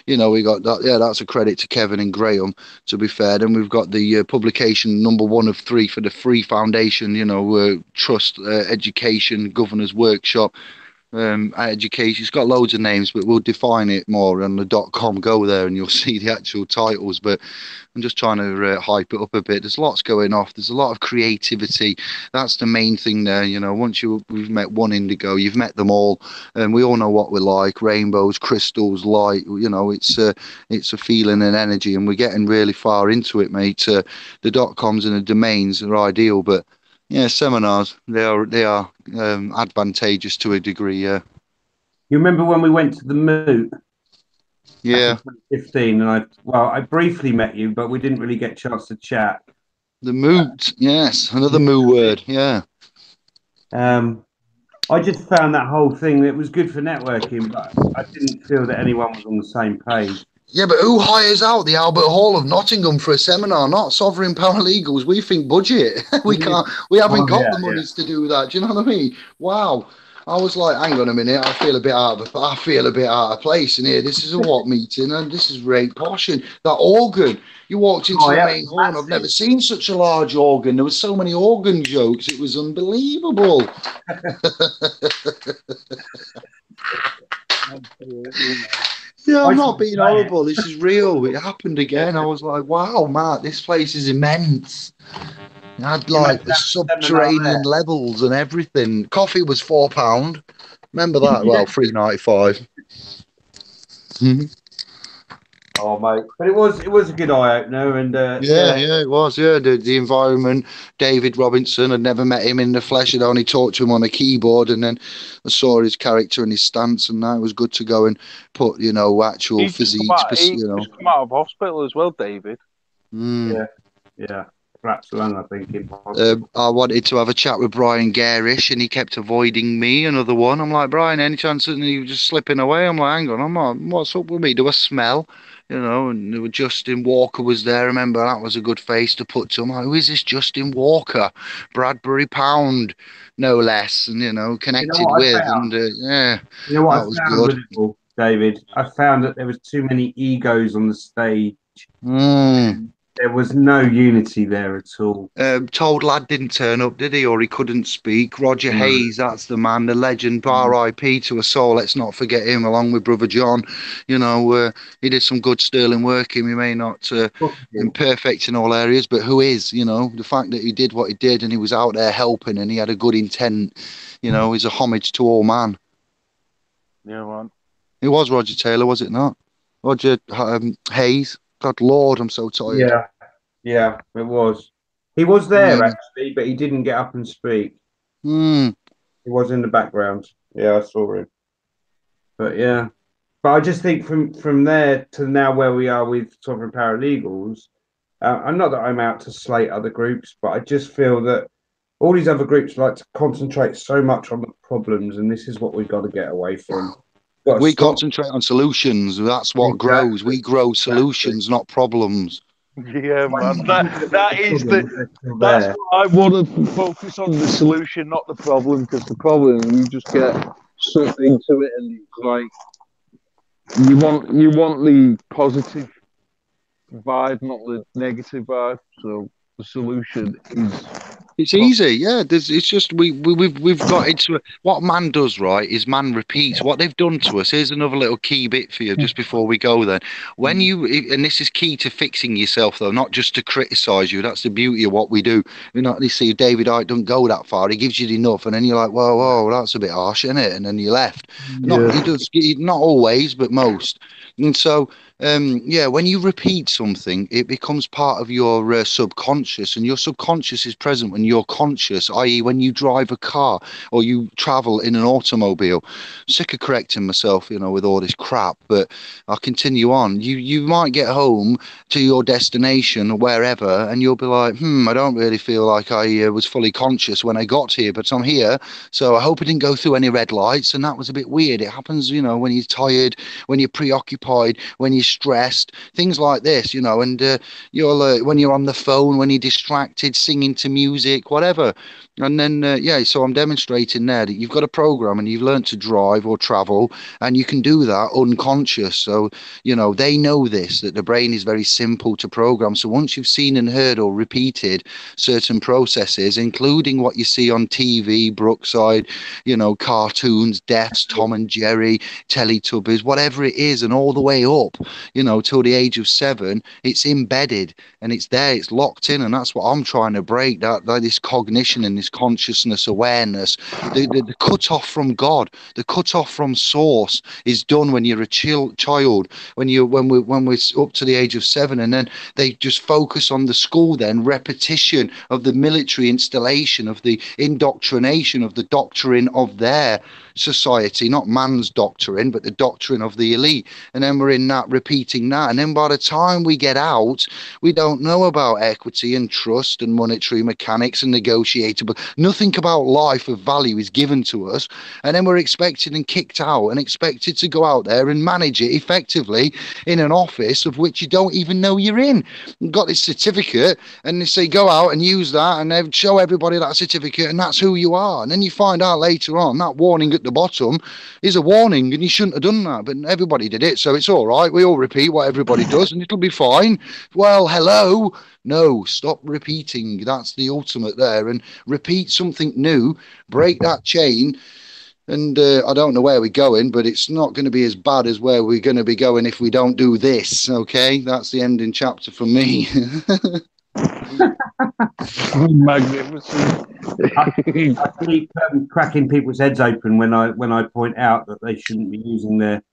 we got that. Yeah, that's a credit to Kevin and Graham, to be fair. Then we've got the publication number 1 of 3 for the Free Foundation, Trust, Education, Governor's Workshop. Education. It's got loads of names, but we'll define it more on the .com. Go there and you'll see the actual titles. But I'm just trying to hype it up a bit. There's lots going off. There's a lot of creativity. That's the main thing there. Once we've met one indigo, you've met them all, and we all know what we're like: rainbows, crystals, light. It's a feeling and energy, and we're getting really far into it, mate. The .coms and the domains are ideal, but yeah, seminars, they are advantageous to a degree, yeah. You remember when we went to the Moot? Yeah. 2015, and I briefly met you, but we didn't really get a chance to chat. The Moot, yes, another Moo word, yeah. I just found that whole thing, it was good for networking, but I didn't feel that anyone was on the same page. Yeah, but who hires out the Albert Hall of Nottingham for a seminar? Not sovereign paralegals. We think budget. We haven't got the monies to do that. Do you know what I mean? Wow. I was like, hang on a minute. I feel a bit out of place in here. This is a what meeting, and this is great posh. And that organ. You walked into the main hall. And I've never seen such a large organ. There were so many organ jokes. It was unbelievable. Yeah, I'm not being horrible. This is real. It happened again. I was like, wow, Matt, this place is immense. It had the subterranean levels and everything. Coffee was £4. Remember that? Well, £3.95. Oh, mate, but it was a good eye opener, and yeah, it was. Yeah, the environment. David Robinson, I'd never met him in the flesh. I'd only talked to him on a keyboard, and then I saw his character and his stance, and that was good to go and put, actual physique. He's just come out of hospital as well, David. Yeah. Perhaps lung, I think. I wanted to have a chat with Brian Garish, and he kept avoiding me. Another one. I'm like, Brian, any chance? And he was just slipping away. I'm like, hang on, what's up with me? Do I smell? And Justin Walker was there. Remember, that was a good face to put to him. Like, who is this Justin Walker? Bradbury Pound, no less, and connected with, and yeah, that was good. David, I found that there was too many egos on the stage. There was no unity there at all. Told Lad didn't turn up, did he? Or he couldn't speak. Roger Hayes, that's the man, the legend. R.I.P. to us all. Let's not forget him, along with Brother John. He did some good sterling work. He may not imperfect in all areas, but who is? The fact that he did what he did and he was out there helping and he had a good intent, is a homage to all man. Yeah, man. It was Roger Taylor, was it not? Roger Hayes. God Lord, I'm so tired. Yeah, it was. He was there actually, but he didn't get up and speak. He was in the background. Yeah, I saw him. But yeah, but I just think from there to now where we are with sovereign paralegals, I'm not that I'm out to slate other groups, but I just feel that all these other groups like to concentrate so much on the problems, and this is what we've got to get away from. We concentrate on solutions. That's what grows. We grow solutions, not problems. Yeah, man. That is that's why I want to focus on the solution, not the problem, because the problem you just get sucked into it, and it's like you want the positive vibe, not the negative vibe. So the solution is. It's easy, yeah. It's just we've got into it. What man does, right, is man repeats what they've done to us. Here's another little key bit for you, just before we go. Then, when and this is key to fixing yourself, though, not just to criticise you. That's the beauty of what we do. You see, David Icke don't go that far. He gives you enough, and then you're like, whoa, that's a bit harsh, isn't it? And then you left. He does, not always, but most. And so yeah, when you repeat something, it becomes part of your subconscious, and your subconscious is present when you're conscious, i.e., when you drive a car or you travel in an automobile. Sick of correcting myself, with all this crap, but I'll continue on. You might get home to your destination or wherever, and you'll be like, I don't really feel like I was fully conscious when I got here, but I'm here, so I hope I didn't go through any red lights, and that was a bit weird. It happens, when you're tired, when you're preoccupied, when you're stressed, things like this, and you'll when you're on the phone, when you're distracted, singing to music, whatever. And then, so I'm demonstrating there that you've got a program and you've learned to drive or travel, and you can do that unconscious. So, they know this, that the brain is very simple to program. So once you've seen and heard or repeated certain processes, including what you see on TV, Brookside, cartoons, Deaths, Tom and Jerry, Teletubbies, whatever it is, and all the way up, till the age of 7, it's embedded and it's there, it's locked in. And that's what I'm trying to break, that this cognition and this consciousness awareness, the cut off from God, the cut off from source is done when you're a child, when we're up to the age of 7, and then they just focus on the school, then repetition of the military installation, of the indoctrination of the doctrine of their society, not man's doctrine, but the doctrine of the elite. And then we're in that, repeating that, and then by the time we get out, we don't know about equity and trust and monetary mechanics and negotiable. Nothing about life of value is given to us, and then we're expected and kicked out and expected to go out there and manage it effectively in an office of which you don't even know you're in. You've got this certificate, and they say go out and use that, and they show everybody that certificate, and that's who you are. And then you find out later on that warning at the bottom is a warning, and you shouldn't have done that, but everybody did it, so it's all right. We all repeat what everybody does, and it'll be fine. Well, hello. No, stop repeating. That's the ultimate there. And repeat something new, break that chain. And I don't know where we're going, but it's not going to be as bad as where we're going to be going if we don't do this. Okay, that's the ending chapter for me. Magnificent. I keep cracking people's heads open when I point out that they shouldn't be using their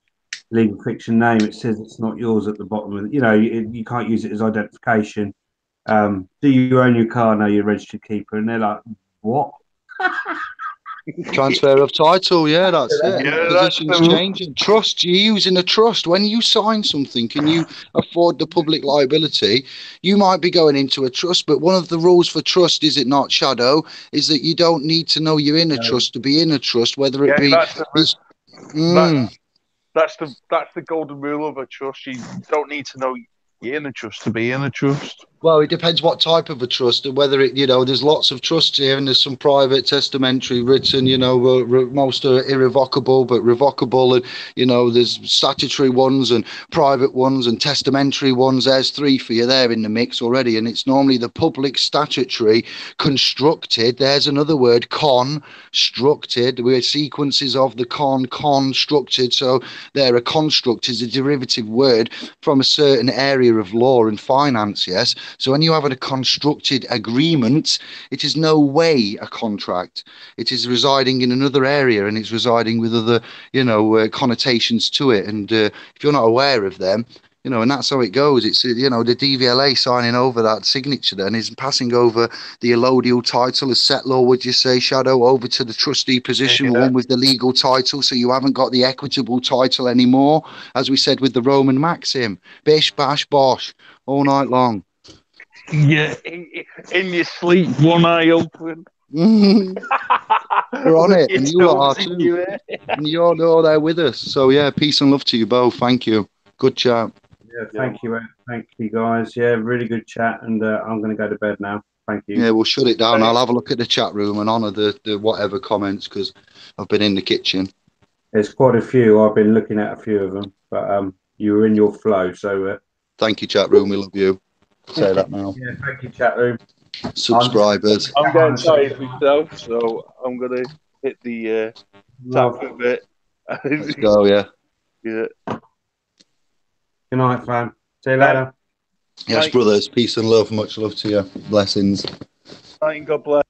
legal fiction name. It says it's not yours at the bottom of it. You can't use it as identification. Do you own your car? No, you're a registered keeper. And they're like, what? Transfer of title, yeah, that's it. Yeah, Positions changing. Trust, you're using a trust. When you sign something, can you afford the public liability? You might be going into a trust, but one of the rules for trust, is it not, Shadow, is that you don't need to know you're in a trust to be in a trust, whether it be... That's the golden rule of a trust. You don't need to know you're in a trust to be in a trust. Well, it depends what type of a trust, and whether it, there's lots of trusts here, and there's some private testamentary written, most are irrevocable, but revocable, and, there's statutory ones and private ones and testamentary ones. There's 3 for you there in the mix already, and it's normally the public statutory constructed. There's another word, constructed, where sequences of the constructed. So there, a construct is a derivative word from a certain area of law and finance, yes? So when you have a constructed agreement, it is no way a contract. It is residing in another area, and it's residing with other, connotations to it. And if you're not aware of them, and that's how it goes. It's, the DVLA signing over that signature then is passing over the allodial title as settlor, would you say, Shadow, over to the trustee position, one with the legal title. So you haven't got the equitable title anymore, as we said with the Roman maxim, bish, bash, bosh, all night long. Yeah, in your sleep, one eye open. We're on it, and you are too. And you're all there with us. So yeah, peace and love to you both. Thank you. Good chat. Yeah, thank you guys. Yeah, really good chat, and I'm going to go to bed now. Thank you. Yeah, we'll shut it down. I'll have a look at the chat room and honour the whatever comments, because I've been in the kitchen. There's quite a few. I've been looking at a few of them, but you were in your flow. So thank you, chat room. We love you. Say that now. Yeah, thank you, chat room. Subscribers. I'm getting tired myself, so I'm gonna hit the tap a bit. Let's go. Yeah. Yeah. Good night, fam. See you later. Yes, Night. brothers. Peace and love. Much love to you. Blessings. Night and God bless.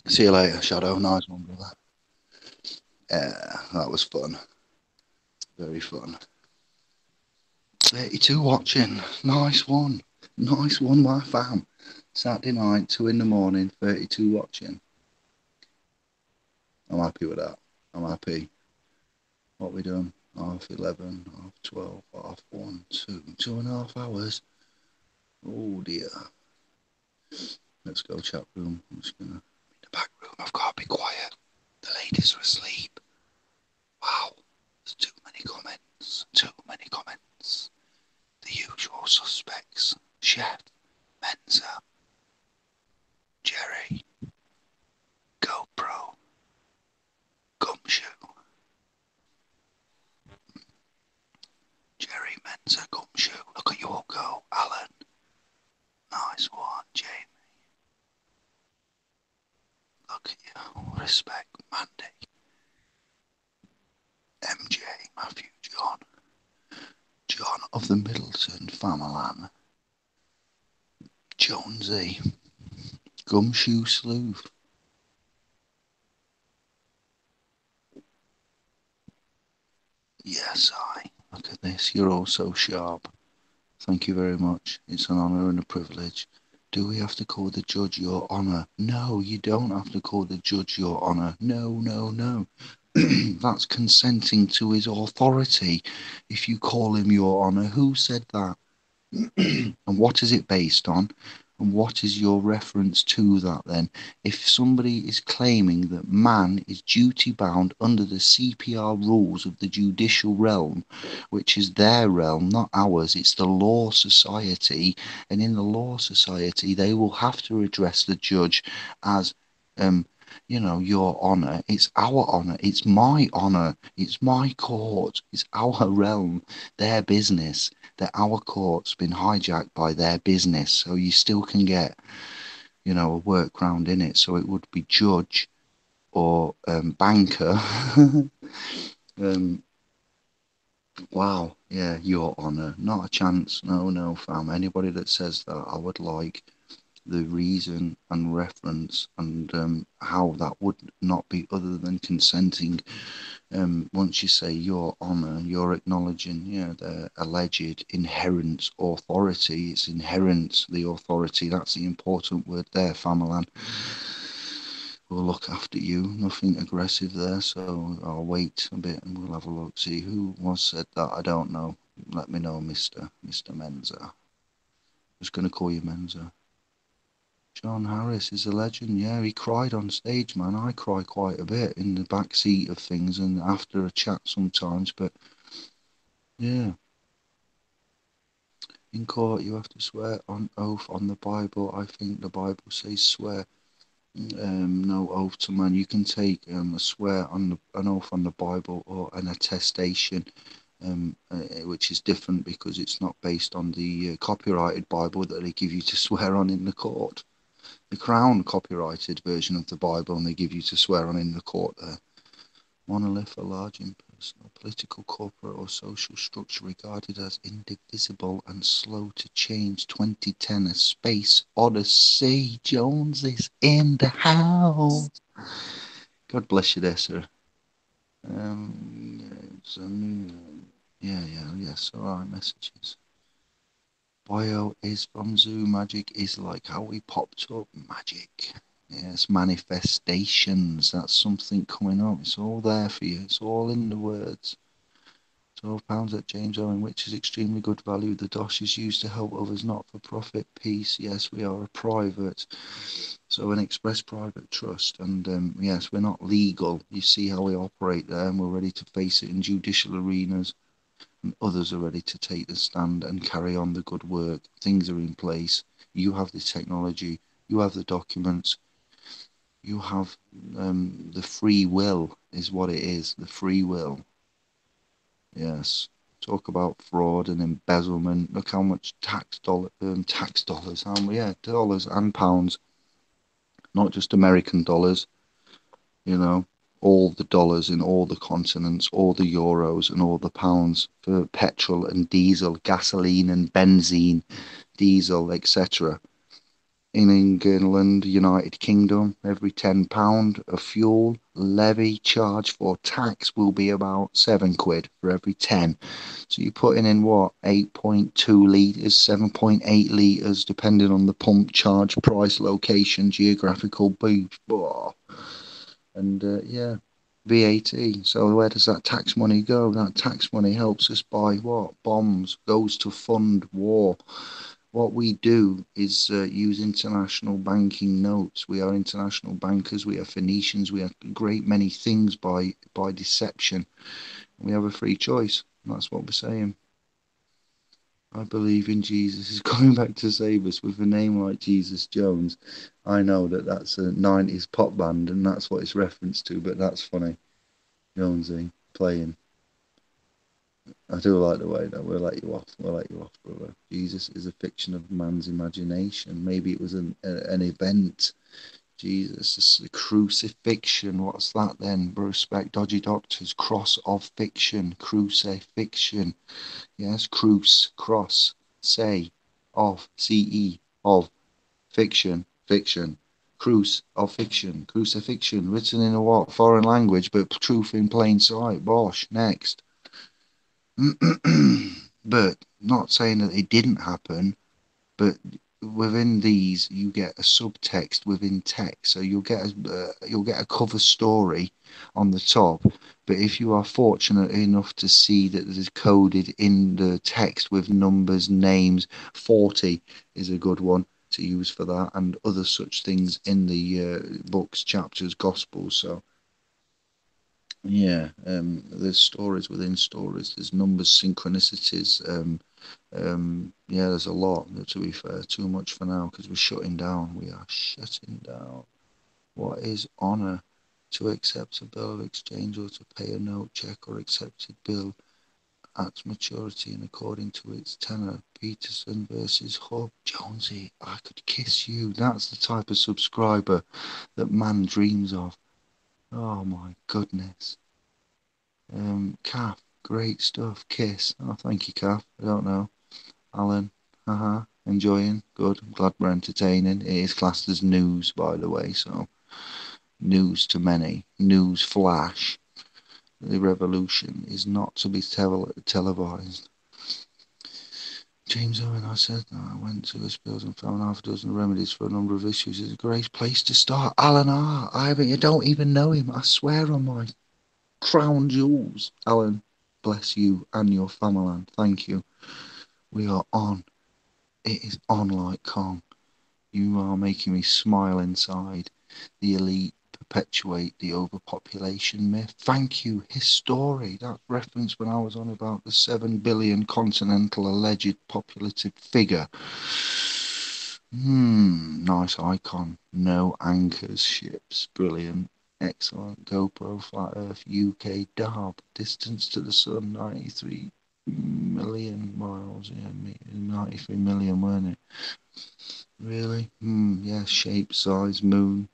See you later, Shadow. Nice one, brother. Yeah, that was fun. Very fun. 32 watching. Nice one. Nice one, my fam. Saturday night, 2 in the morning, 32 watching. I'm happy with that. I'm happy. What we done? 11:30, 12:30, 1:30, 2.5 hours. Oh dear. Let's go chat room. I'm just gonna in the back room. I've got to be quiet. The ladies are asleep. Wow. There's too many comments. Too many comments. The usual suspects. Chef, Mensa, Jerry, GoPro, Gumshoe. Jerry, Mensa, Gumshoe. Look at you all go. Alan. Nice one, Jamie. Look at you. Respect, Mandy. MJ, Matthew, John of the Middleton family. Jonesy. Gumshoe Sleuth. Yes, look at this. You're all so sharp. Thank you very much. It's an honour and a privilege. Do we have to call the judge your honour? No, you don't have to call the judge your honour. No. That's consenting to his authority. If you call him your honour, who said that? And what is it based on? And what is your reference to that then? If somebody is claiming that man is duty bound under the CPR rules of the judicial realm, which is their realm, not ours, it's the law society, and in the law society they will have to address the judge as your honour. It's our honour, it's my honour, it's my court, it's our realm, their business. That our court's been hijacked by their business, so you still can get, a workaround in it. So it would be judge or banker. Wow, yeah, your honour, not a chance. No, fam. Anybody that says that, I would like the reason and reference and how that would not be other than consenting. Once you say your honour, you're acknowledging, the alleged inherent authority. It's inherent, the authority. That's the important word there, Famalan. We'll look after you. Nothing aggressive there, so I'll wait a bit and we'll have a look. See who was said that. I don't know. Let me know, Mr. Menza. I'm just going to call you Menza. John Harris is a legend. Yeah, he cried on stage, man. I cry quite a bit in the back seat of things and after a chat sometimes, but yeah. In court, you have to swear on oath on the Bible. I think the Bible says swear no oath to man. You can take a swear on an oath on the Bible or an attestation, which is different because it's not based on the copyrighted Bible that they give you to swear on in the court. The Crown copyrighted version of the Bible, and they give you to swear on in the court there. Monolith, a large impersonal political, corporate or social structure regarded as indivisible and slow to change. 2010, A Space Odyssey. Jones is in the house. God bless you there, sir. Yes, all right, messages. Bio is from Zoo. Magic is like how we popped up. Magic. Yes, manifestations. That's something coming up. It's all there for you. It's all in the words. £12 at James Owen, which is extremely good value. The DOS is used to help others, not for profit. Peace. Yes, we are a private. So an express private trust. And yes, we're not legal. You see how we operate there, and we're ready to face it in judicial arenas. And others are ready to take the stand and carry on the good work. Things are in place. You have the technology. You have the documents. You have the free will is what it is. The free will. Yes. Talk about fraud and embezzlement. Look how much dollars, dollars and pounds. Not just American dollars. All the dollars in all the continents, all the euros and all the pounds for petrol and diesel, gasoline and benzene, diesel, etc. In England, United Kingdom, every £10 of fuel levy charge for tax will be about £7 for every 10. So you're putting in what, 8.2 litres, 7.8 litres, depending on the pump, charge, price, location, geographical beef. And yeah, VAT. So where does that tax money go? That tax money helps us buy what? Bombs, goes to fund war. What we do is use international banking notes. We are international bankers. We are Phoenicians. We are a great many things by deception. We have a free choice. That's what we're saying. I believe in Jesus. He's coming back to save us with a name like Jesus Jones. I know that that's a 90s pop band and that's what it's referenced to, but that's funny. Jonesy playing. I do like the way that we'll let you off. We'll let you off, brother. Jesus is a fiction of man's imagination. Maybe it was an event. Jesus, the crucifixion. What's that then? Respect dodgy doctors. Cross of fiction. Crucifixion. Yes, cruce, cross, say, of, ce, of, fiction, fiction. Cruce of fiction. Crucifixion. Written in a what? Foreign language, but truth in plain sight. Bosh. Next. But not saying that it didn't happen, but within these you get a subtext within text, so you'll get a cover story on the top, but if you are fortunate enough to see that it is coded in the text with numbers, names, 40 is a good one to use for that, and other such things in the books, chapters, gospels. So yeah, there's stories within stories, there's numbers, synchronicities, yeah, there's a lot, to be fair. Too much for now because we're shutting down. We are shutting down. What is honour? To accept a bill of exchange or to pay a note, check or accepted bill at maturity and according to its tenor. Peterson versus Hub. Jonesy, I could kiss you. That's the type of subscriber that man dreams of. Oh my goodness. Calf, great stuff. Kiss. Oh, thank you, Calf. I don't know. Alan, enjoying. Good. I'm glad we're entertaining. It is classed as news, by the way, so news to many. News flash. The revolution is not to be televised. James Owen, I said that I went to his bills and found half a dozen remedies for a number of issues. It's a great place to start. Alan R. You don't even know him. I swear on my crown jewels. Alan, bless you and your family. Thank you. We are on. It is on like Kong. You are making me smile inside. The elite perpetuate the overpopulation myth. Thank you, his story. That reference when I was on about the 7 billion continental alleged populative figure. Nice icon. No anchors ships. Brilliant. Excellent. GoPro Flat Earth UK Darb. Distance to the sun 93 million miles. Yeah, 93 million, weren't it? Really? Yeah, shape, size, moon.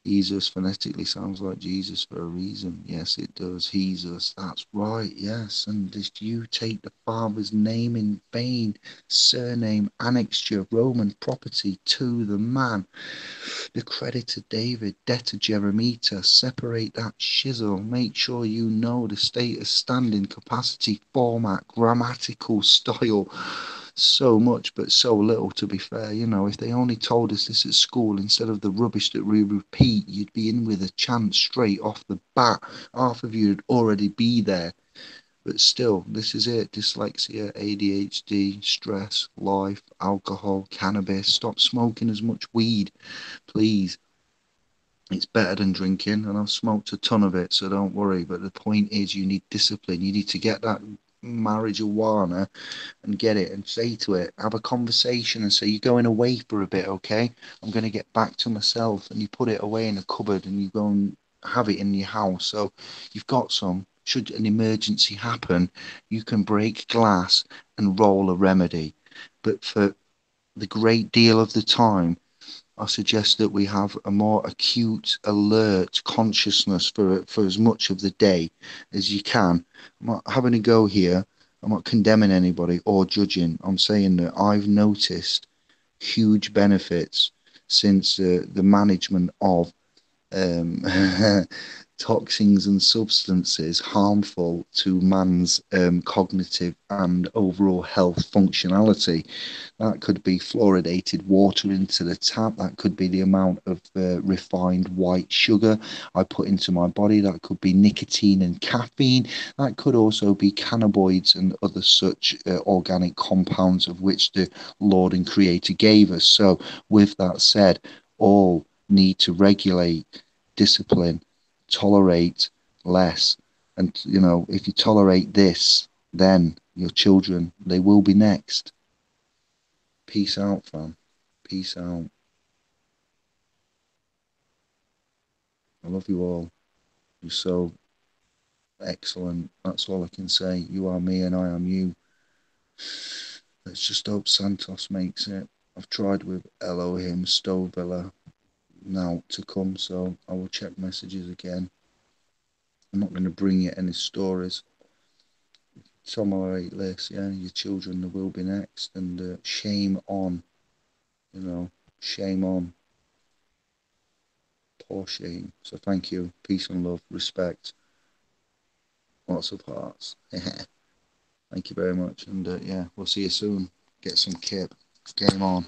Jesus phonetically sounds like Jesus for a reason. Yes, it does. Jesus. That's right. Yes. And if you take the Father's name in vain, surname, annexure, Roman property to the man, the creditor David, debtor Jeremita, separate that shizzle. Make sure you know the status, standing, capacity, format, grammatical style. So much, but so little, to be fair. You know, if they only told us this at school instead of the rubbish that we repeat, you'd be in with a chance straight off the bat. Half of you'd already be there. But still, this is it. Dyslexia, ADHD, stress, life, alcohol, cannabis. Stop smoking as much weed, please. It's better than drinking, and I've smoked a ton of it, so don't worry. But the point is, you need discipline. You need to get that marijuana and get it and say to it, have a conversation and say, you're going away for a bit, okay? I'm going to get back to myself. And you put it away in a cupboard and you go and have it in your house. So you've got some. Should an emergency happen, you can break glass and roll a remedy. But for the great deal of the time, I suggest that we have a more acute, alert consciousness for as much of the day as you can. I'm not having a go here. I'm not condemning anybody or judging. I'm saying that I've noticed huge benefits since the management of toxins and substances harmful to man's cognitive and overall health functionality. That could be fluoridated water into the tap. That could be the amount of refined white sugar I put into my body. That could be nicotine and caffeine. That could also be cannabinoids and other such organic compounds of which the Lord and Creator gave us. So with that said, all need to regulate, discipline, tolerate less. And, you know, if you tolerate this, then your children, they will be next. Peace out, fam. Peace out. I love you all. You're so excellent. That's all I can say. You are me and I am you. Let's just hope Santos makes it. I've tried with Elohim, Stovilla, now to come, so I will check messages again. I'm not going to bring you any stories. Tolerate this, yeah, your children, they will be next, and shame on, you know, shame on. Poor shame. So thank you. Peace and love, respect, lots of hearts. Thank you very much, and yeah, we'll see you soon. Get some kip. Game on.